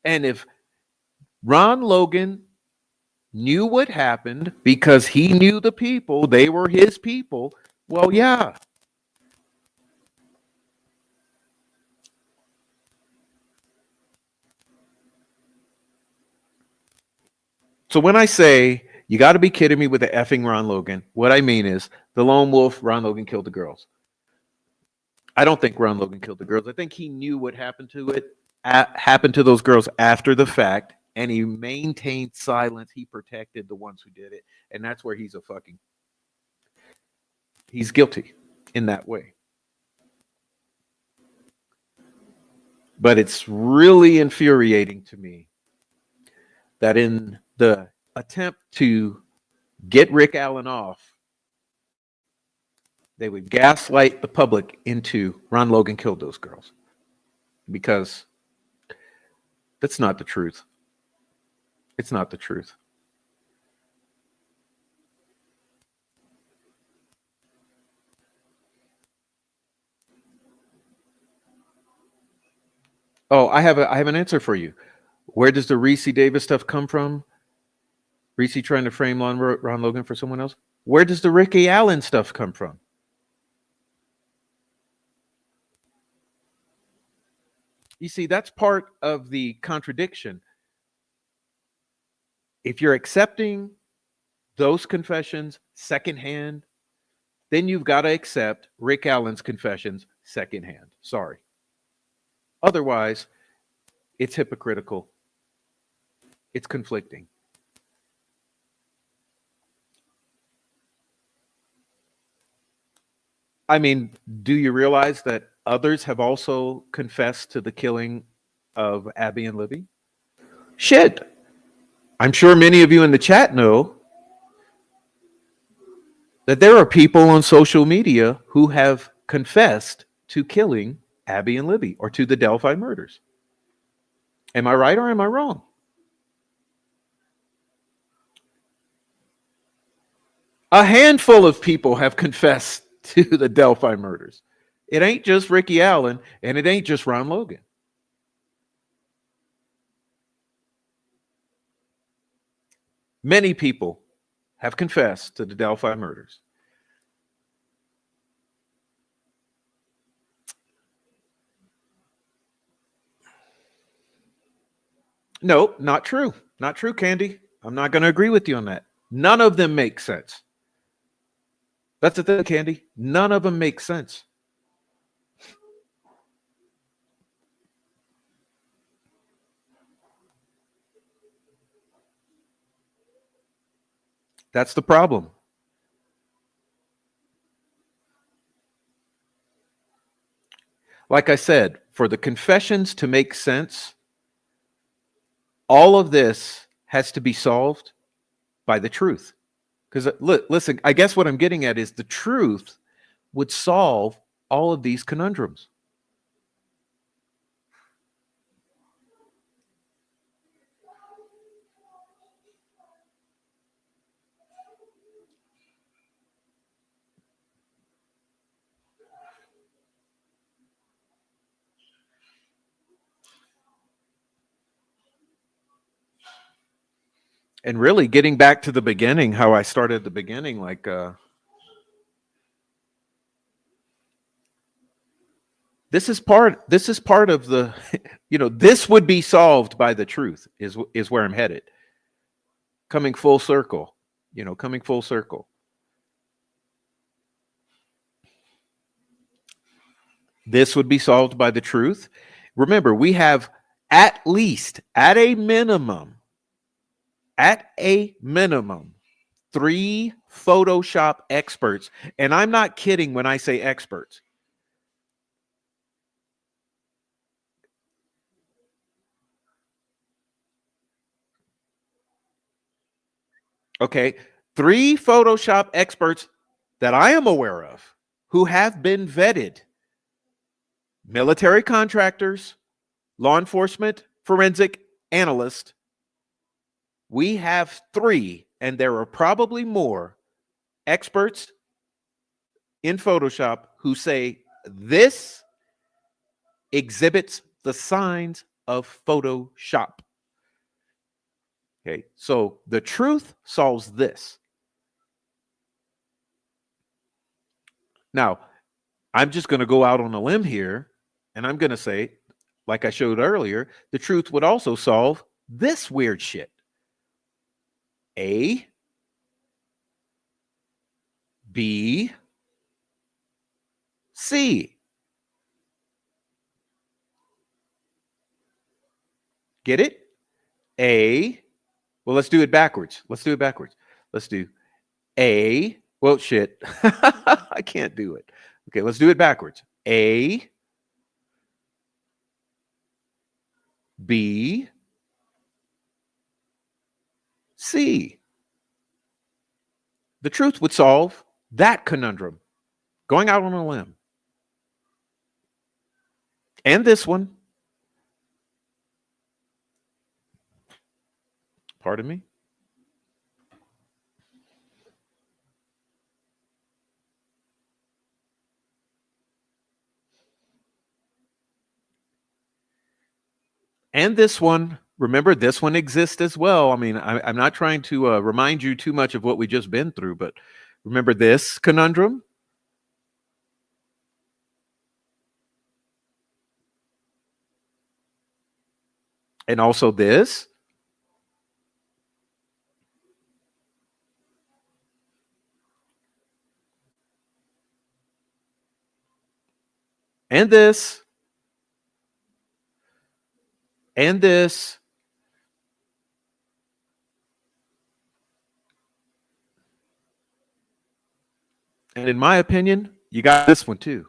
And if Ron Logan knew what happened because he knew the people, they were his people, well, yeah. So when I say you got to be kidding me with the effing Ron Logan, what I mean is the lone wolf, Ron Logan killed the girls. I don't think Ron Logan killed the girls. I think he knew what happened to happened to those girls after the fact, and he maintained silence. He protected the ones who did it, and that's where he's guilty in that way. But it's really infuriating to me that in the attempt to get Rick Allen off, they would gaslight the public into Ron Logan killed those girls, because that's not the truth. It's not the truth. Oh, I have an answer for you. Where does the Reese Davis stuff come from? Reese trying to frame Ron Logan for someone else? Where does the Ricky Allen stuff come from? You see, that's part of the contradiction. If you're accepting those confessions secondhand, then you've got to accept Rick Allen's confessions secondhand. Sorry. Otherwise, it's hypocritical. It's conflicting. I mean, do you realize that others have also confessed to the killing of Abby and Libby? Shit. I'm sure many of you in the chat know that there are people on social media who have confessed to killing Abby and Libby or to the Delphi murders. Am I right or am I wrong? A handful of people have confessed to the Delphi murders. It ain't just Ricky Allen and it ain't just Ron Logan. Many people have confessed to the Delphi murders. No, not true. Not true, Candy. I'm not going to agree with you on that. None of them make sense. That's the thing, Candy. None of them make sense. That's the problem. Like I said, for the confessions to make sense, all of this has to be solved by the truth. Because listen, I guess what I'm getting at is the truth would solve all of these conundrums. And really getting back to the beginning, how I started at the beginning, like this is part of the this would be solved by the truth is where I'm headed. Coming full circle, coming full circle. This would be solved by the truth. Remember, we have at least, at a minimum, 3 Photoshop experts. And I'm not kidding when I say experts. Okay. 3 Photoshop experts that I am aware of who have been vetted: military contractors, law enforcement, forensic analyst. We have 3, and there are probably more experts in Photoshop who say this exhibits the signs of Photoshop. Okay, so the truth solves this. Now, I'm just going to go out on a limb here, and I'm going to say, like I showed earlier, the truth would also solve this weird shit. A, B, C. Get it? A. Well, let's do it backwards. Let's do A. Well, shit. I can't do it. Okay, let's do it backwards. A, B, C. The truth would solve that conundrum. Going out on a limb. And this one. Pardon me. And this one. Remember, this one exists as well. I mean, I'm not trying to remind you too much of what we just been through, but remember this conundrum? And also this. And this. And this. And in my opinion, you got this one too.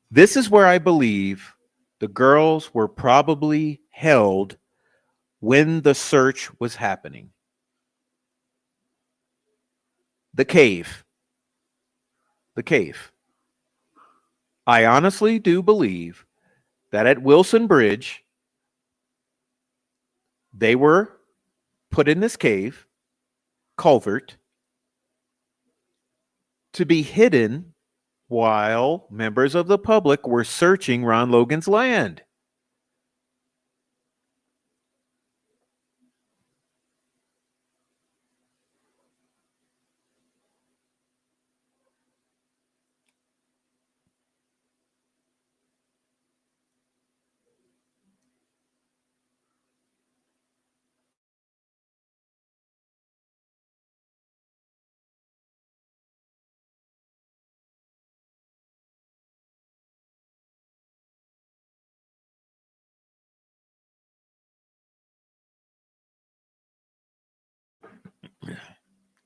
This is where I believe the girls were probably held when the search was happening. The cave. The cave. I honestly do believe that at Wilson Bridge, they were put in this cave, culvert, to be hidden while members of the public were searching Ron Logan's land.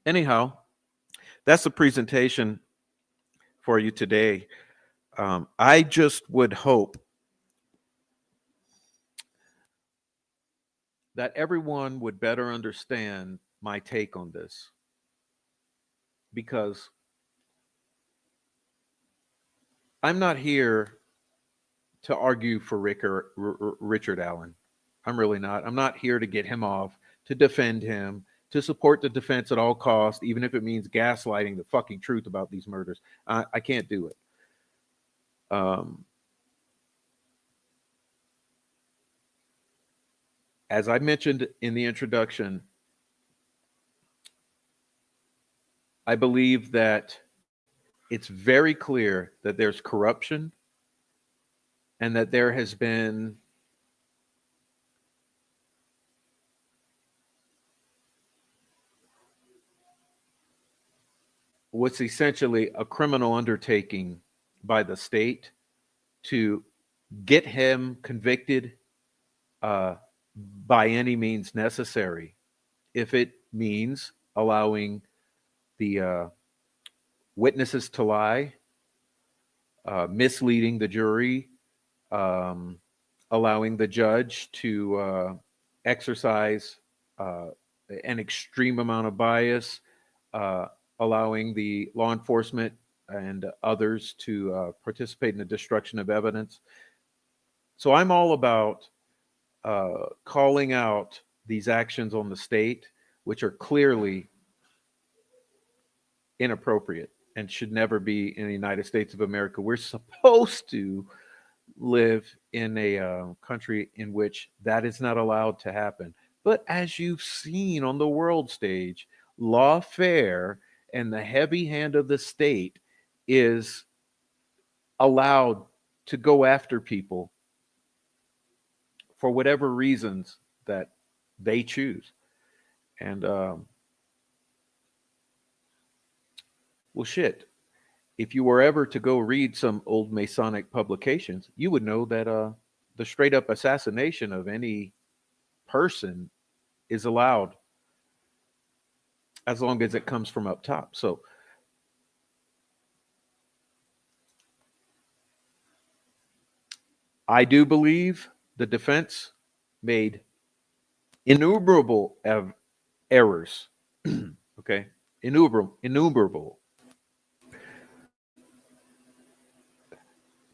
Anyhow, that's the presentation for you today. I just would hope that everyone would better understand my take on this because I'm not here to argue for Richard Allen. I'm really not. I'm not here to get him off, to defend him, to support the defense at all costs, even if it means gaslighting the fucking truth about these murders. I can't do it. Um, as I mentioned in the introduction, I believe that it's very clear that there's corruption and that there has been what's essentially a criminal undertaking by the state to get him convicted uh, by any means necessary. If it means allowing the witnesses to lie, misleading the jury, um, allowing the judge to exercise uh, an extreme amount of bias, uh, allowing the law enforcement and others to participate in the destruction of evidence. So I'm all about calling out these actions on the state, which are clearly inappropriate and should never be in the United States of America. We're supposed to live in a country in which that is not allowed to happen. But as you've seen on the world stage, lawfare and the heavy hand of the state is allowed to go after people for whatever reasons that they choose. And well, shit. If you were ever to go read some old Masonic publications, you would know that the straight up assassination of any person is allowed as long as it comes from up top. So I do believe the defense made innumerable errors. Okay, innumerable.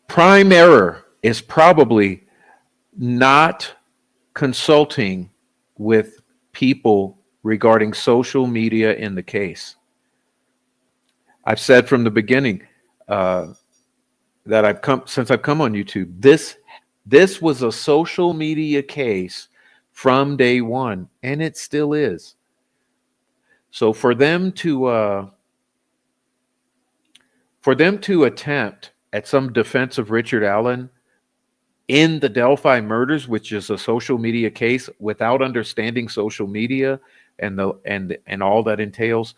Prime error is probably not consulting with people regarding social media in the case. I've said from the beginning uh, that I've come on YouTube. This was a social media case from day one, and it still is. So for them to attempt at some defense of Richard Allen in the Delphi murders, which is a social media case, without understanding social media and all that entails,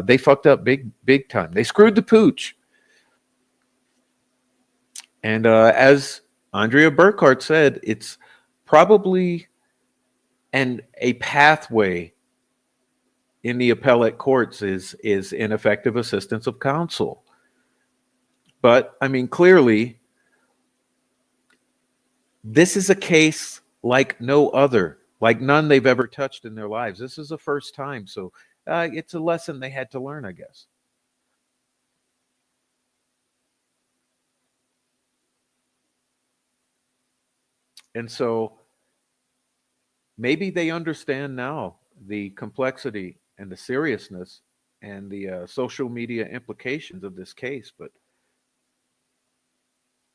they fucked up big time. They screwed the pooch. And as Andrea Burkhart said, it's probably a pathway in the appellate courts is ineffective assistance of counsel. But I mean, clearly, This is a case like no other, like none they've ever touched in their lives. This is the first time. So it's a lesson they had to learn, I guess. And so maybe they understand now the complexity and the seriousness and the social media implications of this case, but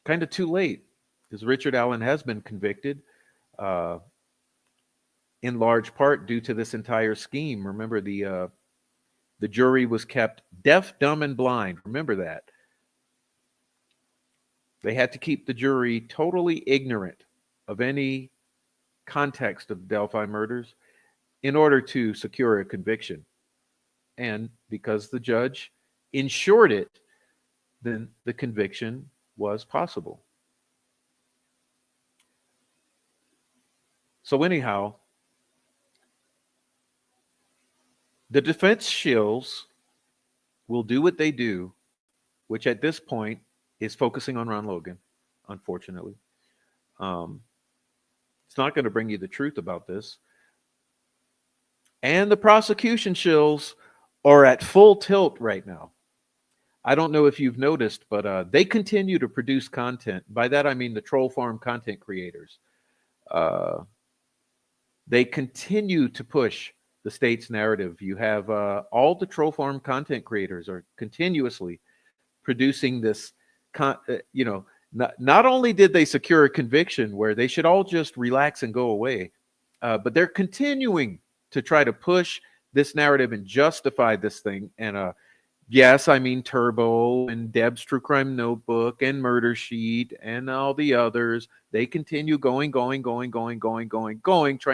kind of too late because Richard Allen has been convicted uh, in large part due to this entire scheme. Remember, the jury was kept deaf, dumb, and blind. Remember that. They had to keep the jury totally ignorant of any context of the Delphi murders in order to secure a conviction. And because the judge ensured it, then the conviction was possible. So, anyhow, the defense shills will do what they do, which at this point is focusing on Ron Logan, unfortunately. Um, it's not going to bring you the truth about this. And the prosecution shills are at full tilt right now. I don't know if you've noticed, but they continue to produce content. By that, I mean the troll farm content creators. Uh, they continue to push the state's narrative. You have all the troll farm content creators are continuously producing this, not only did they secure a conviction where they should all just relax and go away, but they're continuing to try to push this narrative and justify this thing. And yes, I mean Turbo and Deb's True Crime Notebook and Murder Sheet and all the others. They continue going, trying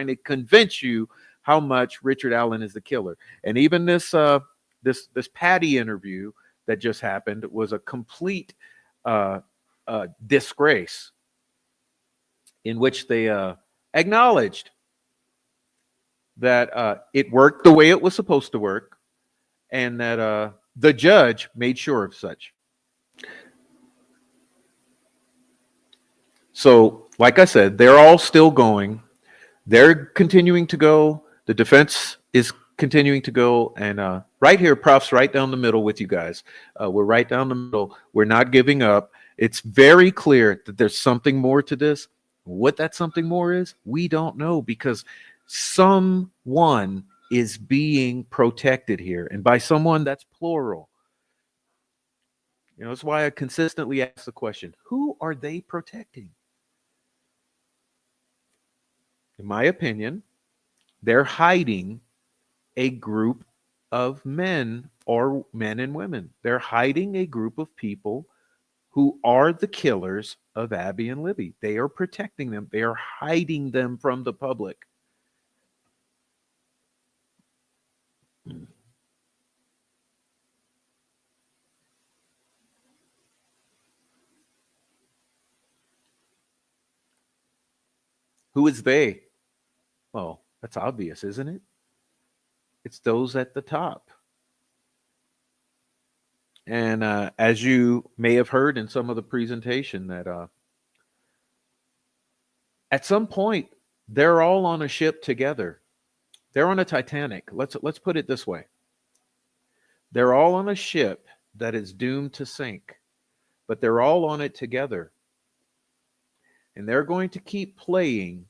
to convince you how much Richard Allen is the killer. And even this Patty interview that just happened was a complete uh, disgrace in which they acknowledged that it worked the way it was supposed to work and that the judge made sure of such. So, like I said, they're all still going. They're continuing to go. The defense is continuing to go. And right here, Prof's right down the middle with you guys. We're right down the middle. We're not giving up. It's very clear that there's something more to this. What that something more is, we don't know because someone is being protected here. And by someone, that's plural. That's why I consistently ask the question, who are they protecting? In my opinion, they're hiding a group of men or men and women. They're hiding a group of people who are the killers of Abby and Libby. They are protecting them. They are hiding them from the public. Who is they? Well, that's obvious, isn't it? It's those at the top. And as you may have heard in some of the presentation, that at some point they're all on a ship together. They're on a Titanic. Let's put it this way. They're all on a ship that is doomed to sink, but they're all on it together. And they're going to keep playing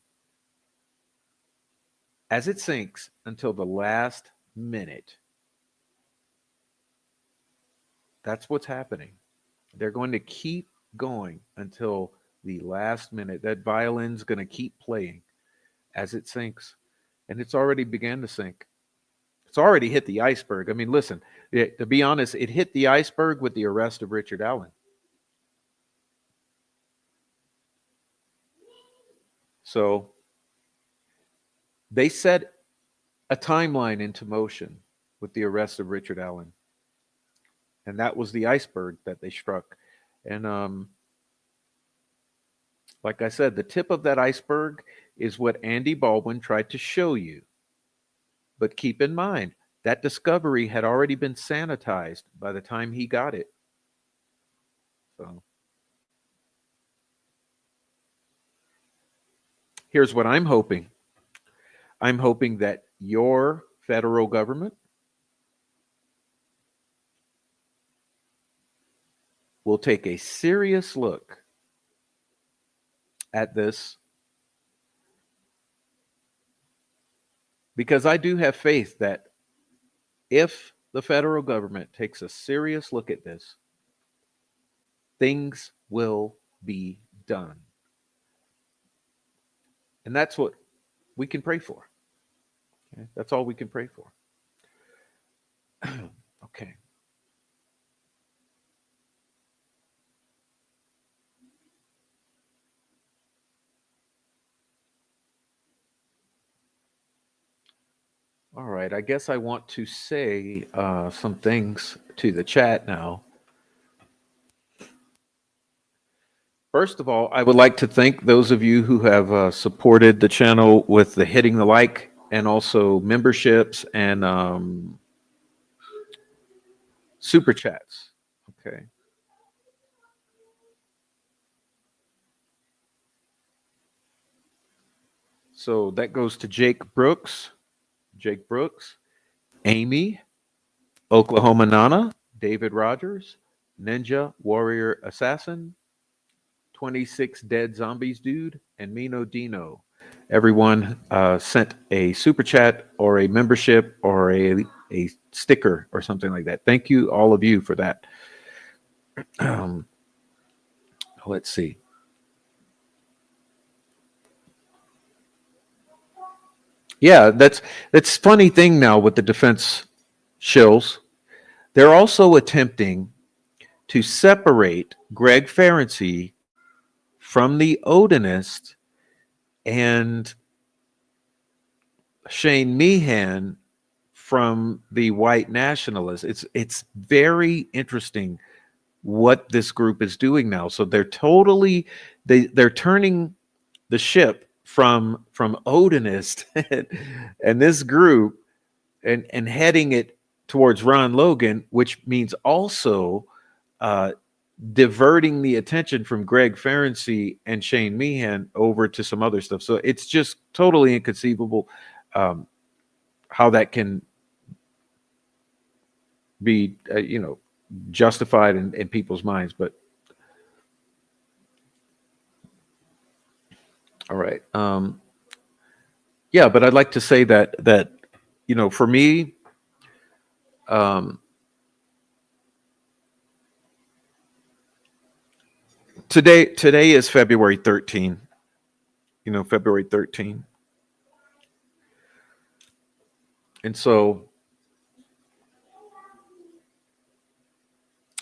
as it sinks until the last minute. That's what's happening. They're going to keep going until the last minute. That violin's going to keep playing as it sinks. And it's already began to sink. It's already hit the iceberg. I mean, listen, to be honest, it hit the iceberg with the arrest of Richard Allen. So they set a timeline into motion with the arrest of Richard Allen. And that was the iceberg that they struck. And like I said, the tip of that iceberg is what Andy Baldwin tried to show you. But keep in mind, that discovery had already been sanitized by the time he got it. So Here's what I'm hoping. I'm hoping that your federal government will take a serious look at this, because I do have faith that if the federal government takes a serious look at this, things will be done. And that's what we can pray for. Okay? That's all we can pray for. Okay. All right. I guess I want to say some things to the chat now. First of all, I would like to thank those of you who have supported the channel with the hitting the like and also memberships and super chats. Okay. So that goes to Jake Brooks, Amy, Oklahoma Nana, David Rogers, Ninja Warrior Assassin, 26 Dead Zombies Dude, and Mino Dino. Everyone sent a super chat or a membership or a sticker or something like that. Thank you, all of you, for that. Um, let's see. Yeah, that's funny thing now with the defense shills. They're also attempting to separate Greg Ferenczi from the Odinist and Shane Meehan from the white nationalists. It's very interesting what this group is doing now. So they're turning the ship from Odinist and this group and heading it towards Ron Logan, which means also uh, diverting the attention from Greg Ferenczi and Shane Meehan over to some other stuff. So it's just totally inconceivable how that can be, justified in people's minds. But all right, yeah. But I'd like to say that for me, um, today is February 13. February 13. And so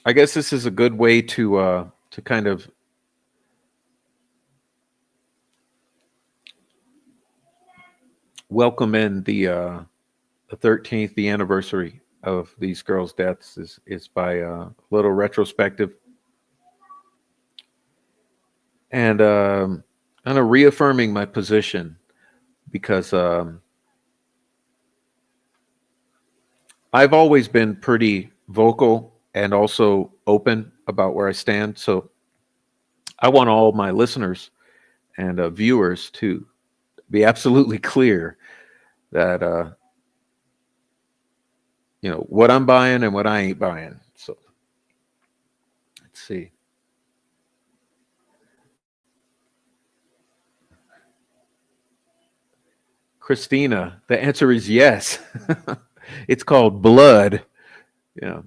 I guess this is a good way to kind of welcome in the 13th, the anniversary of these girls' deaths is by a little retrospective and kind of reaffirming my position because I've always been pretty vocal and also open about where I stand. So I want all my listeners and viewers to be absolutely clear that what I'm buying and what I ain't buying. So let's see. Christina, the answer is yes. It's called blood. Yeah.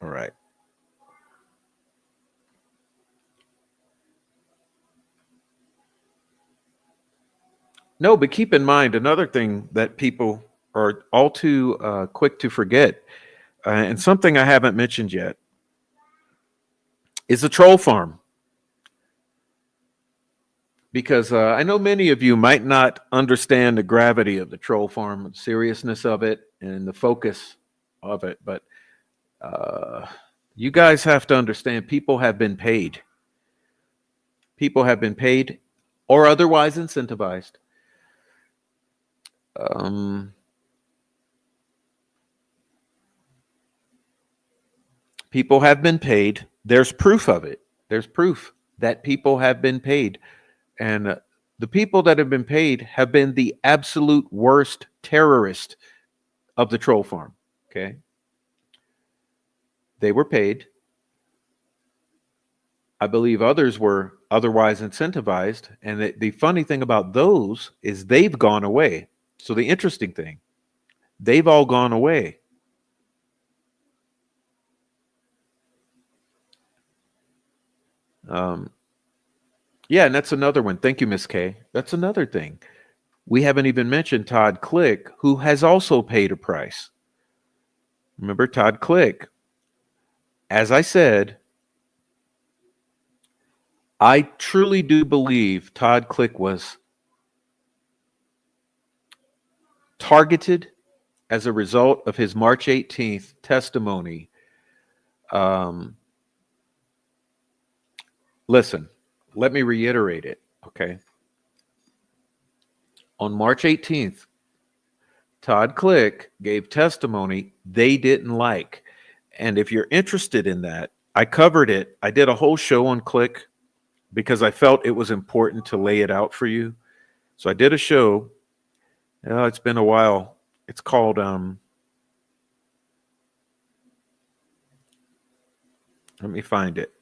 All right. No, but keep in mind another thing that people are all too quick to forget, and something I haven't mentioned yet, is the troll farm. Because I know many of you might not understand the gravity of the troll farm, the seriousness of it, and the focus of it, but uh, you guys have to understand people have been paid. People have been paid or otherwise incentivized. Um, People have been paid. There's proof of it. There's proof that people have been paid. And the people that have been paid have been the absolute worst terrorist of the troll farm. Okay. They were paid. I believe others were otherwise incentivized. And the funny thing about those is they've gone away. So the interesting thing, they've all gone away. Um, yeah, and that's another one. Thank you, Miss K. That's another thing. We haven't even mentioned Todd Click, who has also paid a price. Remember Todd Click? As I said, I truly do believe Todd Click was targeted as a result of his March 18th testimony. Um, Listen, let me reiterate it, okay? On March 18th, Todd Click gave testimony they didn't like. And if you're interested in that, I covered it. I did a whole show on Click because I felt it was important to lay it out for you. So I did a show. It's been a while. It's called let me find it.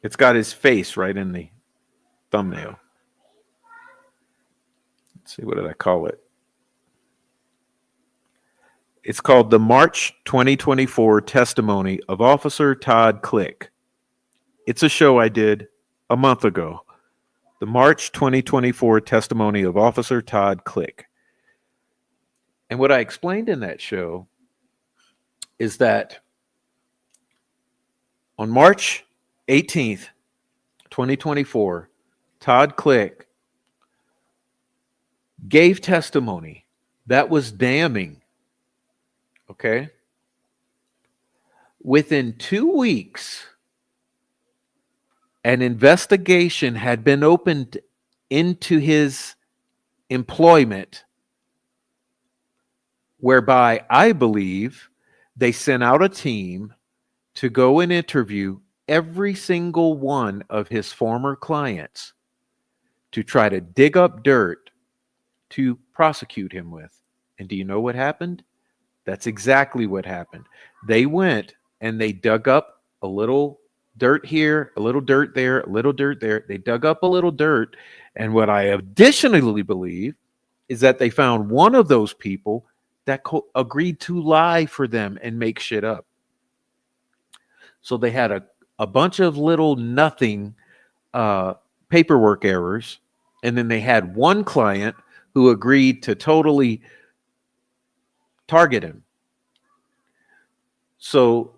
It's got his face right in the thumbnail. Let's see, what did I call it? It's called the March 2024 Testimony of Officer Todd Click. It's a show I did a month ago. The March 2024 Testimony of Officer Todd Click. And what I explained in that show is that on March 18th, 2024, Todd Click gave testimony that was damning. Okay. Within 2 weeks, an investigation had been opened into his employment, whereby I believe they sent out a team to go and interview every single one of his former clients to try to dig up dirt to prosecute him with. And do you know what happened? That's exactly what happened. They went and they dug up a little dirt here, a little dirt there, a little dirt there. They dug up a little dirt. And what I additionally believe is that they found one of those people that agreed to lie for them and make shit up. So they had a bunch of little nothing paperwork errors. And then they had one client who agreed to totally target him. So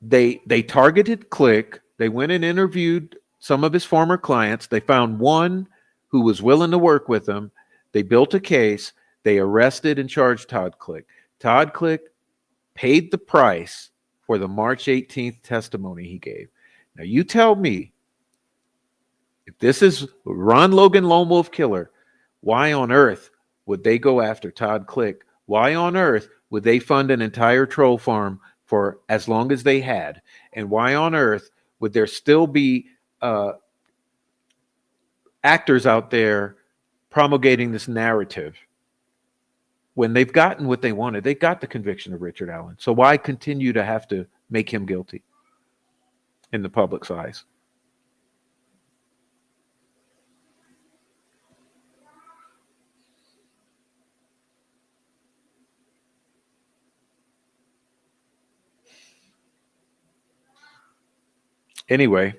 they targeted Click. They went and interviewed some of his former clients. They found one who was willing to work with him. They built a case. They arrested and charged Todd Click. Todd Click paid the price for the March 18th testimony he gave. Now you tell me, if this is Ron Logan Lone Wolf Killer, why on earth would they go after Todd Click? Why on earth would they fund an entire troll farm for as long as they had? And why on earth would there still be actors out there promulgating this narrative when they've gotten what they wanted? They got the conviction of Richard Allen. So why continue to have to make him guilty in the public's eyes? Anyway,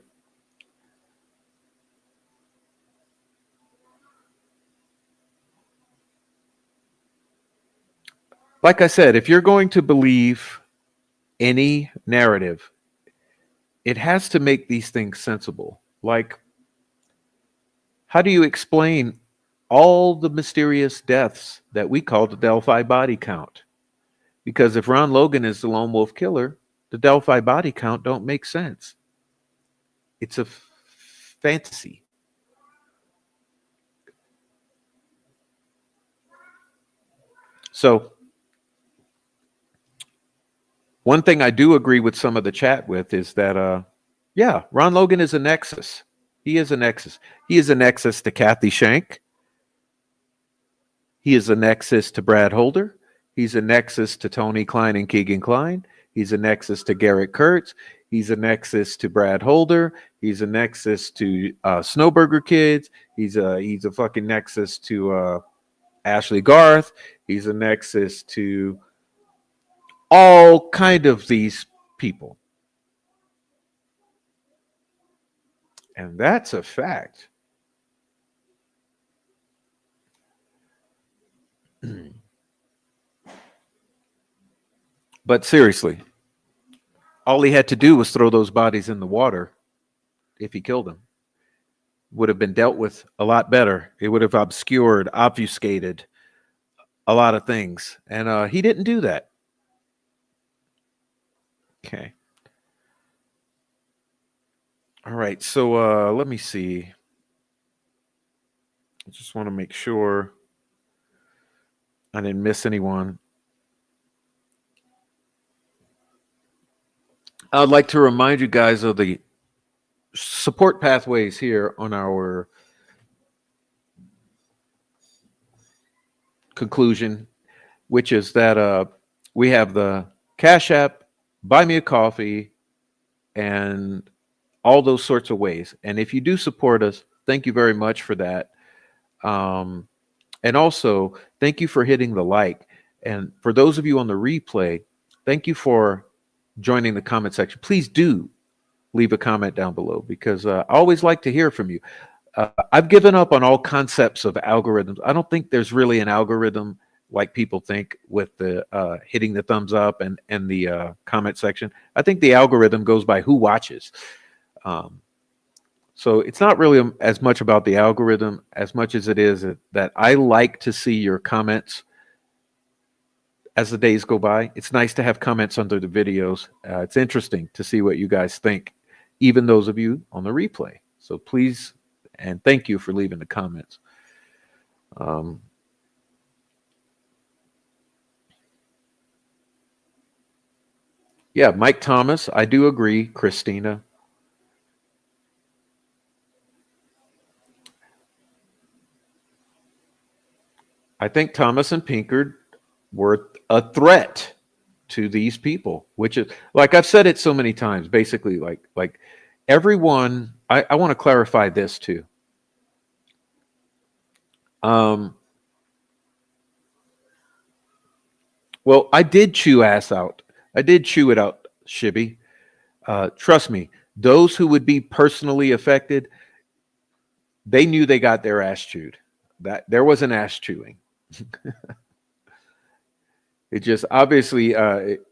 like I said, if you're going to believe any narrative, it has to make these things sensible. Like, how do you explain all the mysterious deaths that we call the Delphi body count? Because if Ron Logan is the lone wolf killer, the Delphi body count don't make sense. It's a fantasy. So one thing I do agree with some of the chat with is that, yeah, Ron Logan is a nexus. He is a nexus. He is a nexus to Kathy Shank. He is a nexus to Brad Holder. He's a nexus to Tony Klein and Keegan Klein. He's a nexus to Garrett Kurtz. He's a nexus to Brad Holder. He's a nexus to Snowburger Kids. He's a fucking nexus to Ashley Garth. He's a nexus to all kind of these people. And that's a fact. But seriously, all he had to do was throw those bodies in the water if he killed them. Would have been dealt with a lot better. It would have obfuscated a lot of things. And he didn't do that. Okay. All right. So let me see. I just want to make sure I didn't miss anyone. I'd like to remind you guys of the support pathways here on our conclusion, which is that we have the Cash App, Buy Me a Coffee, and all those sorts of ways. And if you do support us, thank you very much for that. And also, thank you for hitting the like. And for those of you on the replay, thank you for joining the comment section. Please do leave a comment down below because I always like to hear from you. I've given up on all concepts of algorithms. I don't think there's really an algorithm like people think with the hitting the thumbs up and the comment section. I think the algorithm goes by who watches. So it's not really as much about the algorithm as much as it is that I like to see your comments as the days go by. It's nice to have comments under the videos. It's interesting to see what you guys think, even those of you on the replay. So please, and thank you for leaving the comments. Yeah, Mike Thomas, I do agree, Christina. I think Thomas and Pinkard were a threat to these people, which is like I've said it so many times, basically like everyone, I want to clarify this too. Well, I did chew ass out. I did chew it out, Shibby. Trust me, those who would be personally affected, they knew they got their ass chewed. That there was an ass chewing. It just obviously,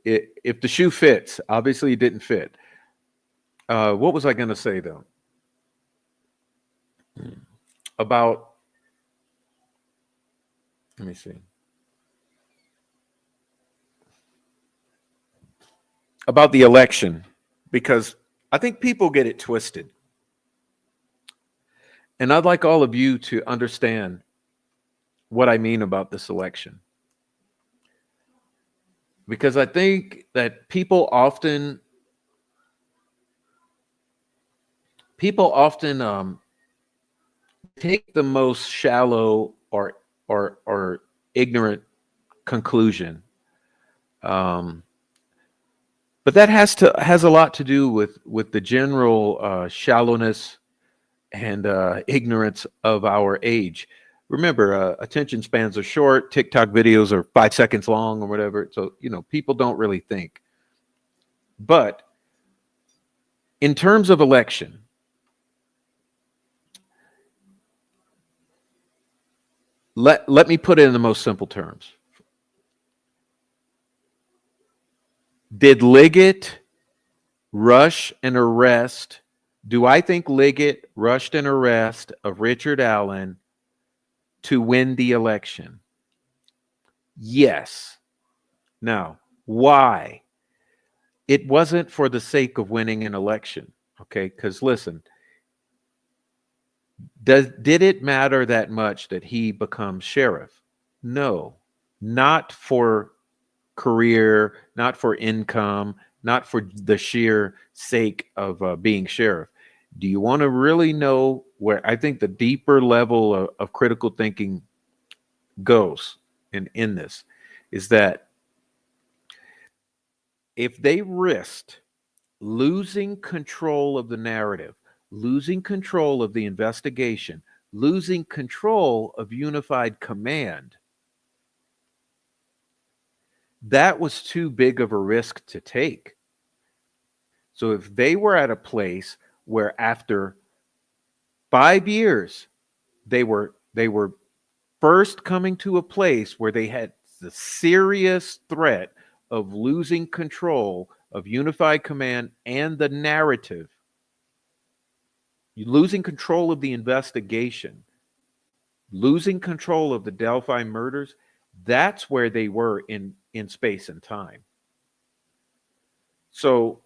if the shoe fits, obviously it didn't fit. What was I going to say though? About, let me see. About the election, because I think people get it twisted. And I'd like all of you to understand what I mean about this election. Because I think that people often take the most shallow or ignorant conclusion. But that has a lot to do with the general shallowness and ignorance of our age. Remember, attention spans are short. TikTok videos are 5 seconds long or whatever. So, people don't really think. But in terms of election, let me put it in the most simple terms. Did Liggett rush and arrest? Do I think Liggett rushed an arrest of Richard Allen to win the election? Yes. Now, why? It wasn't for the sake of winning an election, okay? Because listen, Did it matter that much that he becomes sheriff? No, not for career, not for income, not for the sheer sake of being sheriff. Do you want to really know where I think the deeper level of critical thinking goes in this is that if they risked losing control of the narrative, losing control of the investigation, losing control of unified command, that was too big of a risk to take. So if they were at a place where after 5 years they were first coming to a place where they had the serious threat of losing control of unified command and the narrative, losing control of the investigation, losing control of the Delphi murders, that's where they were in space and time. So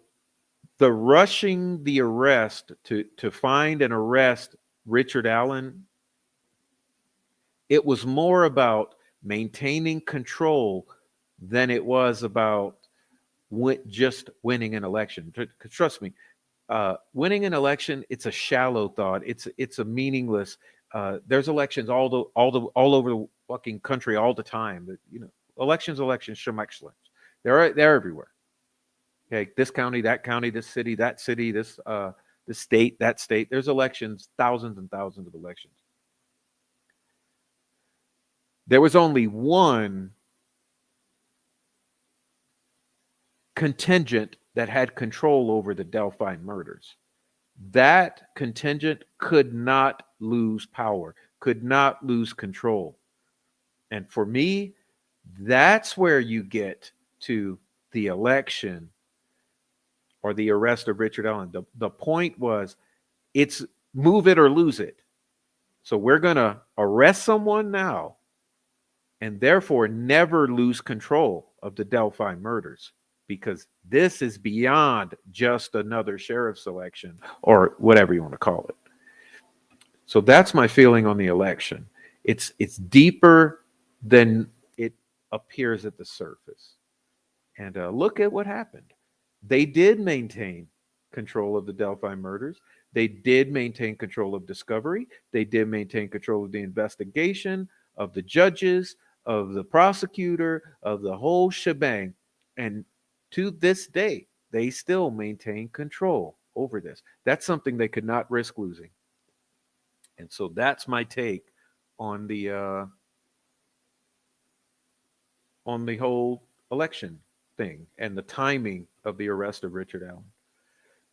the rushing the arrest to find and arrest Richard Allen, it was more about maintaining control than it was about just winning an election. Trust me, winning an election, it's a shallow thought. It's a meaningless. There's elections all over the fucking country all the time. But, elections, excellence. They're everywhere. Okay, this county, that county, this city, this state, that state. There's elections, thousands and thousands of elections. There was only one contingent that had control over the Delphi murders. That contingent could not lose power, could not lose control. And for me, that's where you get to the election or the arrest of Richard Allen. The point was, it's move it or lose it. So we're going to arrest someone now and therefore never lose control of the Delphi murders, because this is beyond just another sheriff's election or whatever you want to call it. So that's my feeling on the election. It's deeper than it appears at the surface. And look at what happened. They did maintain control of the Delphi murders. They did maintain control of discovery. They did maintain control of the investigation, of the judges, of the prosecutor, of the whole shebang. And to this day, they still maintain control over this. That's something they could not risk losing. And so that's my take on the whole election thing and the timing of the arrest of Richard Allen.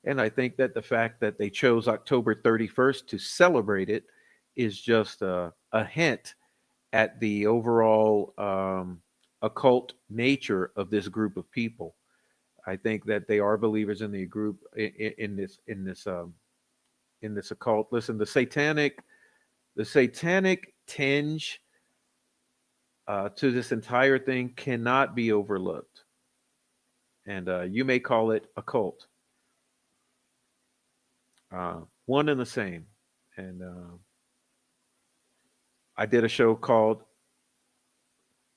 And I think that the fact that they chose October 31st to celebrate it is just a hint at the overall occult nature of this group of people. I think that they are believers in the group in this occult. Listen, the satanic tinge to this entire thing cannot be overlooked, and you may call it a cult. One and the same. And I did a show called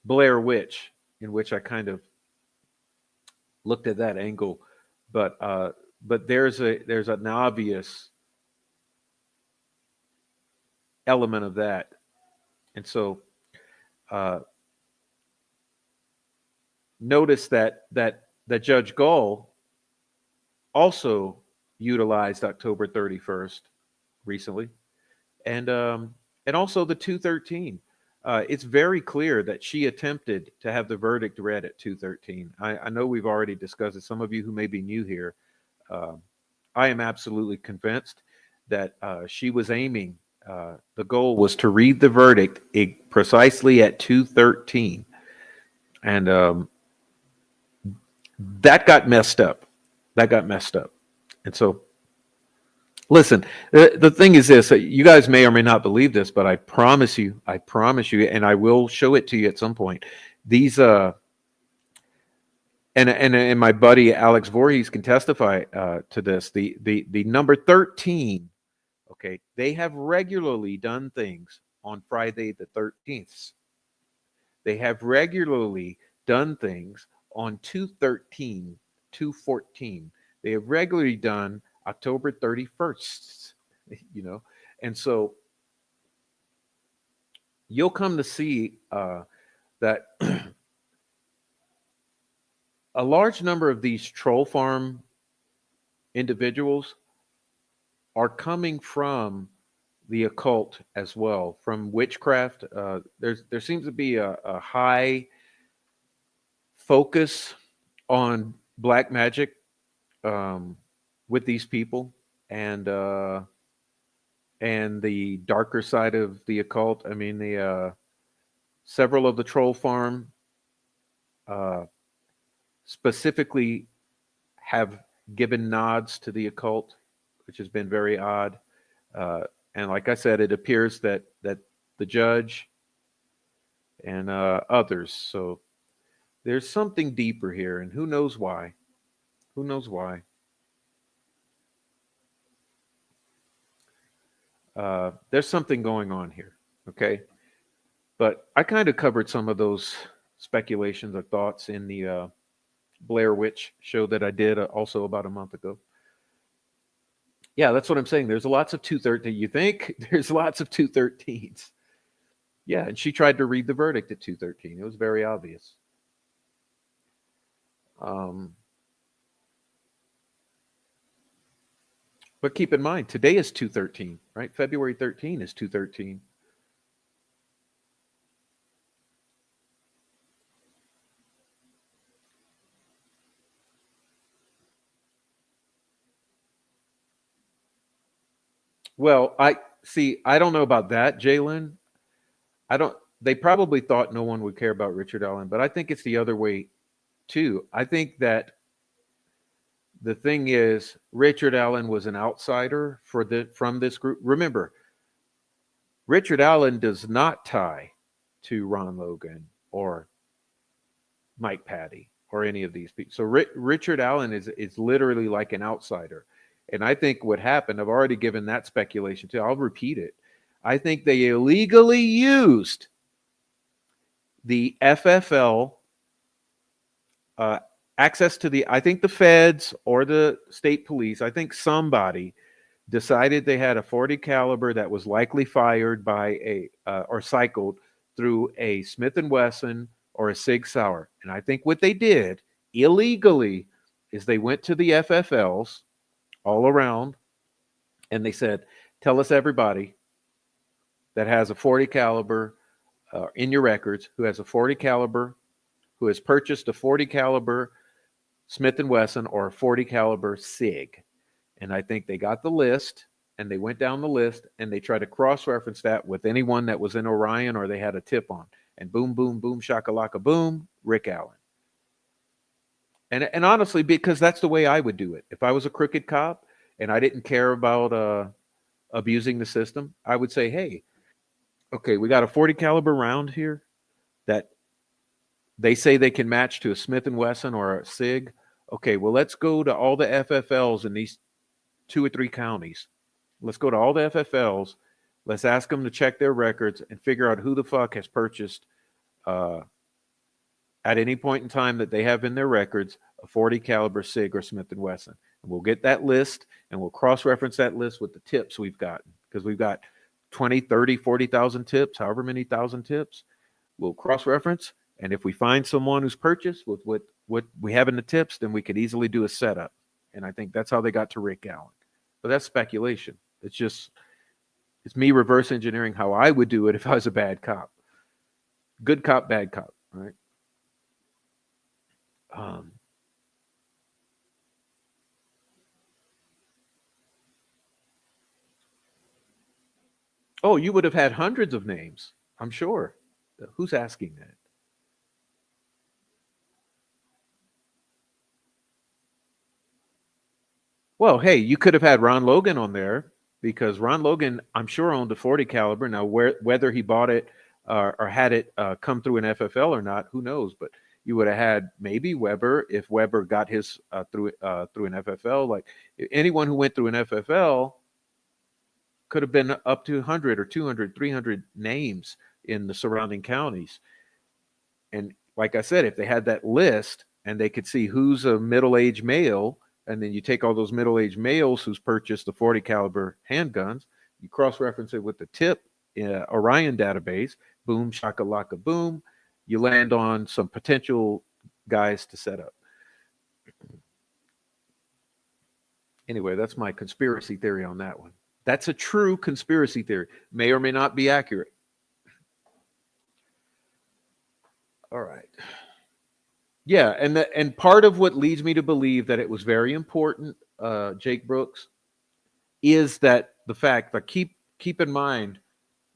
Blair Witch, in which I kind of looked at that angle, but there's an obvious element of that, and so notice that Judge Gull also utilized October 31st recently, and also the 213. It's very clear that she attempted to have the verdict read at 213. I know we've already discussed it. Some of you who may be new here, I am absolutely convinced that she was aiming. The goal was to read the verdict precisely at 213, and that got messed up. And so, listen, the thing is this, you guys may or may not believe this, but I promise you, and I will show it to you at some point. These, and my buddy Alex Voorhees can testify to this. The number 13, Okay, they have regularly done things on Friday the 13th. They have regularly done things on 213, 214. They have regularly done October 31st, you know. And so you'll come to see that a large number of these troll farm individuals are coming from the occult as well, from witchcraft. There seems to be a high focus on black magic um, with these people, and the darker side of the occult. I mean, the several of the troll farm uh, specifically have given nods to the occult, which has been very odd. Uh, and like I said, it appears that the judge and others. So there's something deeper here, and who knows why? Who knows why? There's something going on here. Okay, but I kind of covered some of those speculations or thoughts in the Blair Witch show that I did also about a month ago. Yeah, that's what I'm saying. There's lots of 213. You think there's lots of 213s. Yeah, and she tried to read the verdict at 213. It was very obvious. Um, but keep in mind, today is 213, right? February 13 is 213. Well, I see. I don't know about that, Jalen. I don't. They probably thought no one would care about Richard Allen, but I think it's the other way too. I think that the thing is, Richard Allen was an outsider from this group. Remember, Richard Allen does not tie to Ron Logan or Mike Patty or any of these people. So Richard Allen is literally like an outsider. And I think what happened, I've already given that speculation too. I'll repeat it. I think they illegally used the FFL uh, access to the, I think the feds or the state police, I think somebody decided they had a 40 caliber that was likely fired by a or cycled through a Smith and Wesson or a Sig Sauer. And I think what they did illegally is they went to the FFLs all around and they said, "Tell us everybody that has a 40 caliber in your records, who has a 40 caliber, who has purchased a 40 caliber Smith and Wesson or a 40 caliber Sig." And I think they got the list and they went down the list and they tried to cross-reference that with anyone that was in Orion or they had a tip on. And boom, boom, boom, shakalaka, boom, Rick Allen. And honestly, because that's the way I would do it. If I was a crooked cop and I didn't care about abusing the system, I would say, "Hey, okay, we got a 40 caliber round here that they say they can match to a Smith and Wesson or a Sig. Okay, well, let's go to all the FFLs in these 2 or 3 counties. Let's go to all the FFLs. Let's ask them to check their records and figure out who the fuck has purchased uh, at any point in time that they have in their records a 40 caliber Sig or Smith and Wesson. And we'll get that list and we'll cross-reference that list with the tips we've gotten because we've got 20, 30, 40,000 tips, however many thousand tips. We'll cross-reference, and if we find someone who's purchased with what we have in the tips, then we could easily do a setup." And I think that's how they got to Rick Allen. But that's speculation. It's me reverse engineering how I would do it if I was a bad cop. Good cop, bad cop, right? Um, oh, you would have had hundreds of names, I'm sure. Who's asking that? Well, hey, you could have had Ron Logan on there because Ron Logan, I'm sure, owned a 40 caliber. Now, whether he bought it or had it come through an FFL or not, who knows? But you would have had maybe Weber if Weber got his through an FFL. Like anyone who went through an FFL could have been up to 100 or 200, 300 names in the surrounding counties. And like I said, if they had that list and they could see who's a middle-aged male, and then you take all those middle-aged males who's purchased the 40 caliber handguns, you cross-reference it with the tip Orion database, boom, shakalaka, boom, you land on some potential guys to set up. Anyway, that's my conspiracy theory on that one. That's a true conspiracy theory. May or may not be accurate. All right. Yeah, and part of what leads me to believe that it was very important, Jake Brooks, is that the fact that keep in mind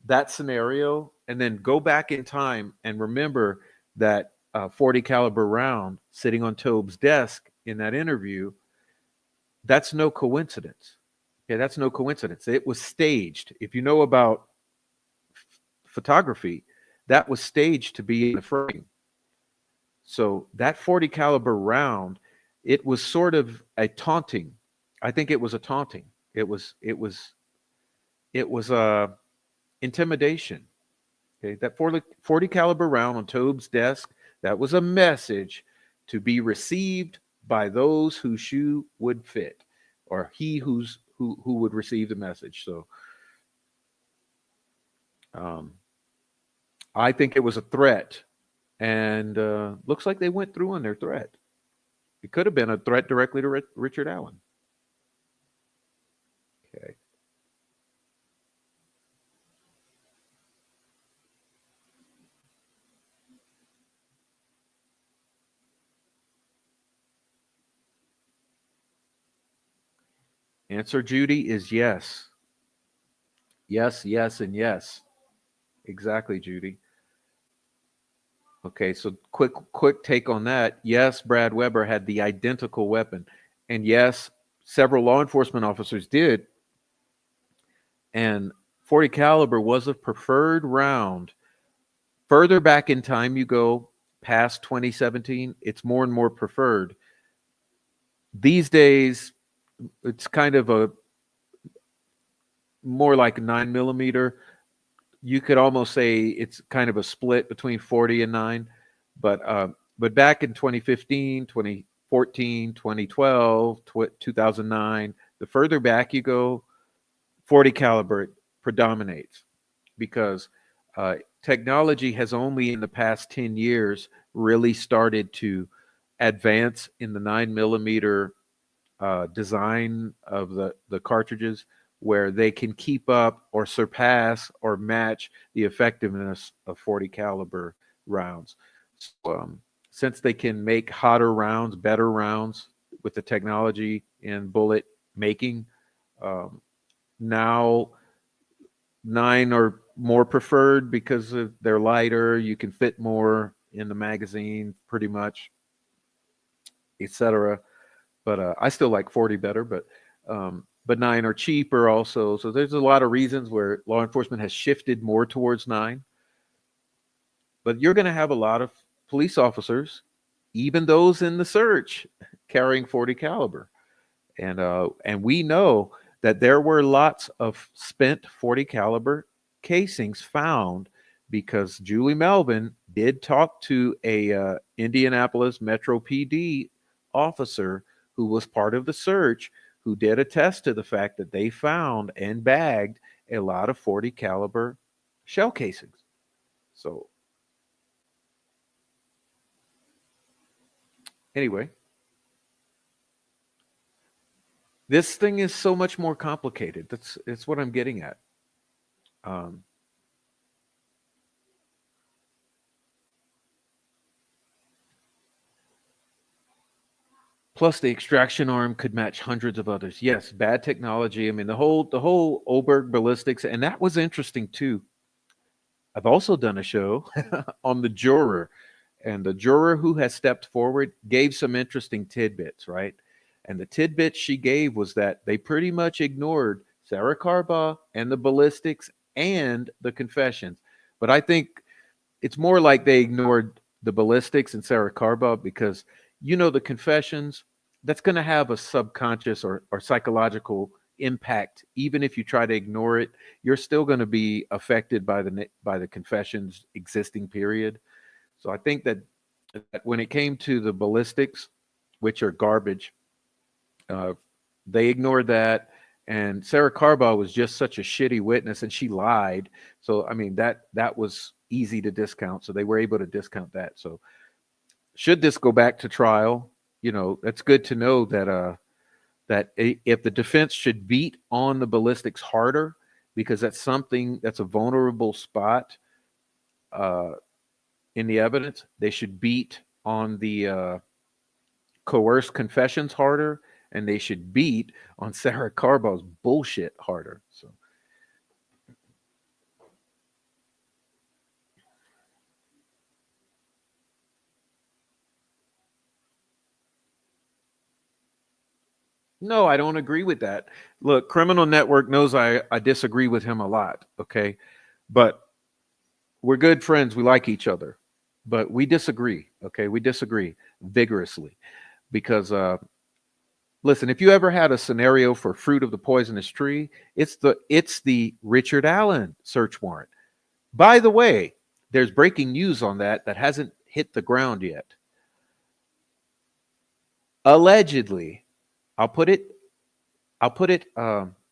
that scenario, and then go back in time and remember that 40 caliber round sitting on Tobe's desk in that interview. That's no coincidence. Yeah, that's no coincidence. It was staged. If you know about photography, that was staged to be in the frame. So that 40 caliber round, it was sort of a taunting. I think it was a taunting. It was a intimidation. Okay, that 40 caliber round on Tobe's desk, that was a message to be received by those whose shoe would fit, or who would receive the message. So I think it was a threat, and looks like they went through on their threat. It could have been a threat directly to Richard Allen. Okay. Answer, Judy, is yes. Yes, yes, and yes. Exactly, Judy. Okay, so quick take on that. Yes, Brad Weber had the identical weapon. And yes, several law enforcement officers did. And 40 caliber was a preferred round. Further back in time you go, past 2017, it's more and more preferred. These days, it's kind of a more like a 9 millimeter. You could almost say it's kind of a split between 40 and 9. But back in 2015, 2014, 2012, 2009, the further back you go, 40 caliber predominates, because technology has only in the past 10 years really started to advance in the 9 millimeter design of the cartridges, where they can keep up or surpass or match the effectiveness of 40 caliber rounds. So, since they can make hotter rounds, better rounds with the technology in bullet making, now 9 are more preferred because they're lighter. You can fit more in the magazine, pretty much, etc. But I still like 40 better. But 9 are cheaper also. So there's a lot of reasons where law enforcement has shifted more towards 9. But you're going to have a lot of police officers, even those in the search, carrying 40 caliber. And we know that there were lots of spent 40 caliber casings found, because Julie Melvin did talk to a Indianapolis Metro PD officer who was part of the search, who did attest to the fact that they found and bagged a lot of 40 caliber shell casings. So anyway, this thing is so much more complicated. That's what I'm getting at. Um, Plus, the extraction arm could match hundreds of others. Yes, bad technology. I mean, the whole Oberg ballistics, and that was interesting too. I've also done a show on the juror, and the juror who has stepped forward gave some interesting tidbits, right? And the tidbits she gave was that they pretty much ignored Sarah Carbaugh and the ballistics and the confessions. But I think it's more like they ignored the ballistics and Sarah Carbaugh, because the confessions, that's going to have a subconscious or psychological impact. Even if you try to ignore it, you're still going to be affected by the confessions existing period. So I think that when it came to the ballistics, which are garbage, uh, they ignored that. And Sarah Carball was just such a shitty witness, and she lied. So I mean that was easy to discount. So they were able to discount that. So should this go back to trial, that's good to know if the defense should beat on the ballistics harder, because that's a vulnerable spot uh, in the evidence. They should beat on the coerced confessions harder, and they should beat on Sarah Carball's bullshit harder. So no, I don't agree with that. Look, Criminal Network knows I disagree with him a lot. Okay, but we're good friends. We like each other, but we disagree. Okay, we disagree vigorously because listen, if you ever had a scenario for fruit of the poisonous tree, it's the Richard Allen search warrant. By the way, there's breaking news on that hasn't hit the ground yet. Allegedly, I'll put it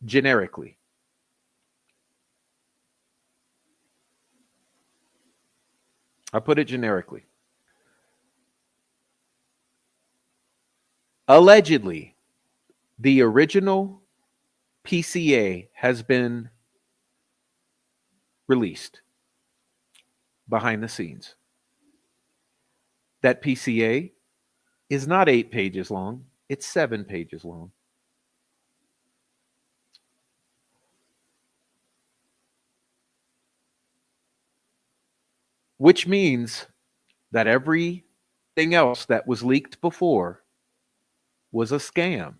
generically. I'll put it generically. Allegedly, the original PCA has been released behind the scenes. That PCA is not 8 pages long, it's 7 pages long. Which means that everything else that was leaked before was a scam,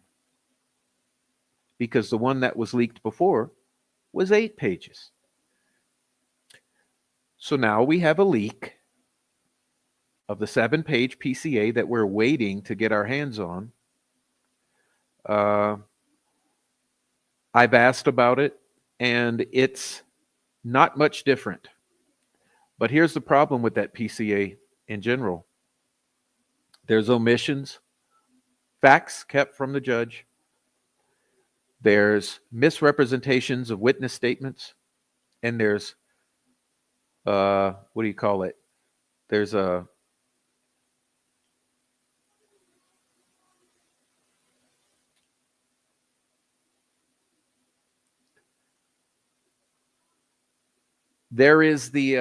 because the one that was leaked before was 8 pages. So now we have a leak of the 7 page PCA that we're waiting to get our hands on. Uh, I've asked about it, and it's not much different. But here's the problem with that PCA in general: there's omissions, facts kept from the judge, there's misrepresentations of witness statements, and there's what do you call it? There's a there is the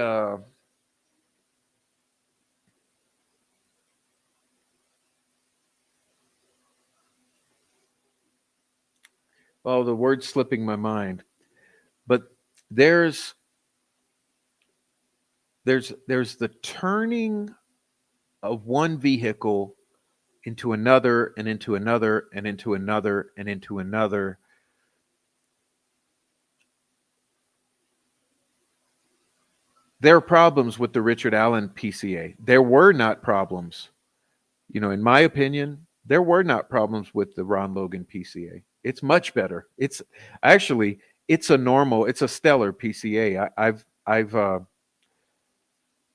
oh, the word's slipping my mind, but there's there's the turning of one vehicle into another and into another and into another and into another. There are problems with the Richard Allen PCA. There were not problems. In my opinion, there were not problems with the Ron Logan PCA. It's much better. It's actually it's a stellar PCA.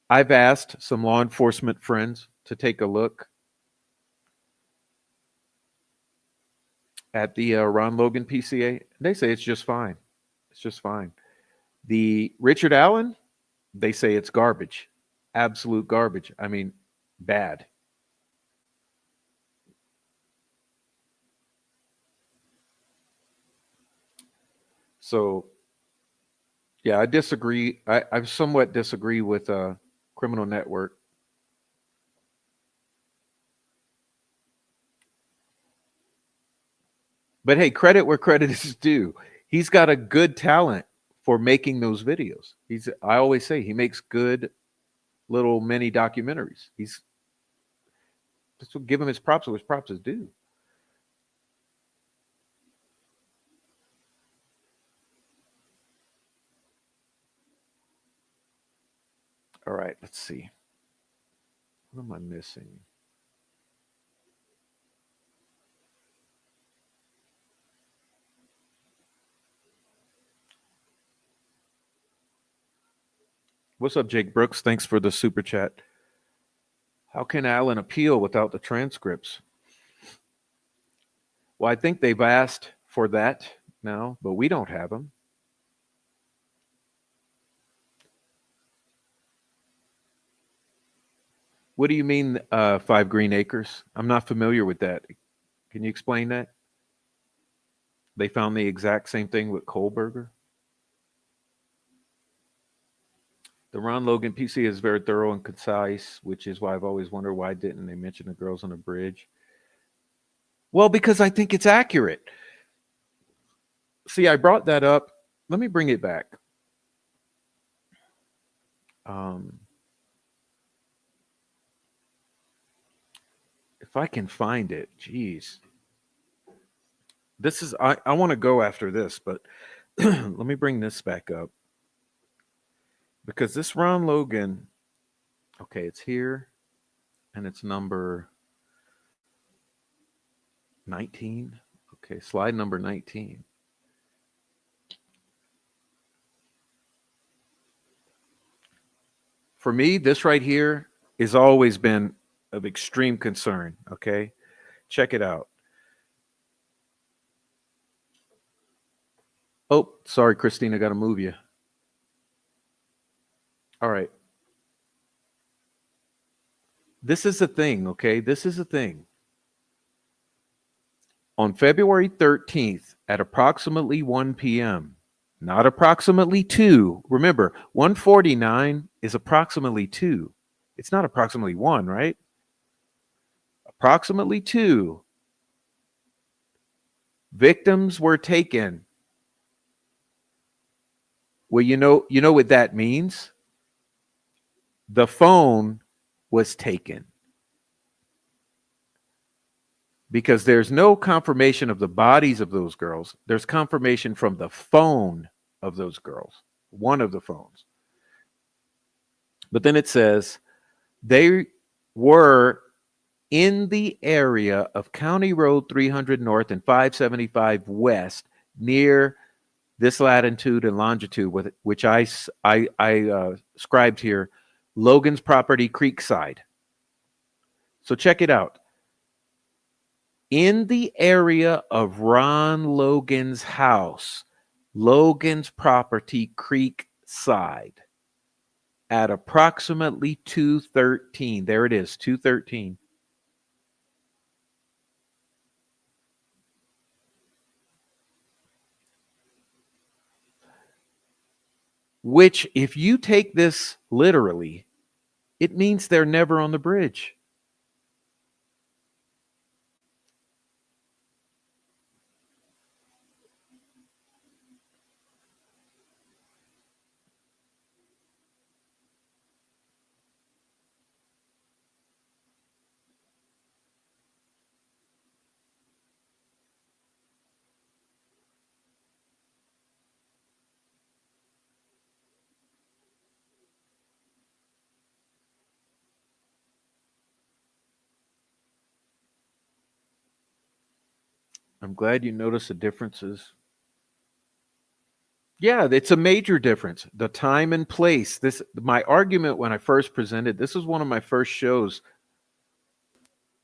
I've asked some law enforcement friends to take a look at the Ron Logan PCA. They say it's just fine. It's just fine. The Richard Allen, they say it's garbage, absolute garbage. I mean, bad. So yeah, I disagree. I somewhat disagree with Criminal Network. But hey, credit where credit is due. He's got a good talent for making those videos. I always say he makes good little mini documentaries. He's Just give him his props where his props is due. All right, let's see. What am I missing? What's up, Jake Brooks? Thanks for the super chat. How can Alan appeal without the transcripts? Well, I think they've asked for that now, but we don't have them. What do you mean, 5 green acres? I'm not familiar with that. Can you explain that? They found the exact same thing with Kohlberger. The Ron Logan PC is very thorough and concise, which is why I've always wondered why didn't they mention the girls on the bridge? Well, because I think it's accurate. See, I brought that up. Let me bring it back. Um, if I can find it, geez. This is, I want to go after this, but let me bring this back up because this Ron Logan, okay, it's here and it's number 19. Okay, slide number 19. For me, this right here has always been of extreme concern. Okay, check it out. Oh, sorry, Christine, I got to move you. All right. This is the thing, okay? This is the thing. On February 13th at approximately 1 p.m., not approximately 2. Remember, 149 is approximately 2. It's not approximately 1, right? Approximately 2. Victims were taken. Well, you know what that means? The phone was taken. Because there's no confirmation of the bodies of those girls. There's confirmation from the phone of those girls, one of the phones. But then it says they were in the area of County Road 300 North and 575 West near this latitude and longitude, with which I scribed here, Logan's property Creekside. So check it out. In the area of Ron Logan's house, Logan's property Creekside, at approximately 2:13. There it is, 2:13. Which, if you take this literally, it means they're never on the bridge. I'm glad you noticed the differences. Yeah, it's a major difference. The time and place. This my argument when I first presented. This was one of my first shows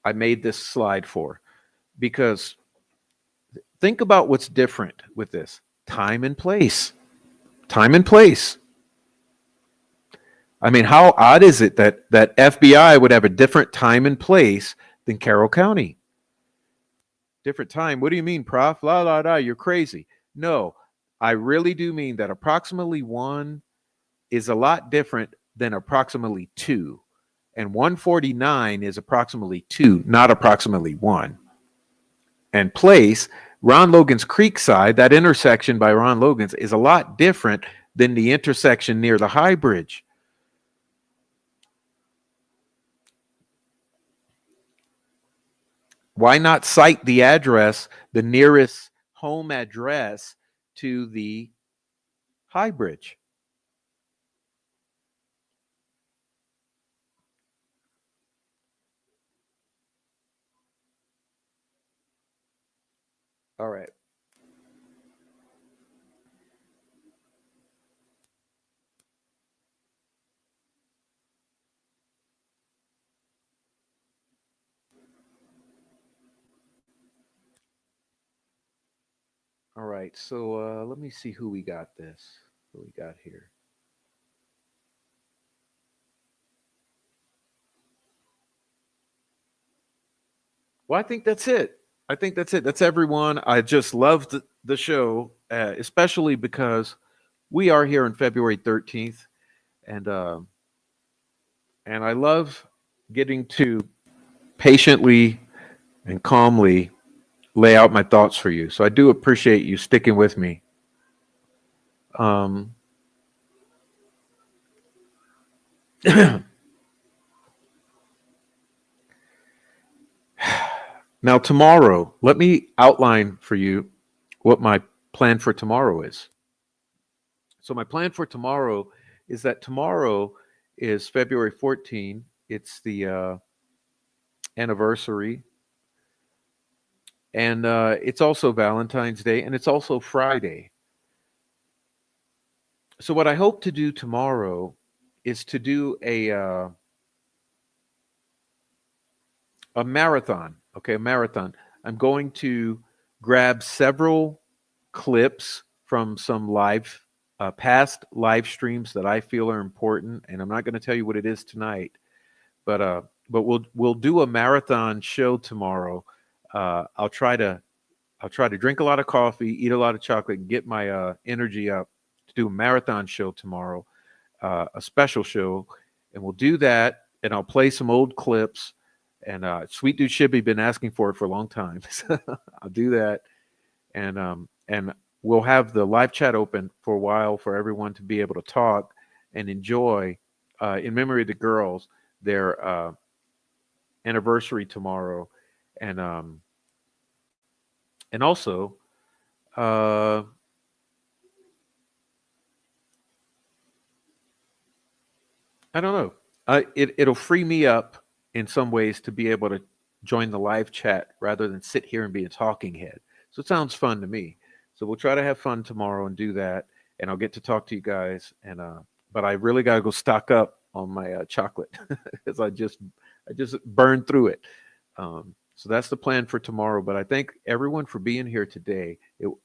I made this slide for because think about what's different with this. Time and place. Time and place. I mean, how odd is it that FBI would have a different time and place than Carroll County? Different time. What do you mean, prof? La la la, you're crazy. No, I really do mean that approximately 1 is a lot different than approximately 2. And 149 is approximately 2, not approximately 1. And place, Ron Logan's Creekside, that intersection by Ron Logan's, is a lot different than the intersection near the High Bridge. Why not cite the address, the nearest home address to the High Bridge? All right. All right. So let me see who we got this. Who we got here? Well, I think that's it. I think that's it. That's everyone. I just loved the show, especially because we are here on February 13th, and and I love getting to patiently and calmly lay out my thoughts for you. So I do appreciate you sticking with me. Um, Now, tomorrow, let me outline for you what my plan for tomorrow is. So, my plan for tomorrow is that tomorrow is February 14th. It's the anniversary, and it's also Valentine's Day, and it's also Friday. So, what I hope to do tomorrow is to do a marathon. Okay, a marathon. I'm going to grab several clips from some past live streams that I feel are important, and I'm not going to tell you what it is tonight, but we'll do a marathon show tomorrow. I'll try to drink a lot of coffee, eat a lot of chocolate, and get my energy up to do a marathon show tomorrow, a special show, and we'll do that. And I'll play some old clips. And Sweet Dude Shibby been asking for it for a long time. So I'll do that, and we'll have the live chat open for a while for everyone to be able to talk and enjoy, in memory of the girls, their anniversary tomorrow, and and also, uh, I don't know. It'll free me up in some ways to be able to join the live chat rather than sit here and be a talking head. So it sounds fun to me. So we'll try to have fun tomorrow and do that, and I'll get to talk to you guys. And but I really got to go stock up on my chocolate because I just burned through it. So that's the plan for tomorrow. But I thank everyone for being here today.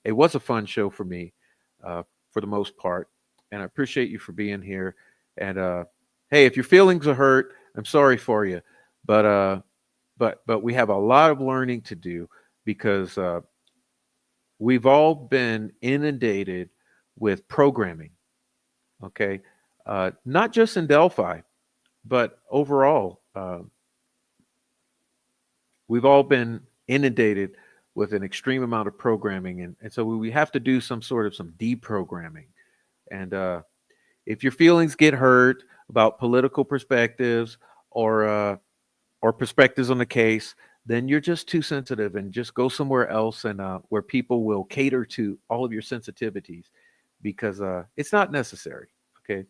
It was a fun show for me, for the most part, and I appreciate you for being here. And hey, if your feelings are hurt, I'm sorry for you, but but we have a lot of learning to do because we've all been inundated with programming. Okay, not just in Delphi, but overall, we've all been inundated with an extreme amount of programming, and so we have to do some deprogramming. And if your feelings get hurt about political perspectives or or perspectives on the case, then you're just too sensitive and just go somewhere else and where people will cater to all of your sensitivities because it's not necessary. Okay.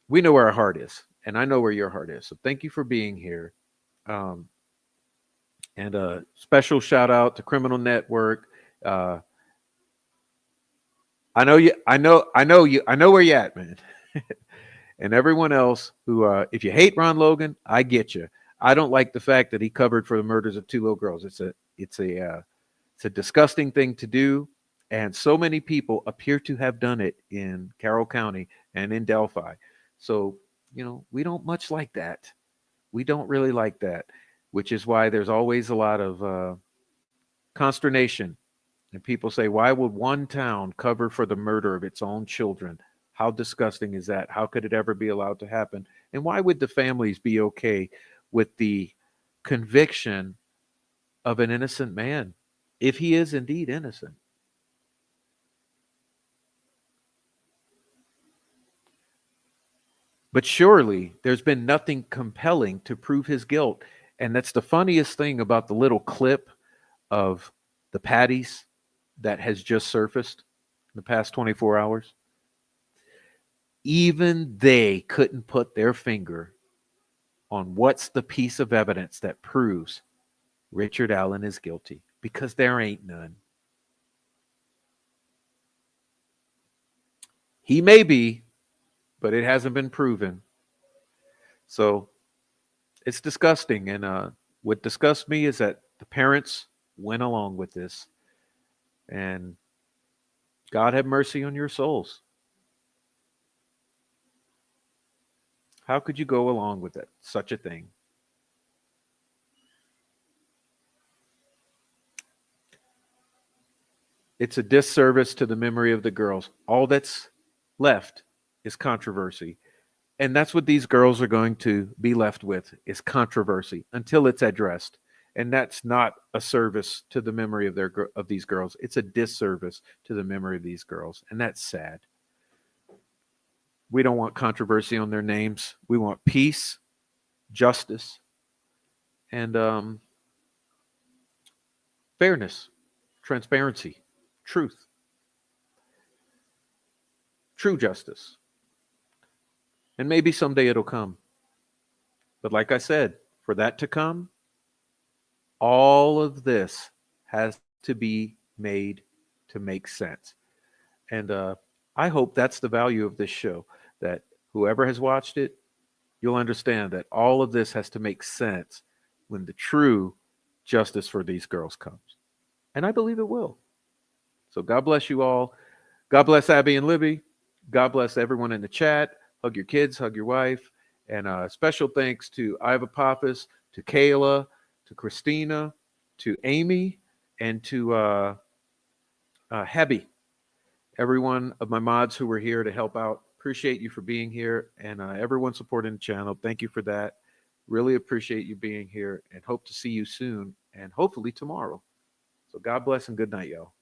We know where our heart is, and I know where your heart is. So thank you for being here. Um, and a special shout out to Criminal Network. Uh, I know you. I know you. I know where you at, man. And everyone else who, if you hate Ron Logan, I get you. I don't like the fact that he covered for the murders of two little girls. It's a disgusting thing to do, and so many people appear to have done it in Carroll County and in Delphi. So we don't much like that. We don't really like that, which is why there's always a lot of consternation. And people say, why would one town cover for the murder of its own children? How disgusting is that? How could it ever be allowed to happen? And why would the families be okay with the conviction of an innocent man if he is indeed innocent? But surely there's been nothing compelling to prove his guilt. And that's the funniest thing about the little clip of the Patties that has just surfaced in the past 24 hours. Even they couldn't put their finger on what's the piece of evidence that proves Richard Allen is guilty because there ain't none. He may be, but it hasn't been proven. So it's disgusting. And what disgusts me is that the parents went along with this. And God have mercy on your souls. How could you go along with it? Such a thing. It's a disservice to the memory of the girls. All that's left is controversy. And that's what these girls are going to be left with is controversy until it's addressed. And that's not a service to the memory of these girls. It's a disservice to the memory of these girls. And that's sad. We don't want controversy on their names. We want peace, justice, and fairness, transparency, truth, true justice. And maybe someday it'll come. But like I said, for that to come, all of this has to be made to make sense. And I hope that's the value of this show, that whoever has watched it, you'll understand that all of this has to make sense when the true justice for these girls comes. And I believe it will. So God bless you all. God bless Abby and Libby. God bless everyone in the chat. Hug your kids, hug your wife. And special thanks to Iva Pappas, to Kayla, to Christina, to Amy, and to Hebby. Every one of my mods who were here to help out. Appreciate you for being here. And everyone supporting the channel. Thank you for that. Really appreciate you being here and hope to see you soon and hopefully tomorrow. So God bless and good night, y'all.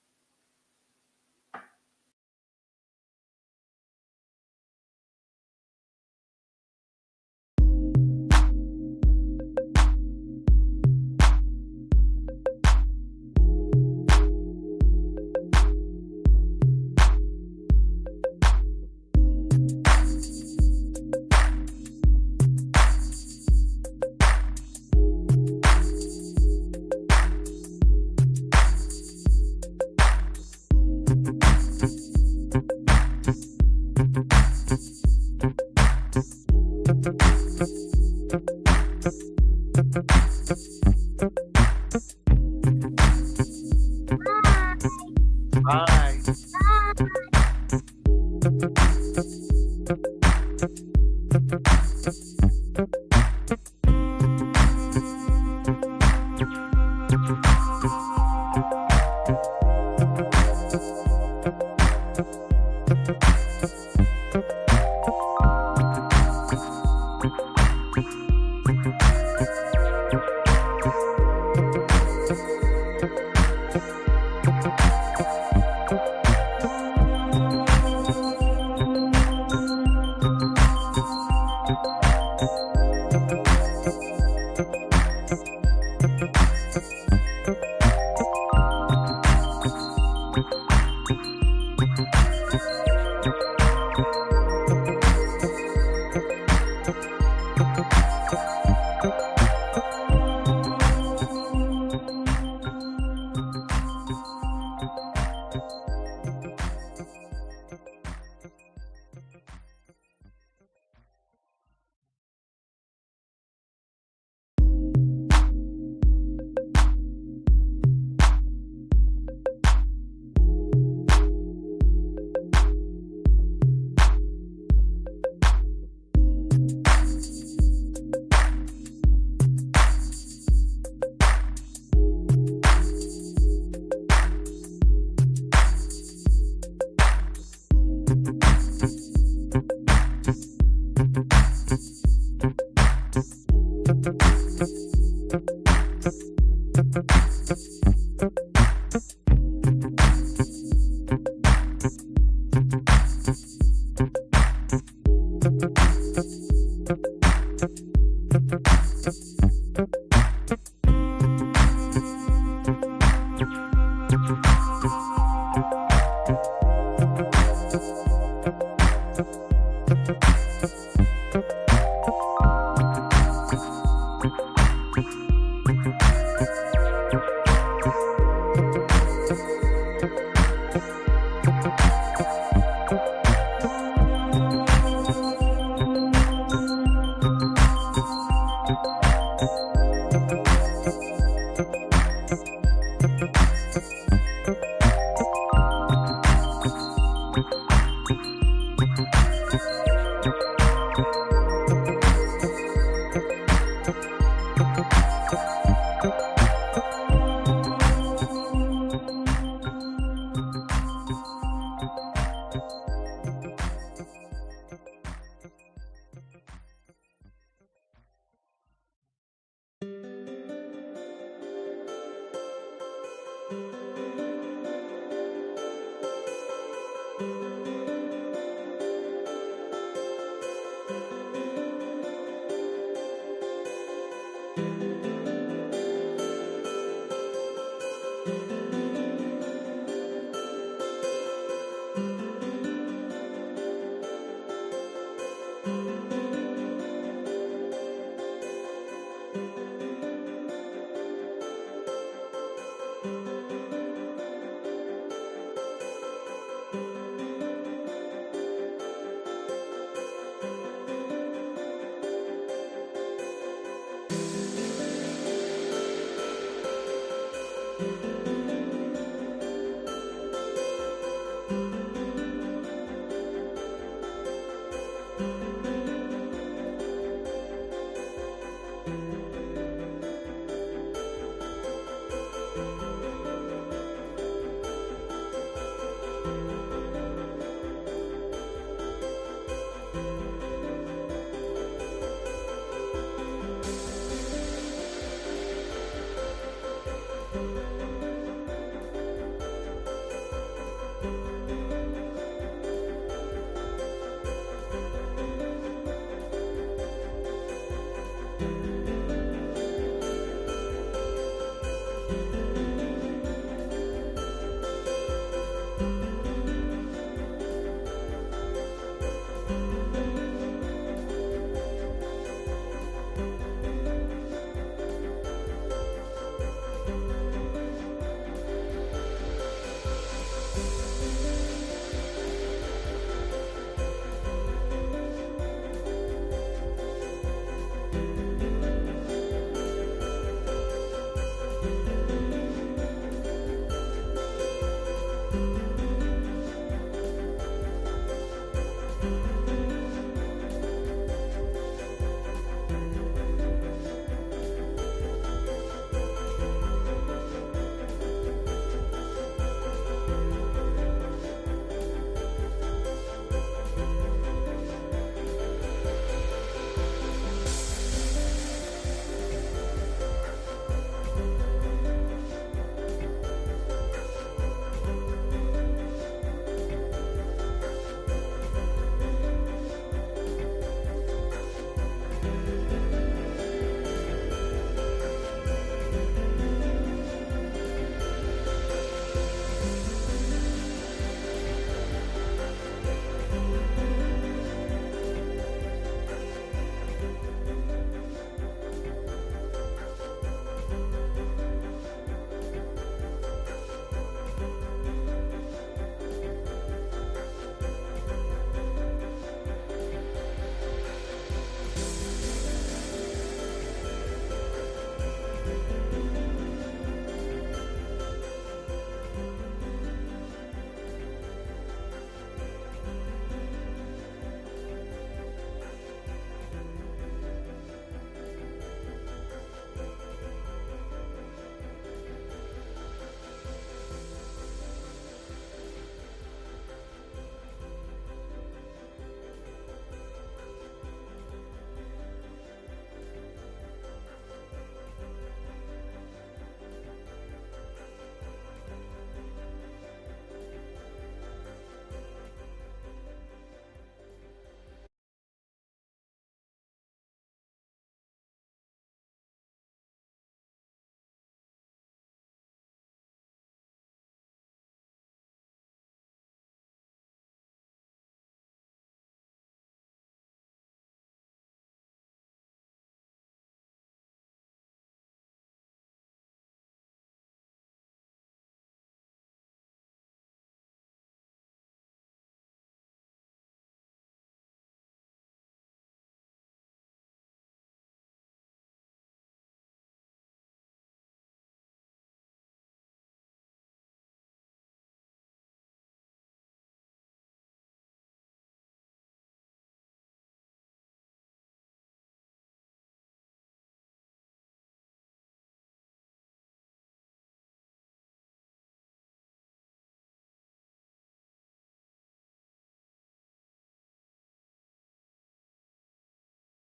Bye.